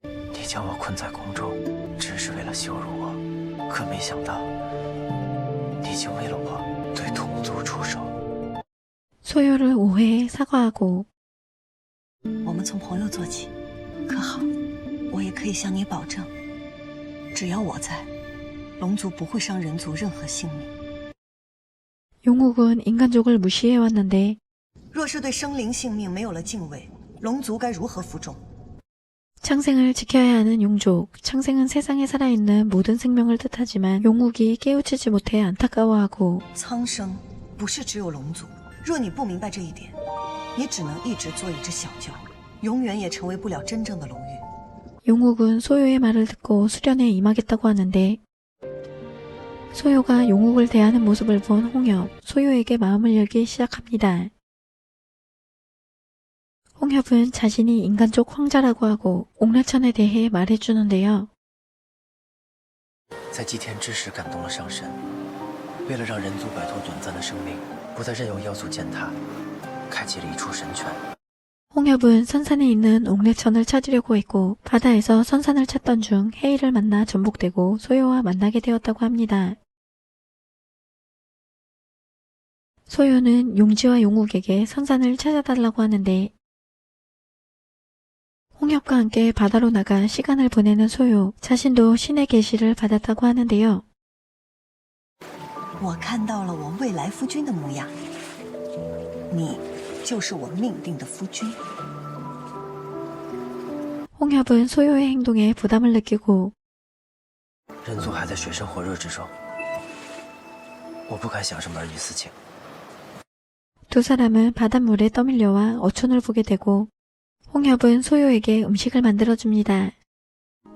你将我困在宫中，只是为了羞辱我，可没想到你竟为了我对同族出手。 소요를 오해해 사과하고 我们从朋友做起，可好？我也可以向你保证，只要我在，龙族不会伤人族任何性命。 용욱은 인간족을 무시해왔는데 若是对生灵性命没有了敬畏，龙族该如何服众？ 창생을 지켜야 하는 용족. 창생은 세상에 살아있는 모든 생명을 뜻하지만 용욱이 깨우치지 못해 안타까워하고 苍生不是只有龙族，若你不明白这一点，你只能一直做一只小蛟，永远也成为不了真正的龙玉。 용욱은 소요의 말을 듣고 수련에 임하겠다고 하는데 소요가 용욱을 대하는 모습을 본 홍엽, 소요에게 마음을 열기 시작합니다. 홍엽은 자신이 인간족 황자라고 하고 옥래천에 대해 말해주는데요. 在祭天之时感动了上神，为了让人族摆脱短暂的生命，不再任由妖族践踏，开启了一处神泉。 홍엽은 선산에 있는 옥래천을 찾으려고 했고 바다에서 선산을 찾던 중 헤이를 만나 전복되고 소요와 만나게 되었다고 합니다. 소요는 용지와 용욱에게 선산을 찾아달라고 하는데 홍엽과 함께 바다로 나가 시간을 보내는 소요, 자신도 신의 계시를 받았다고 하는데요. 我看到了我未来夫君的模样，你就是我命定的夫君。 홍엽은 소요의 행동에 부담을 느끼고 人族还在水深火热之中，我不敢想什么儿女私情。 두 사람은 바닷물에 떠밀려와 어촌을 보게 되고 홍엽은 소요에게 음식을 만들어줍니다.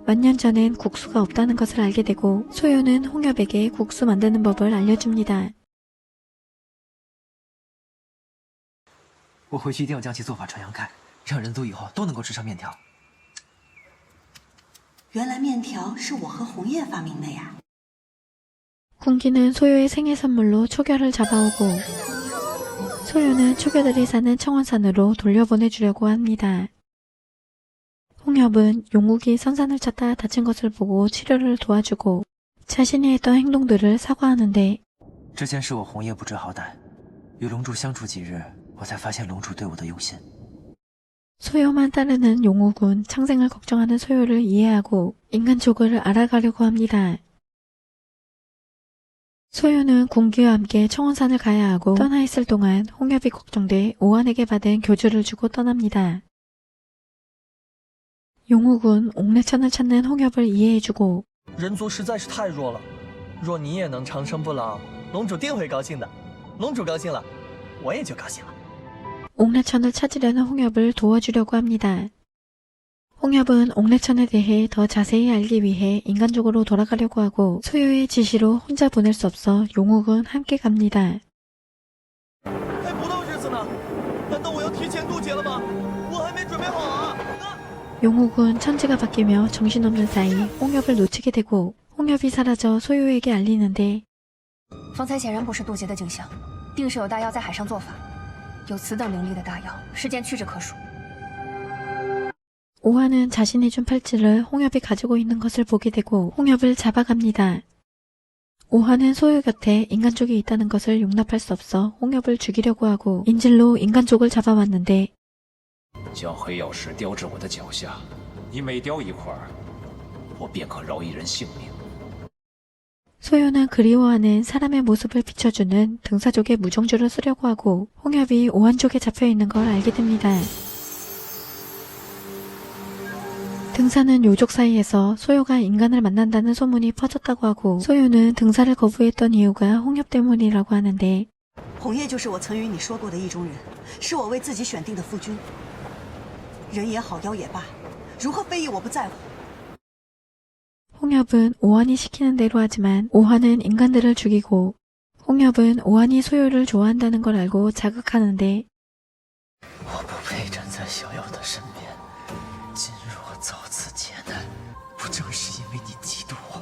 몇 년 전엔 국수가 없다는 것을 알게 되고 소요는 홍엽에게 국수 만드는 법을 알려줍니다. 我回去一定要将其做法传扬开，让人族以后都能够吃上面条。原来面条是我和红叶发明的呀！ 군기는 소요의 생일 선물로 초결을 잡아오고 소요는 초교들이 사는 청원산으로 돌려보내주려고 합니다. 홍엽은 용욱이 선산을 찾다 다친 것을 보고 치료를 도와주고 자신이 했던 행동들을 사과하는데 之前是我红叶不知好歹，与龙柱相处几日，我才发现龙柱对我的用心。 소요만 따르는 용욱은 창생을 걱정하는 소요를 이해하고 인간족을 알아가려고 합니다. 소요는 군기와 함께 청원산을 가야 하고 떠나 있을 동안 홍엽이 걱정돼 오한에게 받은 교주를 주고 떠납니다. 용욱은 옥래천을 찾는 홍엽을 이해해주고 人族实在是太弱了，若你也能长生不老，龙主定会高兴的。龙主高兴了，我也就高兴了。 옥래천을 찾으려는 홍엽을 도와주려고 합니다. 홍엽은 옥래천에 대해 더 자세히 알기 위해 인간족으로 돌아가려고 하고 소요의 지시로 혼자 보낼 수 없어 용욱은 함께 갑니다. 还不到日子呢，难道我要提前渡劫了吗？我还没准备好啊！ 용욱은 천지가 바뀌며 정신없는 사이 홍엽을 놓치게 되고 홍엽이 사라져 소요에게 알리는데 方才显然不是渡劫的景象，定是有大妖在海上做法。有此等灵力的大妖，世间屈指可数。 오한은 자신이 준 팔찌를 홍엽이 가지고 있는 것을 보게 되고 홍엽을 잡아갑니다. 오한은 소요 곁에 인간족이 있다는 것을 용납할 수 없어 홍엽을 죽이려고 하고 인질로 인간족을 잡아왔는데 将黑曜石雕至我的脚下，你每雕一块，我便可饶一人性命。 소요는 그리워하는 사람의 모습을 비춰주는 등사족의 무정주를 쓰려고 하고 홍엽이 오한족에 잡혀있는 걸 알게 됩니다. 등사는 요족 사이에서 소요가 인간을 만난다는 소문이 퍼졌다고 하고 소요는 등사를 거부했던 이유가 홍엽 때문이라고 하는데 红叶就是我曾与你说过的意中人，是我为自己选定的夫君。人也好，妖也罢，如何非议我不在乎。 홍엽은 오한이 시키는 대로 하지만 오한은 인간들을 죽이고 홍엽은 오한이 소요를 좋아한다는 걸 알고 자극하는데 我不配站在逍遥的身边，今若遭此劫难，不正是因为你嫉妒我？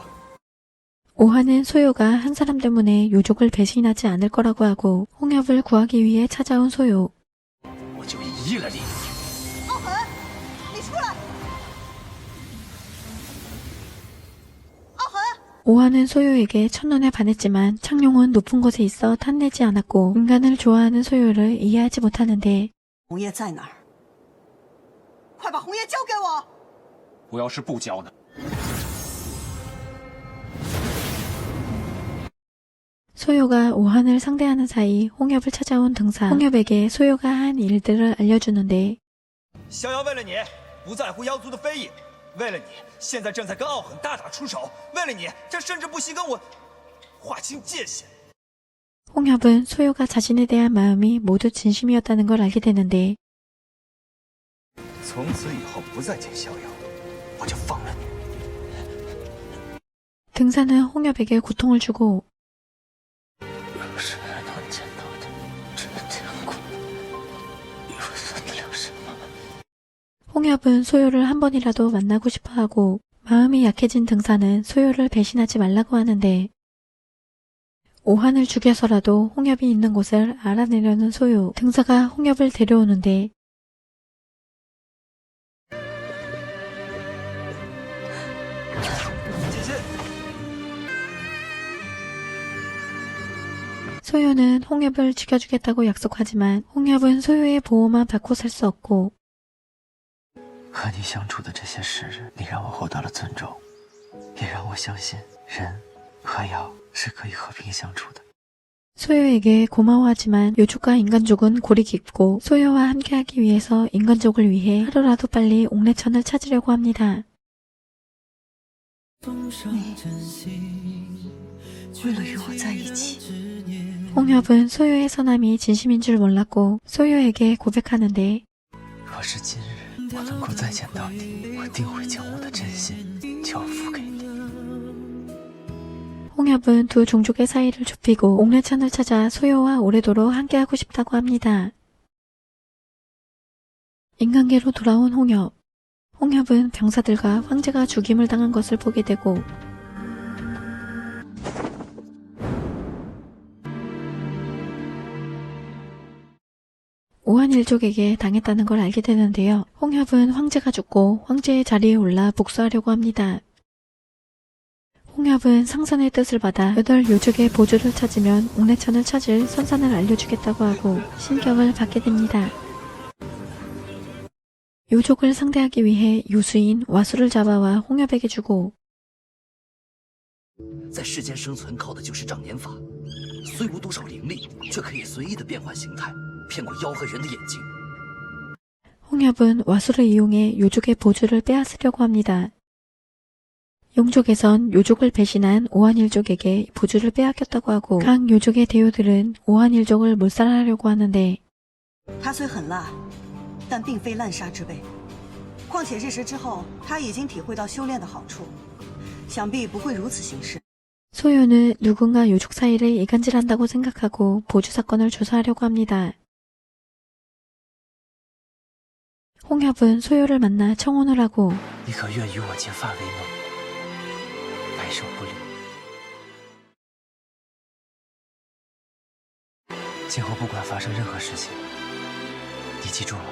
오한은 소요가 한 사람 때문에 요족을 배신하지 않을 거라고 하고 홍엽을 구하기 위해 찾아온 소요. 我就已依了你。 傲痕，你出来！ 오한은 소요에게 첫눈에 반했지만 창룡은 높은 곳에 있어 탐내지 않았고 인간을 좋아하는 소요를 이해하지 못하는데 红叶在哪儿？快把红叶交给我！我要是不交呢？ 소요가 오한을 상대하는 사이 홍엽을 찾아온 등사. 홍엽에게 소요가 한 일들을 알려주는데 逍遥为了你不在乎妖族的非议，为了你现在正在跟傲狠大打出手，为了你他甚至不惜跟我划清界限。 홍엽은 소요가 자신에 대한 마음이 모두 진심이었다는 걸 알게 되는데 从此以后不再见逍遥，我就放了你。 등사는 홍엽에게 고통을 주고 若是还能见到他，只见过，又算得了什么？ 홍엽은 소요를 한 번이라도 만나고 싶어하고 마음이 약해진 등사는 소요를 배신하지 말라고 하는데 오한을 죽여서라도 홍엽이 있는 곳을 알아내려는 소요. 등사가 홍엽을 데려오는데 소요는 홍엽을 죽여주겠다고 약속하지만 홍엽은 소요의 보호만 받고 살 수 없고 和你相处的这些时日，你让我获得了尊重，也让我相信人和妖是可以和平相处的。 소요에게 고마워하지만 요족과 인간족은 골이 깊고 소요와 함께하기 위해서 인간족을 위해 하루라도 빨리 옥내천을 찾으려고 합니다. 为了与我在一起， 홍엽은 소요의 선함이 진심인 줄 몰랐고 소요에게 고백하는데 若是今日我能够再见到你，我定会将我的真心交付给你。 홍엽은 두 종족의 사이를 좁히고 옥내천을 찾아 소요와 오래도록 함께하고 싶다고 합니다. 인간계로 돌아온 홍엽. 홍엽은 병사들과 황제가 죽임을 당한 것을 보게 되고 오한일족에게 당했다는 걸 알게 되는데요. 홍엽은 황제가 죽고 황제의 자리에 올라 복수하려고 합니다. 홍엽은 상선의 뜻을 받아 8요족의 보조를 찾으면 옥내천을 찾을 선산을 알려주겠다고 하고 신격을 받게 됩니다. 요족을 상대하기 위해 요수인 와수를 잡아와 홍엽에게 주고 在世间生存靠的就是障眼法，虽无多少灵力，却可以随意的变换形态，骗过妖和人的眼睛。 홍엽은 와수를 이용해 요족의 보조를 빼앗으려고 합니다. 용족에선 요족을 배신한 오한일족에게 보조를 빼앗겼다고 하고 각 요족의 대요들은 오한일족을 몰살하려고 하는데 他虽狠辣，但并非滥杀之辈。况且日食之后，他已经体会到修炼的好处，想必不会如此行事。 소요는 누군가 요족 사이를 이간질한다고 생각하고 보조 사건을 조사하려고 합니다. 홍엽은 소요를 만나 청혼을 하고 你可愿与我结发为盟，白首不离？今后不管发生任何事情，你记住了，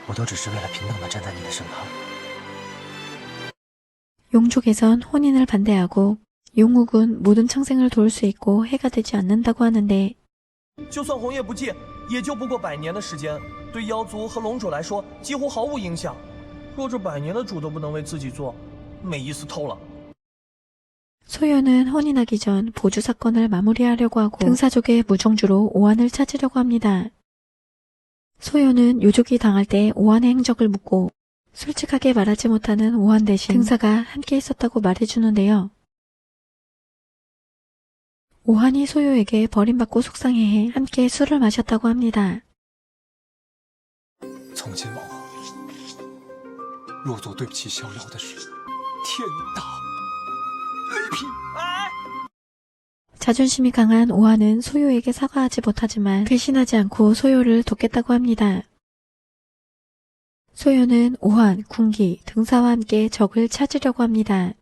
我都只是为了平等的站在你的身旁。 용족에선 혼인을 반대하고 용욱은 모든 청생을 도울 수 있고 해가 되지 않는다고 하는데 就算红叶不戒，也就不过100年的时间，对妖族和龙主来说几乎毫无影响。若这100年的主都不能为自己做，没意思透了。 소요는 혼인하기 전 보조 사건을 마무리하려고 하고 등사족의 무정주로 오한을 찾으려고 합니다. 소요는 요족이 당할 때 오한의 행적을 묻고 솔직하게 말하지 못하는 오한 대신 등사가 함께 있었다고 말해주는데요. 오한이 소요에게 버림받고 속상해해 함께 술을 마셨다고 합니다. 从今往后，若做对不起逍遥的事，天打雷劈！ 자존심이 강한 오한은 소요에게 사과하지 못하지만 배신하지 않고 소요를 돕겠다고 합니다. 소요는 오한, 군기, 등사와 함께 적을 찾으려고 합니다.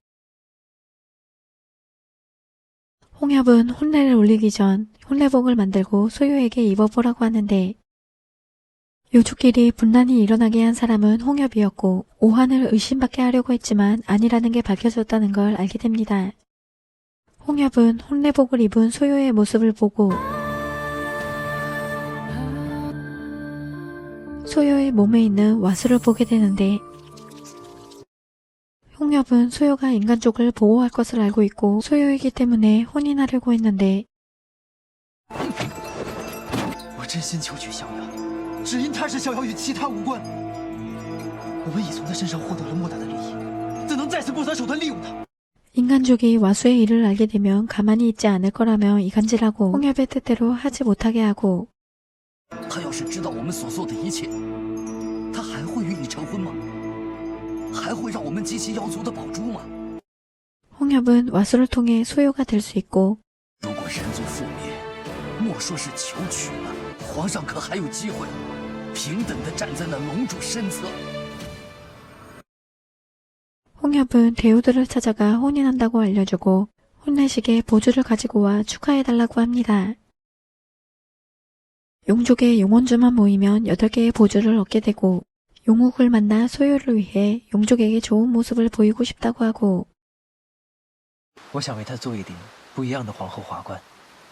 홍엽은 혼례를 올리기 전 혼례복을 만들고 소요에게 입어보라고 하는데 요족끼리 분란이 일어나게 한 사람은 홍엽이었고 오한을 의심받게 하려고 했지만 아니라는 게 밝혀졌다는 걸 알게 됩니다. 홍엽은 혼례복을 입은 소요의 모습을 보고 소요의 몸에 있는 와수를 보게 되는데 홍엽은 소요가 인간 쪽을 보호할 것을 알고 있고 소요이기 때문에 혼인하려고 했는데 我真心求娶逍遥，只因他是逍遥，与其他无关。我们已从他身上获得了莫大的利益，怎能再次不择手段利用他？ 인간족이 와수의 일을 알게 되면 가만히 있지 않을 거라며 이간질하고 홍엽의 뜻대로 하지 못하게 하고 他要是知道我们所做的一切，他还会与你成婚吗？还会让我们集齐妖族的宝珠吗？ 홍엽은 와수를 통해 소요가 될 수 있고 如果人族覆灭，莫说是求娶了，皇上可还有机会平等地站在那龙主身侧。 홍엽은 대우들을 찾아가 혼인한다고 알려주고 혼례식에 보주를 가지고 와 축하해달라고 합니다. 용족의 용원주만 모이면 8개의 보주를 얻게 되고 용욱을 만나 소요를 위해 용족에게 좋은 모습을 보이고 싶다고 하고 我想为他做一顶不一样的皇后华冠，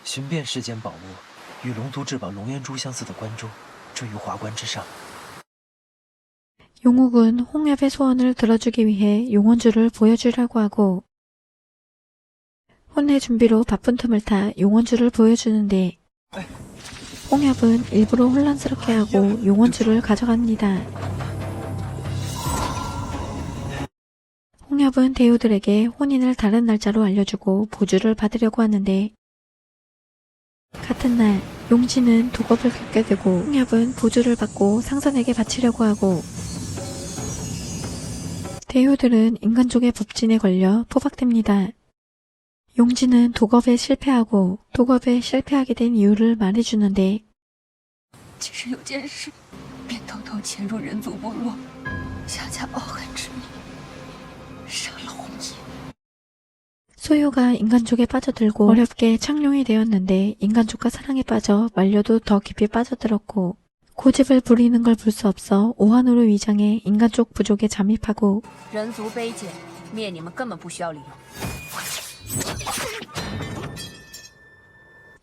寻遍世间宝物，与龙族至宝龙渊珠相似的冠珠坠于华冠之上。 용욱은 홍엽의 소원을 들어주기 위해 용원주를 보여주려고 하고 혼례 준비로 바쁜 틈을 타 용원주를 보여주는데 홍엽은 일부러 혼란스럽게 하고 용원주를 가져갑니다. 홍엽은 대우들에게 혼인을 다른 날짜로 알려주고 보주를 받으려고 하는데 같은 날 용진은 독업을 겪게 되고 홍엽은 보주를 받고 상선에게 바치려고 하고 대우들은 인간족의 법진에 걸려 포박됩니다. 용진은 독업에 실패하고 독업에 실패하게 된 이유를 말해주는데 其实有件事，便偷偷潜入人族部落，下嫁傲寒之女，杀了红叶。 소요가 인간족에 빠져들고 어렵게 창룡이 되었는데 인간족과 사랑에 빠져 말려도 더 깊이 빠져들었고 고집을 부리는 걸 볼 수 없어 오한으로 위장해 인간족 부족에 잠입하고 人族卑贱，灭你们根本不需要理由。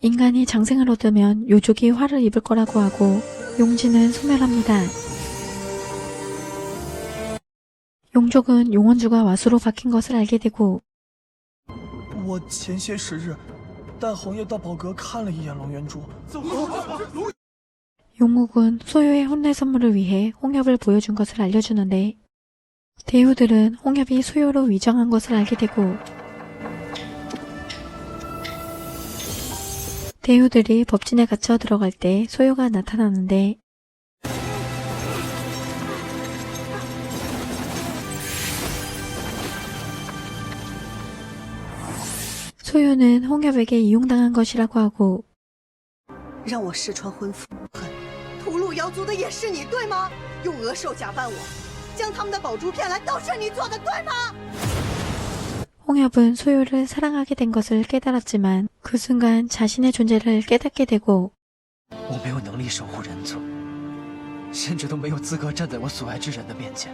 인간이 장생을 얻으면 요족이 화를 입을 거라고 하고 용진은 소멸합니다. 용족은 용원주가 와수로 바뀐 것을 알게 되고 我前些时日带红叶到宝阁看了一眼龙元珠。 용욱은 소요의 혼례 선물을 위해 홍엽을 보여준 것을 알려주는데 대우들은 홍엽이 소요로 위장한 것을 알게 되고 대우들이 법진에 갇혀 들어갈 때 소요가 나타나는데 소요는 홍엽에게 이용당한 것이라고 하고 让我试穿婚服，屠戮妖族的也是你，对吗？用鹅兽假扮我，将他们的宝珠骗来，都是你做的，对吗？ 홍엽은 소요를 사랑하게 된 것을 깨달았지만 그 순간 자신의 존재를 깨닫게 되고 我没有能力守护人族，甚至都没有资格站在我所爱之人的面前。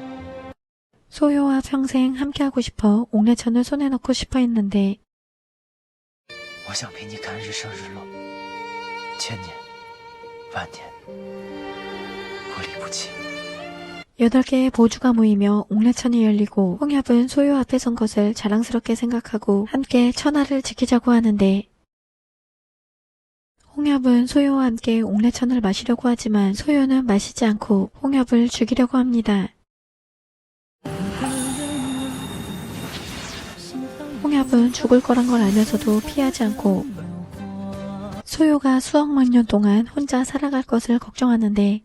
소요와 평생 함께하고 싶어 옥내천을 손에 넣고 싶어 했는데 我想陪你看日升日落，千年万年，不离不弃。 8개의 보주가 모이며 옥내천이 열리고 홍엽은 소요 앞에 선 것을 자랑스럽게 생각하고 함께 천하를 지키자고 하는데 홍엽은 소요와 함께 옥내천을 마시려고 하지만 소요는 마시지 않고 홍엽을 죽이려고 합니다. 홍엽은 죽을 거란 걸 알면서도 피하지 않고 소요가 수억만 년 동안 혼자 살아갈 것을 걱정하는데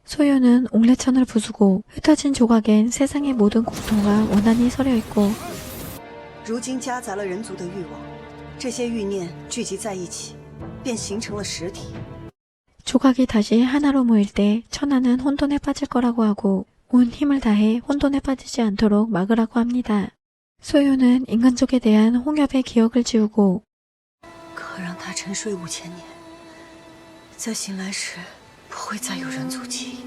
소요는 옥내천을 부수고 흩어진 조각엔 세상의 모든 고통과 원한이 서려있고 如今夹杂了人族的欲望，这些欲念聚集在一起，便形成了实体。 조각이 다시 하나로 모일 때 천하는 혼돈에 빠질 거라고 하고 온 힘을 다해 혼돈에 빠지지 않도록 막으라고 합니다. 소요는 인간족에 대한 홍엽의 기억을 지우고 可让他沉睡5000年，在醒来时不会再有人族记忆，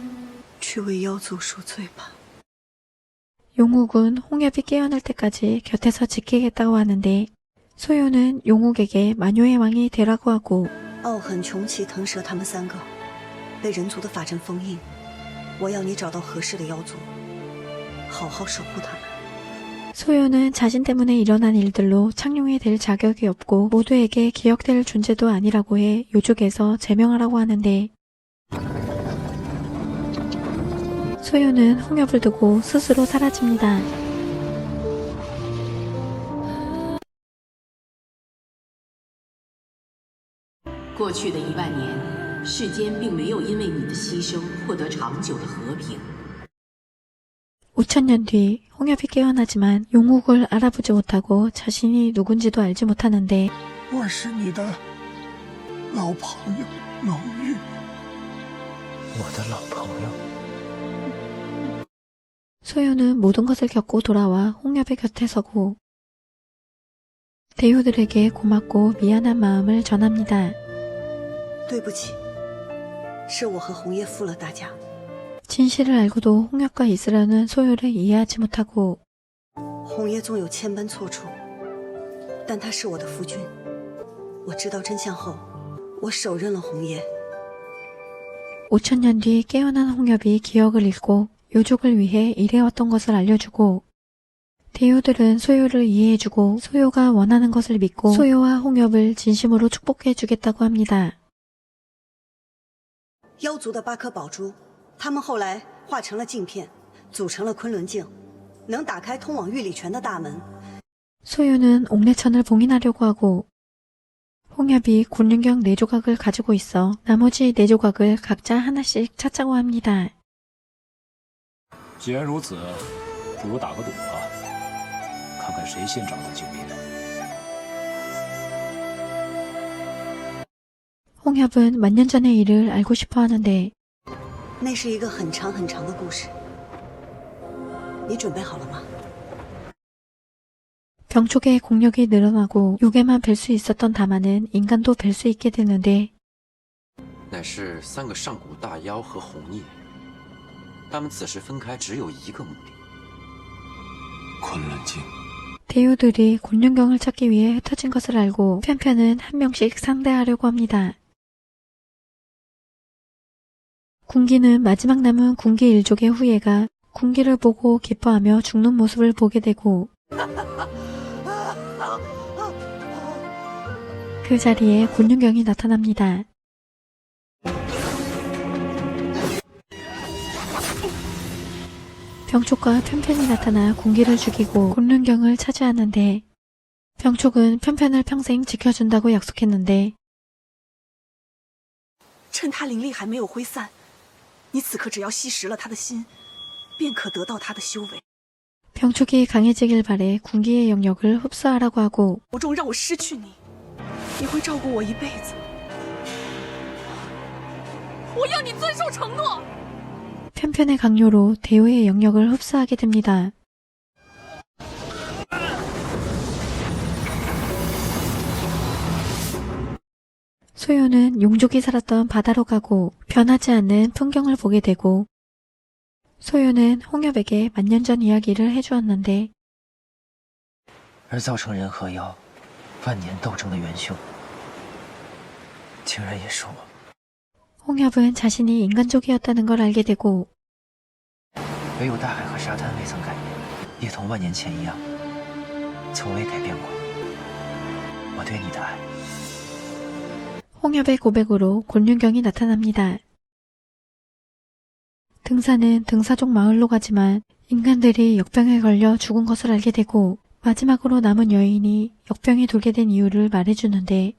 去为妖族赎罪吧。 용욱은 홍엽이 깨어날 때까지 곁에서 지키겠다고 하는데 소요는 용욱에게 마녀의 왕이 되라고 하고 傲狠穷奇腾蛇他们3个被人族的法阵封印，我要你找到合适的妖族，好好守护他们。 소요는 자신 때문에 일어난 일들로 창룡이 될 자격이 없고 모두에게 기억될 존재도 아니라고 해 요족에서 제명하라고 하는데 소요는 홍엽을 두고 스스로 사라집니다. 过去的1万年，世间并没有因为你的牺牲获得长久的和平。 5천년 뒤 홍엽이 깨어나지만 용욱을 알아보지 못하고 자신이 누군지도 알지 못하는데 我是你的老朋友老玉。我的老朋友。 소요는 모든 것을 겪고 돌아와 홍엽의 곁에 서고 대효들에게 고맙고 미안한 마음을 전합니다. 对不起，是我和红叶负了大家。 진실을 알고도 홍엽과 이슬아는 소요를 이해하지 못하고 红叶纵有千般错处，但他是我的夫君。我知道真相后，我手刃了红叶。 5천년 뒤 깨어난 홍엽이 기억을 잃고 요족을 위해 일해왔던 것을 알려주고 대효들은 소요를 이해해주고 소요가 원하는 것을 믿고 소요와 홍엽을 진심으로 축복해주겠다고 합니다. 妖族的8颗宝珠，他们后来化成了镜片，组成了昆仑镜，能打开通往玉里泉的大门。 소요는 옥내천을 봉인하려고 하고 홍엽이 곤륜경 4조각을 가지고 있어 나머지 4조각을 각자 하나씩 찾자고 합니다. 既然如此，不如打个赌吧，看看谁先找到镜片。 홍엽은 만년 전의 일을 알고 싶어 하는데 那是一个很长很长的故事，你准备好了吗？ 병촉의 공력이 늘어나고 요괴만 뵐 수 있었던 다마는 인간도 뵐 수 있게 되는데 乃是3个上古大妖和红叶，他们此时分开只有一个目的。昆仑镜。 대효들이 곤륜경을 찾기 위해 흩어진 것을 알고 편편은 한 명씩 상대하려고 합니다. 군기는 마지막 남은 군기 일족의 후예가 군기를 보고 기뻐하며 죽는 모습을 보게 되고 그 자리에 곤륜경이 나타납니다. 병촉과 편편이 나타나 군기를 죽이고 곤륜경을 차지하는데 병촉은 편편을 평생 지켜준다고 약속했는데 趁他灵力还没有挥散，你此刻只要吸食了他的心，便可得到他的修为。 병촉이 강해지길 바래 군기의 영역을 흡수하라고 하고 途中让我失去你，你会照顾我一辈子。我要你遵守承诺。 편편의 강요로 대효의 영역을 흡수하게 됩니다. 소요는 용족이 살았던 바다로 가고 변하지 않는 풍경을 보게 되고 소요는 홍엽에게 만년 전 이야기를 해주었는데 而造成人和妖万年斗争的元凶，竟然也是我。 홍엽은 자신이 인간족이었다는 걸 알게 되고 唯有大海和沙滩未曾改变，也同万年前一样，从未改变过我对你的爱。 홍엽의 고백으로 곤륜경이 나타납니다. 등사는 등사족 마을로 가지만 인간들이 역병에 걸려 죽은 것을 알게 되고 마지막으로 남은 여인이 역병이 돌게 된 이유를 말해주는데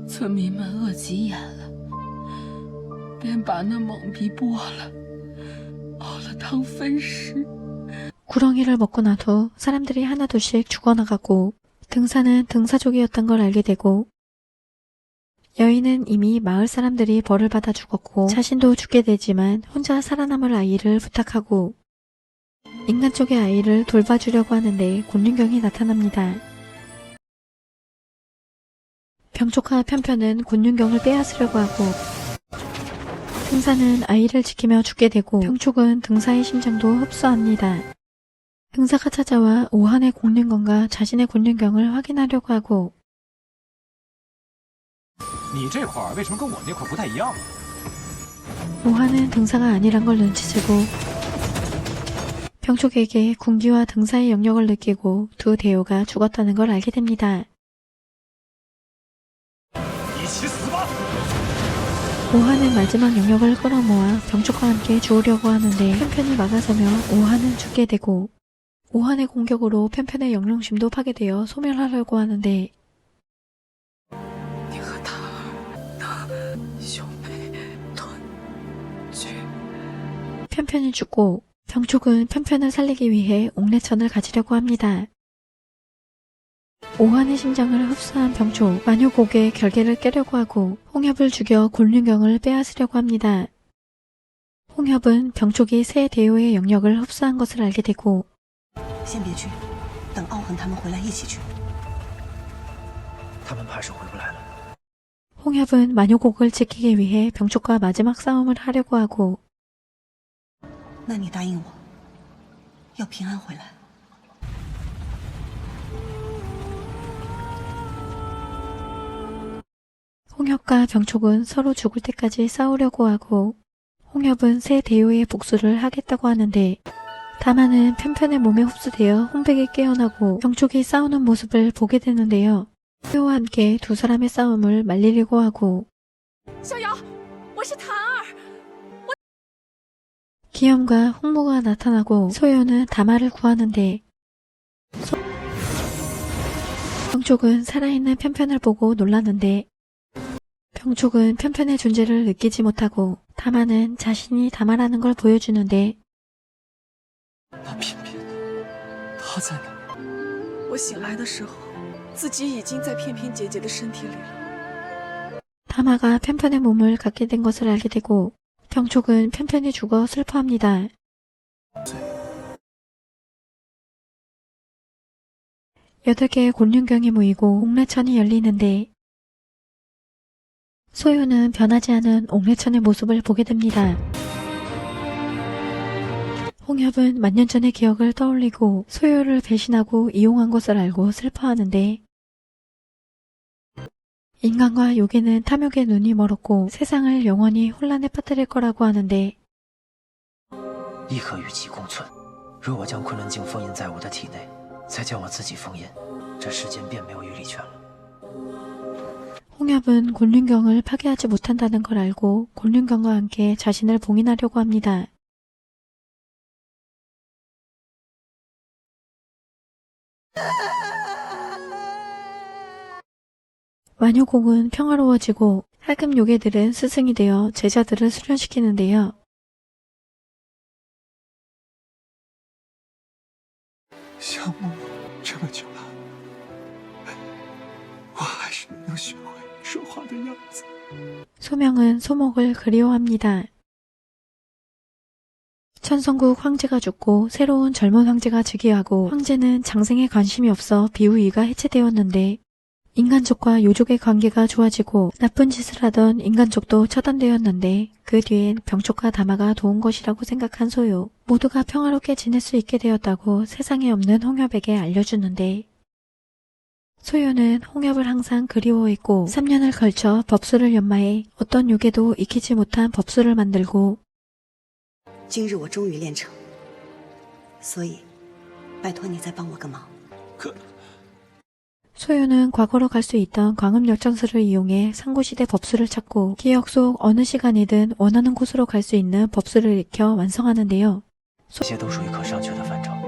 村民们饿急眼了，便把那猛逼剥了，熬了汤分食。 구렁이를 먹고 나서 사람들이 하나둘씩 죽어나가고 등사는 등사족이었던 걸 알게 되고 여인은 이미 마을 사람들이 벌을 받아 죽었고 자신도 죽게 되지만 혼자 살아남을 아이를 부탁하고 인간 쪽의 아이를 돌봐주려고 하는데 곤륜경이 나타납니다. 병촉과 편편은 곤륜경을 빼앗으려고 하고 등사는 아이를 지키며 죽게 되고 병촉은 등사의 심장도 흡수합니다. 등사가 찾아와 오한의 곤륜경과 자신의 곤륜경을 확인하려고 하고 你这块为什么跟我那块不太一样？ 오하는 등사가 아니란 걸 눈치채고 병촉에게 군기와 등사의 영역을 느끼고 두 대요가 죽었다는 걸 알게 됩니다. 오하는 마지막 영역을 끌어모아 병촉과 함께 죽으려고 하는데 편편이 막아서며 오하는 죽게 되고 오한의 공격으로 편편의 영령심도 파괴되어 소멸하려고 하는데 편편이 죽고 병촉은 편편을 살리기 위해 옥내천을 가지려고 합니다. 오한의 심장을 흡수한 병촉, 마녀곡의 결계를 깨려고 하고 홍협을 죽여 곤륜경을 빼앗으려고 합니다. 홍협은 병촉이 새 대요의 영역을 흡수한 것을 알게 되고 先别去，等傲恨他们回来一起去。他们怕是回不来了。 홍협은 마녀곡을 지키기 위해 병촉과 마지막 싸움을 하려고 하고 那你答应我，要平安回来。 홍협과 병촉은 서로 죽을 때까지 싸우려고 하고 홍협은 새 대요의 복수를 하겠다고 하는데 다만은 편편의 몸에 흡수되어 홍백이 깨어나고 병촉이 싸우는 모습을 보게 되는데요. 소요와 함께 두 사람의 싸움을 말리려고 하고 逍遥，我是檀儿。 기염과 홍모가 나타나고 소요는 다마를 구하는데 병촉은 살아있는 편편을 보고 놀랐는데 병촉은 편편의 존재를 느끼지 못하고 다마는 자신이 다마라는 걸 보여주는데 那偏偏他在哪？我醒来的时候，自己已经在片片姐姐的身体里了。 다마가 편편의 몸을 갖게 된 것을 알게 되고 병촉은 편편이 죽어 슬퍼합니다. 여덟 개의 곤륜경이 모이고 옥내천이 열리는데 소요는 변하지 않은 옥내천의 모습을 보게 됩니다. 홍협은 만년 전의 기억을 떠올리고 소요를 배신하고 이용한 것을 알고 슬퍼하는데 인간과 요괴는 탐욕의 눈이 멀었고 세상을 영원히 혼란에 빠뜨릴 거라고 하는데 亦可与其共存。若我将昆仑镜封印在我的体内，再将我自己封印，这世间便没有余力权了。 홍협은 곤륜경을 파괴하지 못한다는 걸 알고 곤륜경과 함께 자신을 봉인하려고 합니다. 마녀공은 평화로워지고 하급 요괴들은 스승이 되어 제자들을 수련시키는데요. 相慕这么久了，我还是没有学会说话的样子。 소명은 소목을 그리워합니다. 천성국 황제가 죽고 새로운 젊은 황제가 즉위하고 황제는 장생에 관심이 없어 비우위가 해체되었는데 인간족과 요족의 관계가 좋아지고 나쁜 짓을 하던 인간족도 처단되었는데 그 뒤엔 병촉과 다마가 도운 것이라고 생각한 소요. 모두가 평화롭게 지낼 수 있게 되었다고 세상에 없는 홍협에게 알려주는데 소요는 홍협을 항상 그리워했고 3년을 걸쳐 법수를 연마해 어떤 요괴도 익히지 못한 법수를 만들고 今日我终于练成，所以拜托你再帮我个忙。 소요는 과거로 갈 수 있던 광음역전술을 이용해 상고시대 법수를 찾고 기억 속 어느 시간이든 원하는 곳으로 갈 수 있는 법수를 익혀 완성하는데요. 这些都属于可上学的范畴。